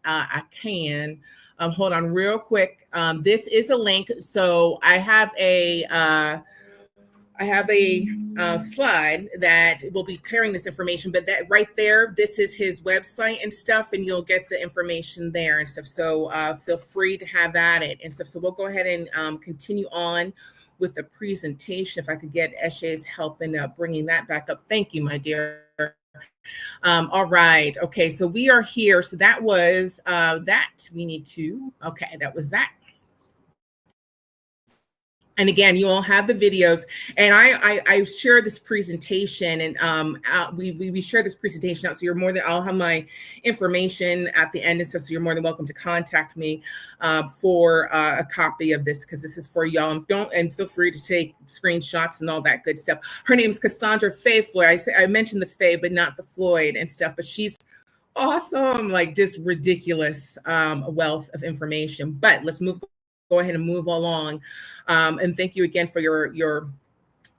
can. Hold on real quick. This is a link. So I have a slide that will be carrying this information, but that right there, this is his website and stuff, and you'll get the information there and stuff. So feel free to have at it and stuff. So we'll go ahead and continue on with the presentation. If I could get Eshe's help in bringing that back up. Thank you, my dear. All right. Okay. So we are here. So that was that. We need to. Okay. That was that. And again, you all have the videos, and I share this presentation, and we share this presentation out. So you're more than, I'll have my information at the end and stuff. So you're more than welcome to contact me for a copy of this, because this is for y'all. And feel free to take screenshots and all that good stuff. Her name is Cassandra Faye Floyd. I mentioned the Faye, but not the Floyd and stuff. But she's awesome, like just ridiculous wealth of information. But let's go ahead and move along. And thank you again for your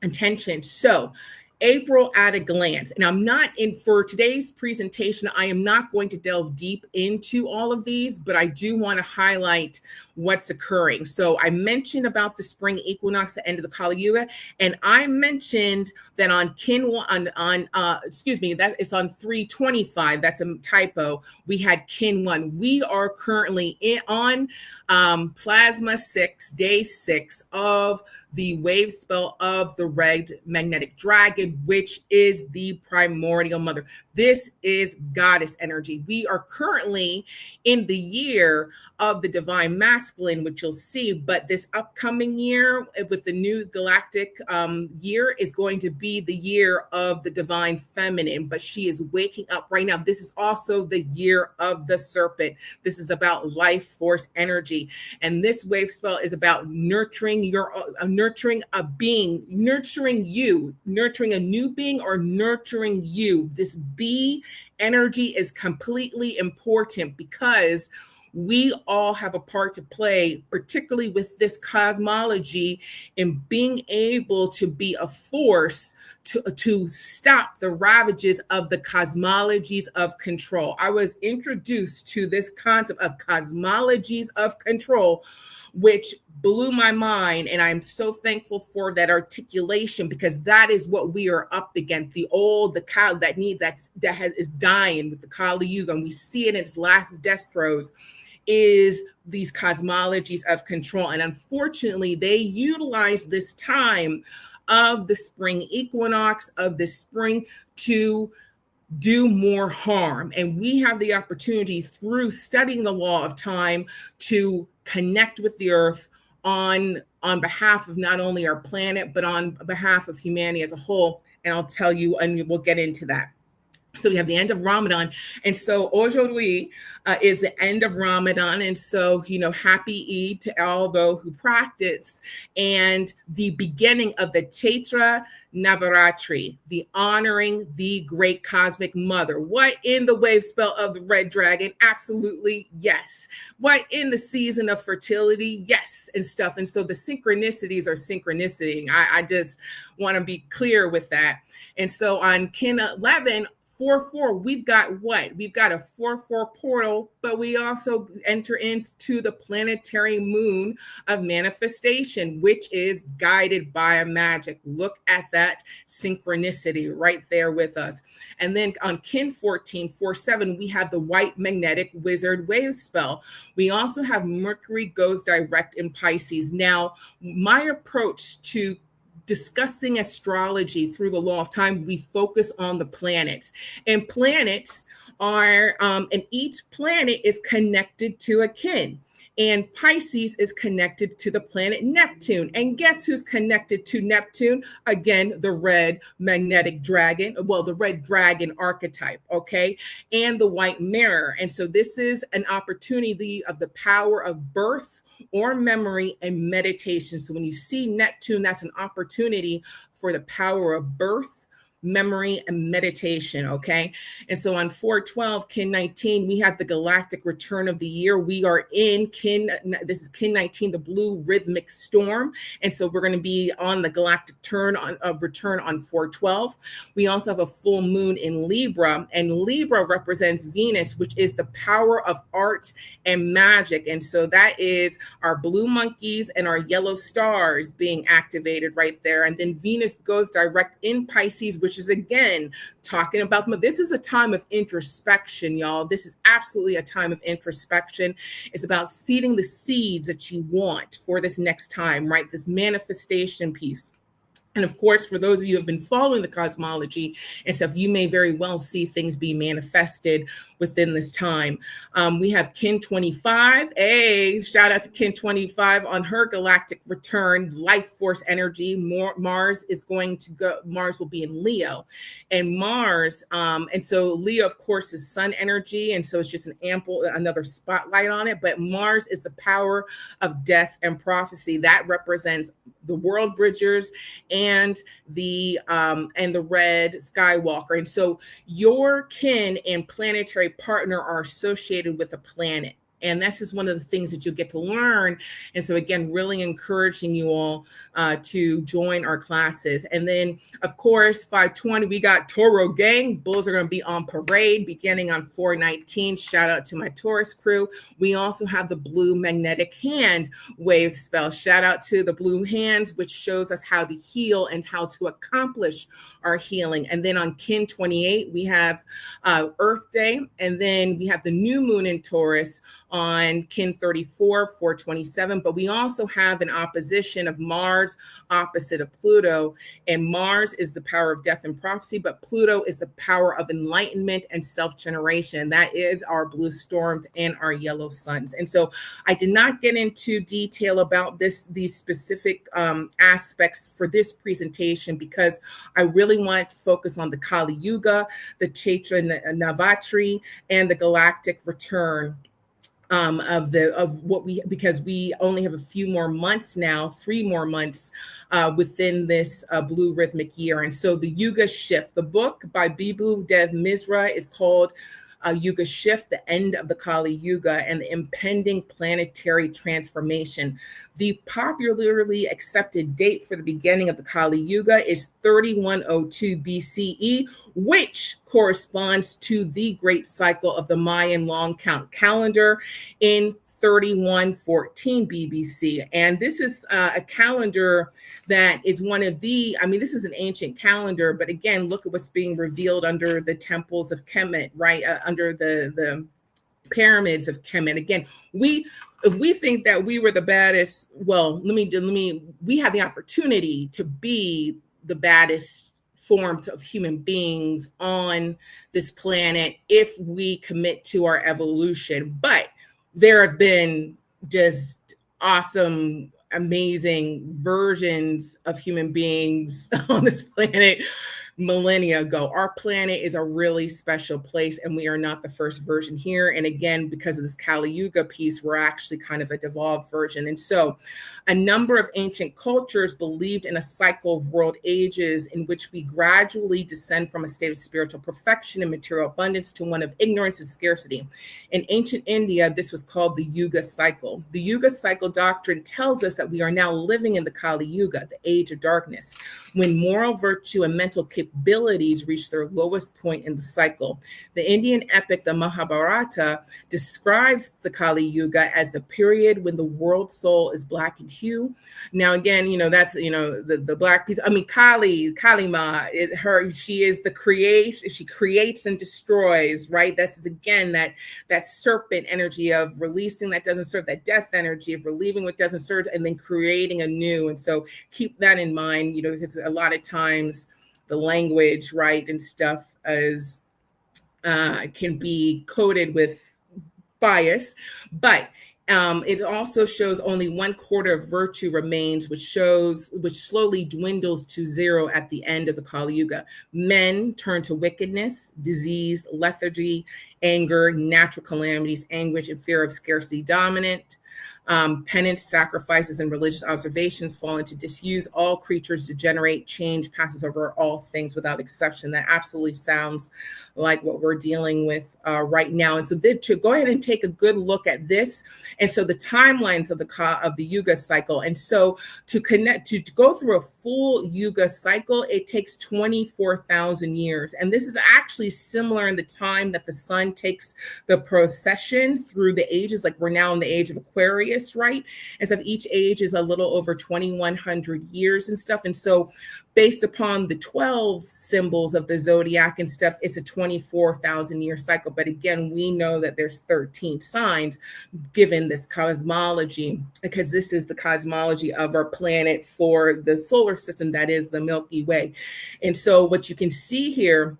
attention. So April at a glance. And I'm not in for today's presentation. I am not going to delve deep into all of these, but I do want to highlight what's occurring. So I mentioned about the spring equinox, the end of the Kali Yuga, and I mentioned that on that it's on 325. That's a typo. We had Kin 1. We are currently on plasma 6, day 6 of the wave spell of the red magnetic dragon, which is the primordial mother. This is goddess energy. We are currently in the year of the divine masculine, which you'll see, but this upcoming year with the new galactic year is going to be the year of the divine feminine, but she is waking up right now. This is also the year of the serpent. This is about life force energy. And this wave spell is about nurturing nurturing a being, nurturing you, nurturing a new being, or nurturing you. This B energy is completely important because we all have a part to play, particularly with this cosmology, in being able to be a force to stop the ravages of the cosmologies of control. I was introduced to this concept of cosmologies of control, which blew my mind. And I'm so thankful for that articulation, because that is what we are up against. The cow that is dying with the Kali Yuga, and we see it in its last death throes, is these cosmologies of control. And unfortunately, they utilize this time of the spring equinox, of the spring, to do more harm. And we have the opportunity through studying the law of time to connect with the earth on behalf of not only our planet, but on behalf of humanity as a whole. And I'll tell you, and we'll get into that. So we have the end of Ramadan. And so aujourd'hui is the end of Ramadan. And so, happy Eid to all those who practice, and the beginning of the Chaitra Navaratri, the honoring the great cosmic mother. What in the wave spell of the red dragon? Absolutely, yes. What in the season of fertility? Yes, and stuff. And so the synchronicities are synchronicity. I just want to be clear with that. And so on Kin 11, 4-4, we've got what? We've got a 4-4 portal, but we also enter into the planetary moon of manifestation, which is guided by a magic. Look at that synchronicity right there with us. And then on Kin 14, 4-7, we have the white magnetic wizard wave spell. We also have Mercury goes direct in Pisces. Now, my approach to discussing astrology through the law of time, we focus on the planets, and planets are, and each planet is connected to a kin. And Pisces is connected to the planet Neptune. And guess who's connected to Neptune? Again, the red magnetic dragon, well, the red dragon archetype, okay? And the white mirror. And so this is an opportunity of the power of birth or memory and meditation. So when you see Neptune, that's an opportunity for the power of birth, memory, and meditation, okay? And so on 4/12, Kin 19, we have the galactic return of the year. We are in this is Kin 19, the blue rhythmic storm. And so we're going to be on the galactic return on 4/12. We also have a full moon in Libra, and Libra represents Venus, which is the power of art and magic. And so that is our blue monkeys and our yellow stars being activated right there. And then Venus goes direct in Pisces, which which is again talking about this is a time of introspection, y'all. This is absolutely a time of introspection. It's about seeding the seeds that you want for this next time, right? This manifestation piece. And of course, for those of you who have been following the cosmology and stuff, you may very well see things be manifested within this time. We have Kin 25. Hey, shout out to Kin 25 on her galactic return, life force energy. Mars is going to go, Mars will be in Leo. And Mars, and so Leo, of course, is sun energy. And so it's just another spotlight on it. But Mars is the power of death and prophecy. That represents the world bridgers and the red Skywalker. And so your kin and planetary partner are associated with a planet. And this is one of the things that you'll get to learn. And so again, really encouraging you all to join our classes. And then of course, 520, we got Toro gang. Bulls are going to be on parade beginning on 4/19. Shout out to my Taurus crew. We also have the blue magnetic hand wave spell. Shout out to the blue hands, which shows us how to heal and how to accomplish our healing. And then on Kin 28, we have Earth Day. And then we have the new moon in Taurus on Kin 34, 4/27. But we also have an opposition of Mars opposite of Pluto. And Mars is the power of death and prophecy, but Pluto is the power of enlightenment and self-generation. That is our blue storms and our yellow suns. And so I did not get into detail about these specific aspects for this presentation because I really wanted to focus on the Kali Yuga, the Chaitra Navatri, and the galactic return because we only have a few more months now, 3 more months within this blue rhythmic year. And so the Yuga Shift, the book by Bibhu Dev Misra is called Yuga Shift, the end of the Kali Yuga and the impending planetary transformation. The popularly accepted date for the beginning of the Kali Yuga is 3102 BCE, which corresponds to the great cycle of the Mayan long count calendar in 3114 BBC. And this is a calendar that is one of this is an ancient calendar, but again, look at what's being revealed under the temples of Kemet, right? Under the pyramids of Kemet. Again, if we think that we were the baddest, well, we have the opportunity to be the baddest forms of human beings on this planet if we commit to our evolution. But there have been just awesome, amazing versions of human beings on this planet millennia ago. Our planet is a really special place, and we are not the first version here. And again, because of this Kali Yuga piece, we're actually kind of a devolved version. And so a number of ancient cultures believed in a cycle of world ages in which we gradually descend from a state of spiritual perfection and material abundance to one of ignorance and scarcity. In ancient India, this was called the Yuga cycle. The Yuga cycle doctrine tells us that we are now living in the Kali Yuga, the age of darkness, when moral virtue and mental capabilities reach their lowest point in the cycle. The Indian epic, the Mahabharata, describes the Kali Yuga as the period when the world soul is black in hue. Now, again, that's, the black piece. I mean, Kalima, she is the creation. She creates and destroys, right? This is, again, that serpent energy of releasing that doesn't serve, that death energy of relieving what doesn't serve, and then creating anew. And so keep that in mind, because a lot of times the language, right, and stuff is can be coded with bias, but it also shows only 1/4 of virtue remains, which slowly dwindles to 0 at the end of the Kali Yuga. Men turn to wickedness, disease, lethargy, anger, natural calamities, anguish, and fear of scarcity dominant. Penance, sacrifices, and religious observations fall into disuse. All creatures degenerate. Change passes over all things without exception. That absolutely sounds like what we're dealing with right now. And so to go ahead and take a good look at this, and so the timelines of the Yuga cycle. And so to go through a full Yuga cycle, it takes 24,000 years. And this is actually similar in the time that the sun takes the procession through the ages. Like we're now in the age of Aquarius, right? And so each age is a little over 2,100 years and stuff. And so based upon the 12 symbols of the zodiac and stuff, it's a 24,000 year cycle. But again, we know that there's 13 signs given this cosmology, because this is the cosmology of our planet for the solar system, that is the Milky Way. And so what you can see here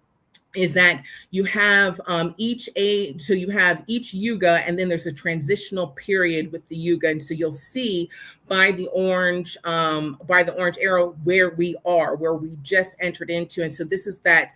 is that you have each age, so you have each yuga, and then there's a transitional period with the yuga. And so you'll see by the orange arrow where we just entered into. And so this is that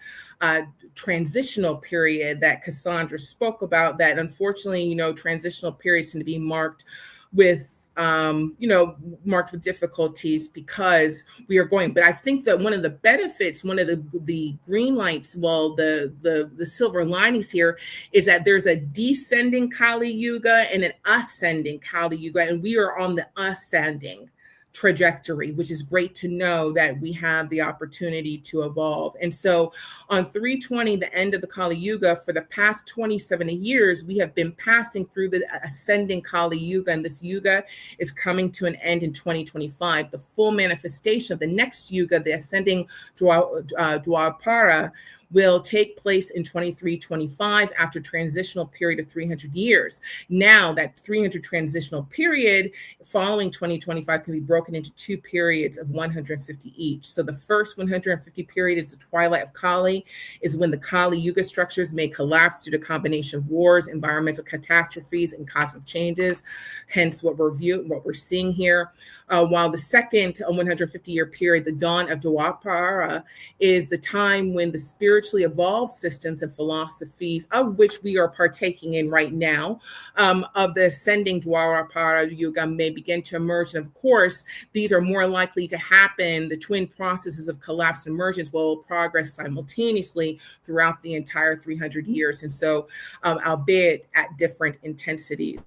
transitional period that Cassandra spoke about, that unfortunately, transitional periods tend to be marked with marked with difficulties because we are going. But I think that one of the benefits, one of the green lights, well, the silver linings here is that there's a descending Kali Yuga and an ascending Kali Yuga, and we are on the ascending trajectory, which is great to know that we have the opportunity to evolve. And so on 320, the end of the Kali Yuga, for the past 27 years, we have been passing through the ascending Kali Yuga, and this Yuga is coming to an end in 2025. The full manifestation of the next Yuga, the ascending Dwapara, will take place in 2325 after a transitional period of 300 years. Now, that 300 transitional period following 2025 can be broken into two periods of 150 each. So the first 150 period is the twilight of Kali, is when the Kali Yuga structures may collapse due to a combination of wars, environmental catastrophes, and cosmic changes. Hence what we're seeing here. While the second 150-year period, the dawn of Dwapara, is the time when the spiritually evolved systems and philosophies, of which we are partaking in right now, of the ascending Dwapara Yuga may begin to emerge. And of course, these are more likely to happen. The twin processes of collapse and emergence will progress simultaneously throughout the entire 300 years. And so, albeit at different intensities.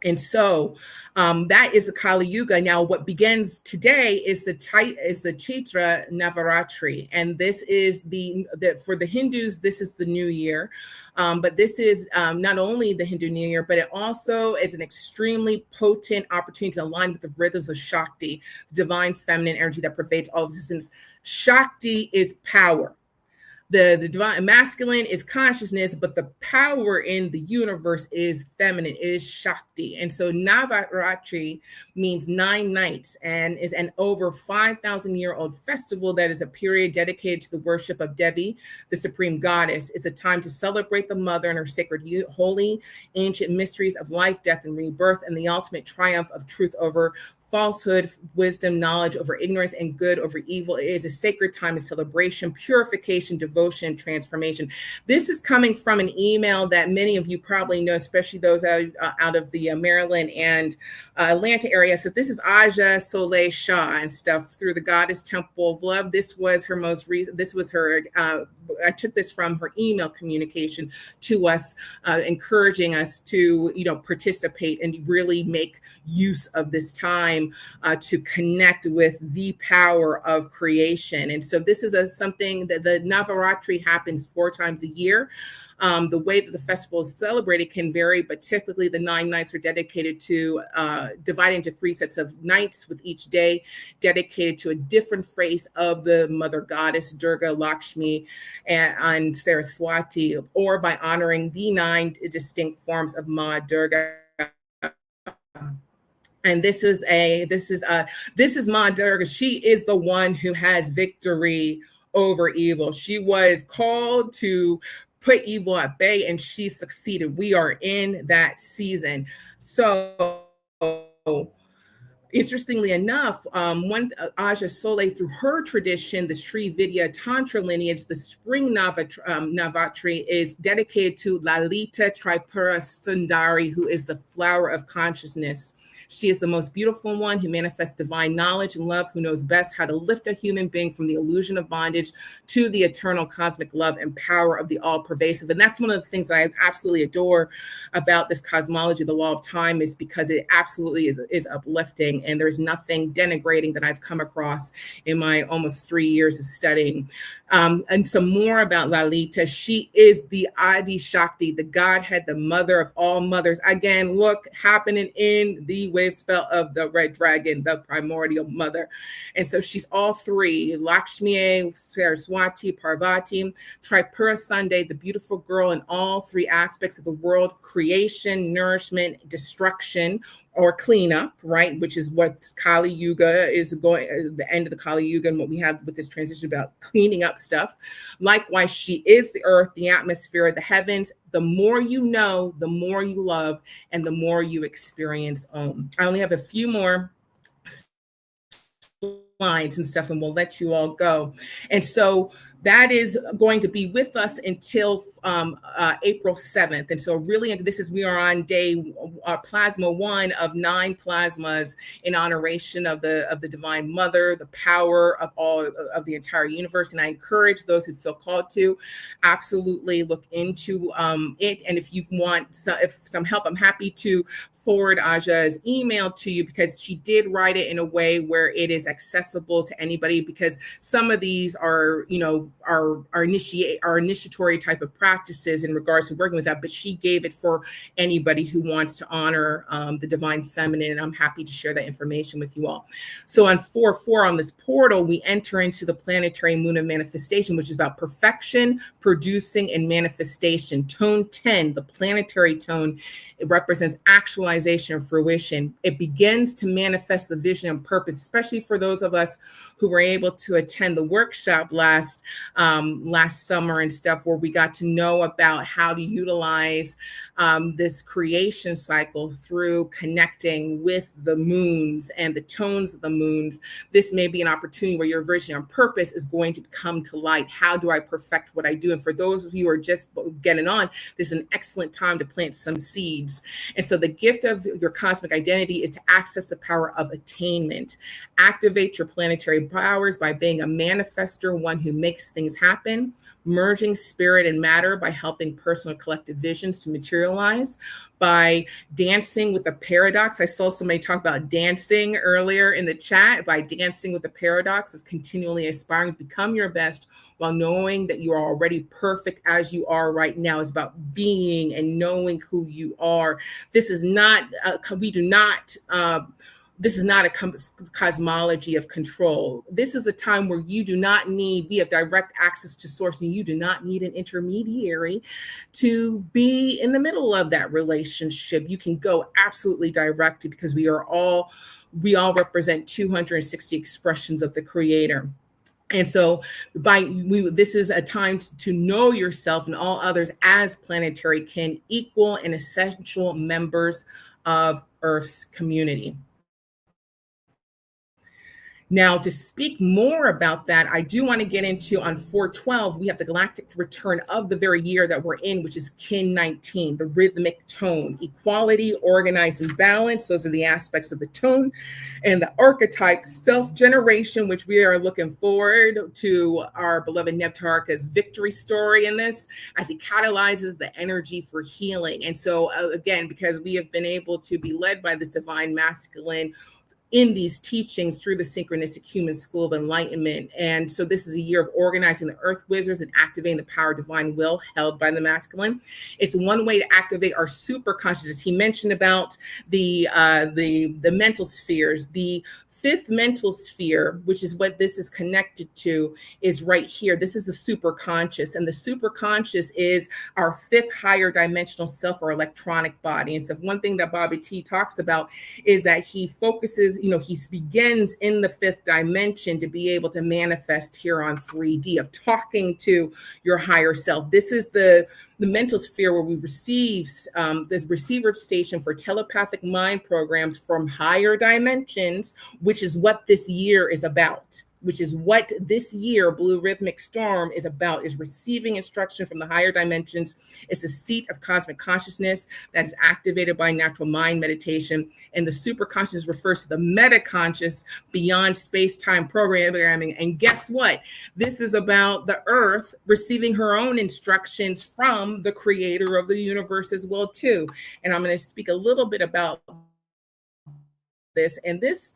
And so that is the Kali Yuga. Now, what begins today is the Chaitra Navaratri, and this is the for the Hindus, this is the New Year, but this is not only the Hindu New Year, but it also is an extremely potent opportunity to align with the rhythms of Shakti, the divine feminine energy that pervades all existence. Shakti is power. The divine masculine is consciousness, but the power in the universe is feminine, is Shakti. And so Navaratri means 9 nights and is an over 5,000-year-old festival that is a period dedicated to the worship of Devi, the supreme goddess. It's a time to celebrate the mother and her sacred, holy, ancient mysteries of life, death, and rebirth, and the ultimate triumph of truth over falsehood, wisdom, knowledge over ignorance, and good over evil. It is a sacred time of celebration, purification, devotion, transformation. This is coming from an email that many of you probably know, especially those out of the Maryland and Atlanta area. So this is Aja Soleil Shah and stuff through the Goddess Temple of Love. This was her most recent, this was her, I took this from her email communication to us, encouraging us to, participate and really make use of this time to connect with the power of creation. And so this is something that the Navaratri happens 4 times a year. The way that the festival is celebrated can vary, but typically the 9 nights are dedicated to, divided into 3 sets of nights, with each day dedicated to a different face of the mother goddess, Durga, Lakshmi, and Saraswati, or by honoring the 9 distinct forms of Ma Durga. And this is Ma Durga. She is the one who has victory over evil. She was called to put evil at bay, and she succeeded. We are in that season. So, Interestingly enough, Aja Sole, through her tradition, the Sri Vidya Tantra lineage, the spring Navaratri is dedicated to Lalita Tripura Sundari, who is the flower of consciousness. She is the most beautiful one who manifests divine knowledge and love, who knows best how to lift a human being from the illusion of bondage to the eternal cosmic love and power of the all-pervasive. And that's one of the things that I absolutely adore about this cosmology, the law of time, is because it absolutely is uplifting, and there's nothing denigrating that I've come across in my almost 3 years of studying. And some more about Lalita. She is the Adi Shakti, the Godhead, the mother of all mothers. Again, look, happening in the wave spell of the red dragon, the primordial mother. And so she's all three: Lakshmi, Saraswati, Parvati, Tripura Sunday, the beautiful girl in all three aspects of the world: creation, nourishment, destruction, or cleanup, right? Which is what Kali Yuga is going, the end of the Kali Yuga, and what we have with this transition about cleaning up stuff. Likewise, she is the earth, the atmosphere, the heavens. The more you know, the more you love, and the more you experience. I only have a few more lines and stuff, and we'll let you all go. And so that is going to be with us until April 7th. And so really, we are on day plasma 1 of 9 plasmas in honoration of the Divine Mother, the power of all of the entire universe. And I encourage those who feel called to absolutely look into it. And if you want some help, I'm happy to forward Aja's email to you, because she did write it in a way where it is accessible to anybody, because some of these are, our initiatory type of practices in regards to working with that, but she gave it for anybody who wants to honor the divine feminine, and I'm happy to share that information with you all. So on 4/4 on this portal, we enter into the planetary moon of manifestation, which is about perfection, producing, and manifestation. Tone 10, the planetary tone, it represents actualization and fruition. It begins to manifest the vision and purpose, especially for those of us who were able to attend the workshop last summer and stuff, where we got to know about how to utilize this creation cycle through connecting with the moons and the tones of the moons. This may be an opportunity where your vision and purpose is going to come to light. How do I perfect what I do? And for those of you who are just getting on, this is an excellent time to plant some seeds. And so the gift of your cosmic identity is to access the power of attainment. Activate your planetary powers by being a manifester, one who makes things happen, merging spirit and matter by helping personal and collective visions to materialize, by dancing with the paradox. I saw somebody talk about dancing earlier in the chat, by dancing with the paradox of continually aspiring to become your best while knowing that you are already perfect as you are right now. It's about being and knowing who you are. This is not, this is not a cosmology of control. This is a time where we have direct access to source, and you do not need an intermediary to be in the middle of that relationship. You can go absolutely directly, because we all represent 260 expressions of the Creator. And so this is a time to know yourself and all others as planetary kin, equal and essential members of Earth's community. Now, to speak more about that, I do want to get into, on 4/12, we have the galactic return of the very year that we're in, which is Kin 19, the rhythmic tone. Equality, organized, and balance. Those are the aspects of the tone. And the archetype, self-generation, which we are looking forward to our beloved Neptarka's victory story in this, as he catalyzes the energy for healing. And so, again, because we have been able to be led by this divine masculine in these teachings through the Synchronistic Human School of Enlightenment. And so this is a year of organizing the Earth Wizards and activating the power of divine will held by the masculine. It's one way to activate our super consciousness. He mentioned about the mental spheres, the fifth mental sphere, which is what this is connected to, is right here. This is the superconscious, and the superconscious is our fifth higher dimensional self or electronic body. And so one thing that Bobby T talks about is that he focuses, he begins in the fifth dimension to be able to manifest here on 3D, of talking to your higher self. This is the mental sphere where we receive this receiver station for telepathic mind programs from higher dimensions, which is what this year is about. Which is what this year, Blue Rhythmic Storm, is about, is receiving instruction from the higher dimensions. It's a seat of cosmic consciousness that is activated by natural mind meditation. And the super conscious refers to the meta conscious beyond space-time programming. And guess what? This is about the earth receiving her own instructions from the creator of the universe as well, too. And I'm going to speak a little bit about this. And this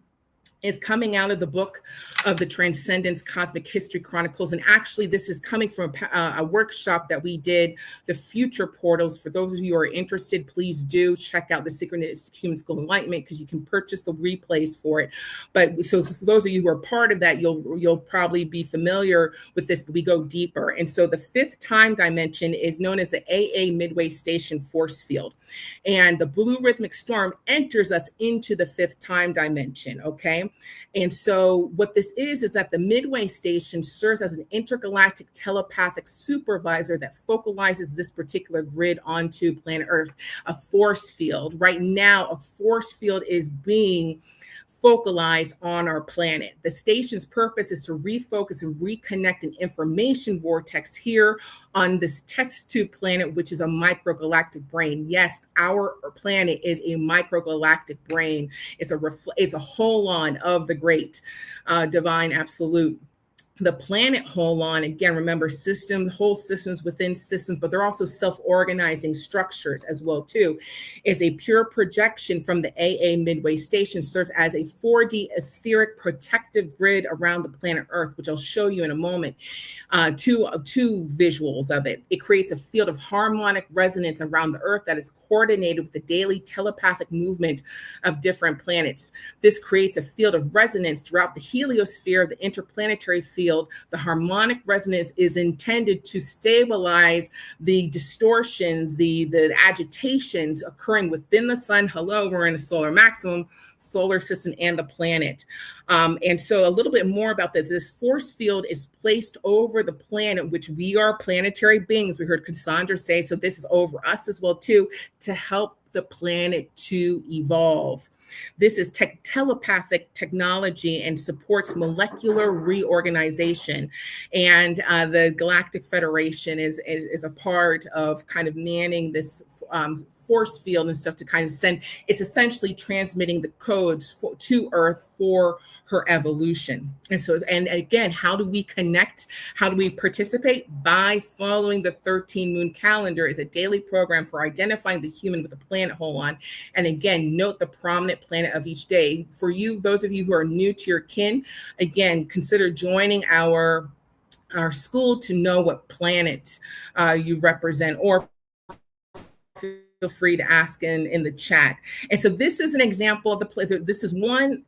is coming out of the book of the Transcendence Cosmic History Chronicles. And actually, this is coming from a workshop that we did, the Future Portals. For those of you who are interested, please do check out the Synchronistic Human School Enlightenment, because you can purchase the replays for it. But so those of you who are part of that, you'll probably be familiar with this, but we go deeper. And so the fifth time dimension is known as the AA Midway Station Force Field. And the Blue Rhythmic Storm enters us into the fifth time dimension, okay? And so what this is that the Midway Station serves as an intergalactic telepathic supervisor that focalizes this particular grid onto planet Earth, a force field. Right now, a force field is being focalized on our planet. The station's purpose is to refocus and reconnect an information vortex here on this test tube planet, which is a microgalactic brain. Yes, our planet is a microgalactic brain. It's a holon of the great divine absolute. The planet holon, again, remember systems, whole systems within systems, but they're also self-organizing structures as well, too, is a pure projection from the AA Midway Station, serves as a 4D etheric protective grid around the planet Earth, which I'll show you in a moment, two visuals of it. It creates a field of harmonic resonance around the Earth that is coordinated with the daily telepathic movement of different planets. This creates a field of resonance throughout the heliosphere, the interplanetary field. The harmonic resonance is intended to stabilize the distortions, the agitations occurring within the sun. Hello, we're in a solar maximum, solar system, and the planet. And so a little bit more about that. This force field is placed over the planet, which we are planetary beings. We heard Cassandra say, so this is over us as well, too, to help the planet to evolve. This is telepathic technology and supports molecular reorganization. And the Galactic Federation is a part of kind of manning this force field and stuff to kind of send. It's essentially transmitting the codes to Earth for her evolution. And so, and again, how do we connect? How do we participate? By following the 13 moon calendar is a daily program for identifying the human with a planet holon. And again, note the prominent planet of each day. For you, those of you who are new to your kin, again, consider joining our school to know what planets you represent, or feel free to ask in the chat. And so this is an example of this is one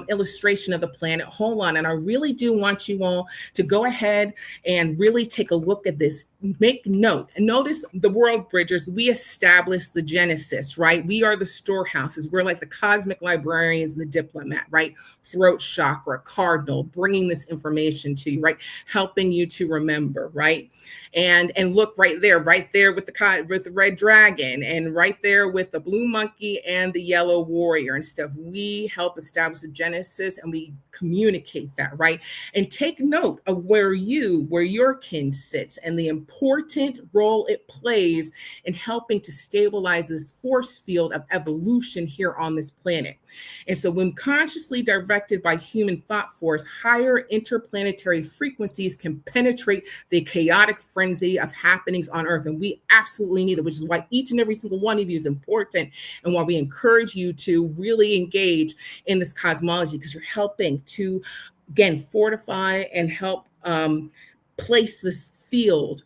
illustration of the planet holon. And I really do want you all to go ahead and really take a look at this. Make note and notice the world bridgers. We established the genesis, right? We are the storehouses. We're like the cosmic librarians and the diplomat, right? Throat chakra, cardinal, bringing this information to you, right? Helping you to remember, right? And look right there with the red dragon, and right there with the blue monkey and the yellow warrior and stuff. We help establish the genesis and we communicate that, right? And take note of where your kin sits and the important role it plays in helping to stabilize this force field of evolution here on this planet. And so when consciously directed by human thought force, higher interplanetary frequencies can penetrate the chaotic frenzy of happenings on Earth. And we absolutely need it, which is why each and every single one of you is important, and why we encourage you to really engage in this cosmology, because you're helping to, again, fortify and help place this field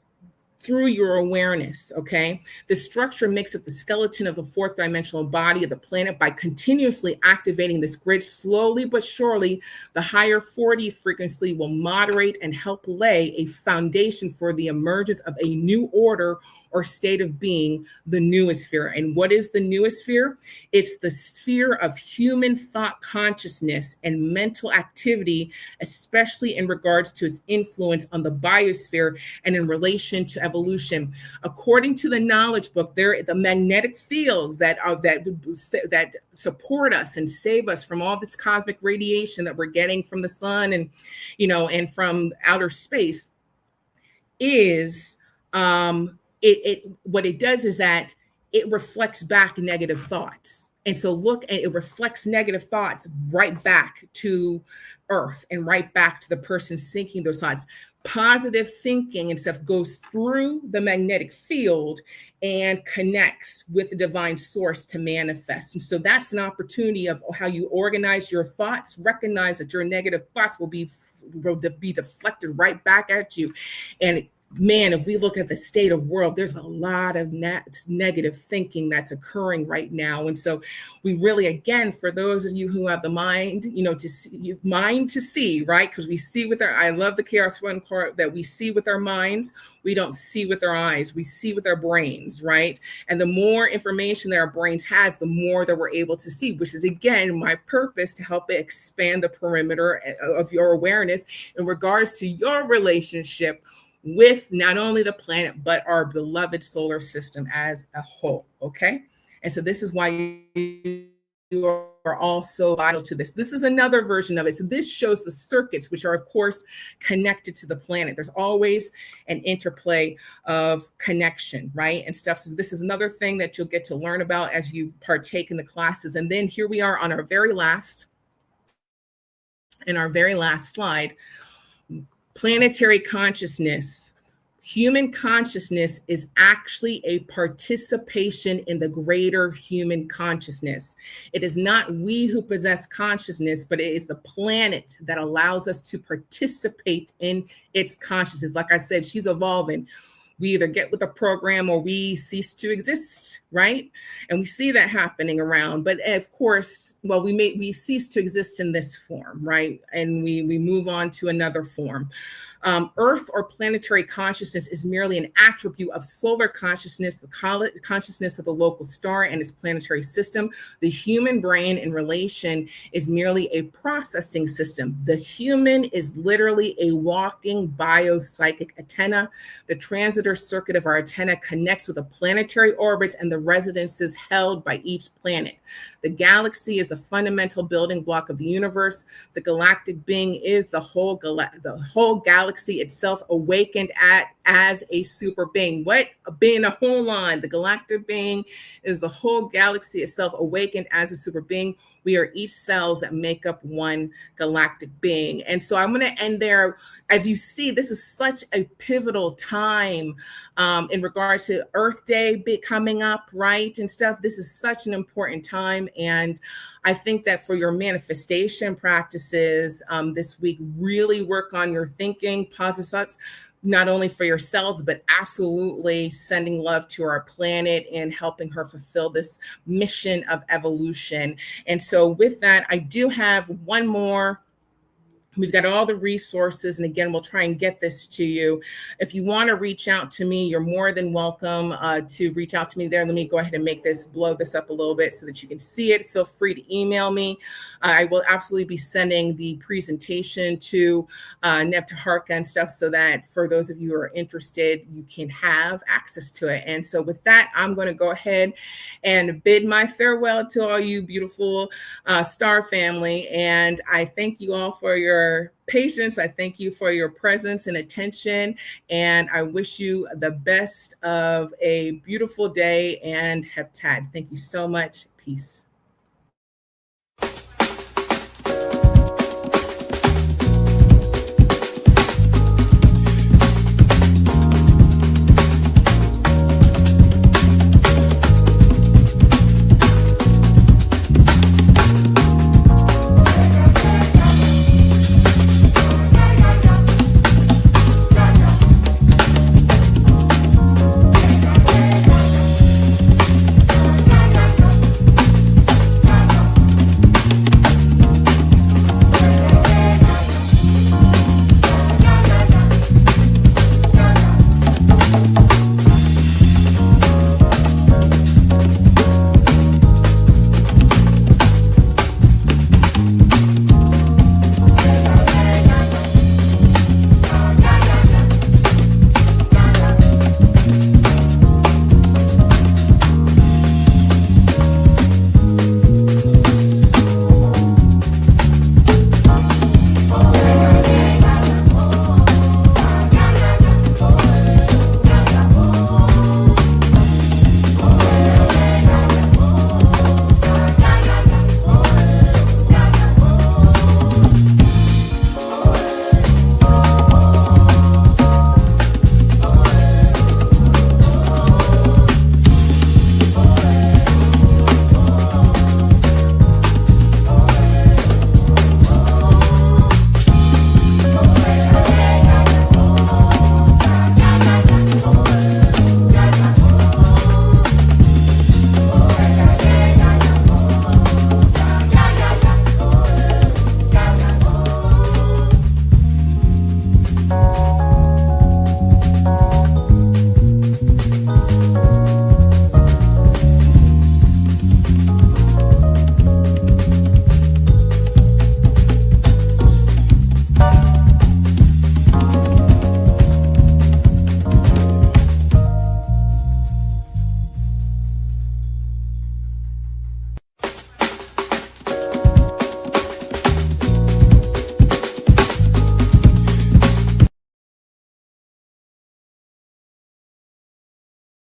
through your awareness, okay? The structure makes up the skeleton of the fourth dimensional body of the planet by continuously activating this grid. Slowly but surely, the higher 4D frequency will moderate and help lay a foundation for the emergence of a new order or state of being, the noosphere. And what is the noosphere? It's the sphere of human thought consciousness and mental activity, especially in regards to its influence on the biosphere and in relation to evolution. According to the knowledge book, the magnetic fields that support us and save us from all this cosmic radiation that we're getting from the sun and, and from outer space is what it does is that it reflects back negative thoughts. And so it reflects negative thoughts right back to Earth and right back to the person thinking those thoughts. Positive thinking and stuff goes through the magnetic field and connects with the divine source to manifest. And so that's an opportunity of how you organize your thoughts. Recognize that your negative thoughts will be deflected right back at you. And man, if we look at the state of world, there's a lot of negative thinking that's occurring right now. And so we really, again, for those of you who have the mind, to see, right? Because we see with I love the Chaos One part that we see with our minds. We don't see with our eyes. We see with our brains, right? And the more information that our brains has, the more that we're able to see, which is, again, my purpose to help expand the perimeter of your awareness in regards to your relationship with not only the planet, but our beloved solar system as a whole, okay? And so this is why you are all so vital to this. This is another version of it. So this shows the circuits, which are, of course, connected to the planet. There's always an interplay of connection, right? And stuff. So this is another thing that you'll get to learn about as you partake in the classes. And then here we are on our very last slide. Planetary consciousness. Human consciousness is actually a participation in the greater human consciousness. It is not we who possess consciousness, but it is the planet that allows us to participate in its consciousness. Like I said, she's evolving. We either get with the program or we cease to exist, right? And we see that happening around. But of course, well, we cease to exist in this form, right? And we move on to another form. Earth or planetary consciousness is merely an attribute of solar consciousness, the consciousness of the local star and its planetary system. The human brain in relation is merely a processing system. The human is literally a walking biopsychic antenna. The transitor circuit of our antenna connects with the planetary orbits and the residences held by each planet. The galaxy is the fundamental building block of the universe. The galactic being is the whole galaxy itself awakened as a super being. What being a whole line? The galactic being is the whole galaxy itself awakened as a super being. We are each cells that make up one galactic being. And so I'm going to end there. As you see, this is such a pivotal time in regards to Earth Day coming up, right? And stuff. This is such an important time. And I think that for your manifestation practices this week, really work on your thinking, positive thoughts, not only for yourselves, but absolutely sending love to our planet and helping her fulfill this mission of evolution. And so with that, I do have one more. We've got all the resources. And again, we'll try and get this to you. If you want to reach out to me, you're more than welcome to reach out to me there. Let me go ahead and blow this up a little bit so that you can see it. Feel free to email me. I will absolutely be sending the presentation to Neptaharka and stuff so that for those of you who are interested, you can have access to it. And so with that, I'm going to go ahead and bid my farewell to all you beautiful star family. And I thank you all for your patience. I thank you for your presence and attention. And I wish you the best of a beautiful day and heptad. Thank you so much. Peace.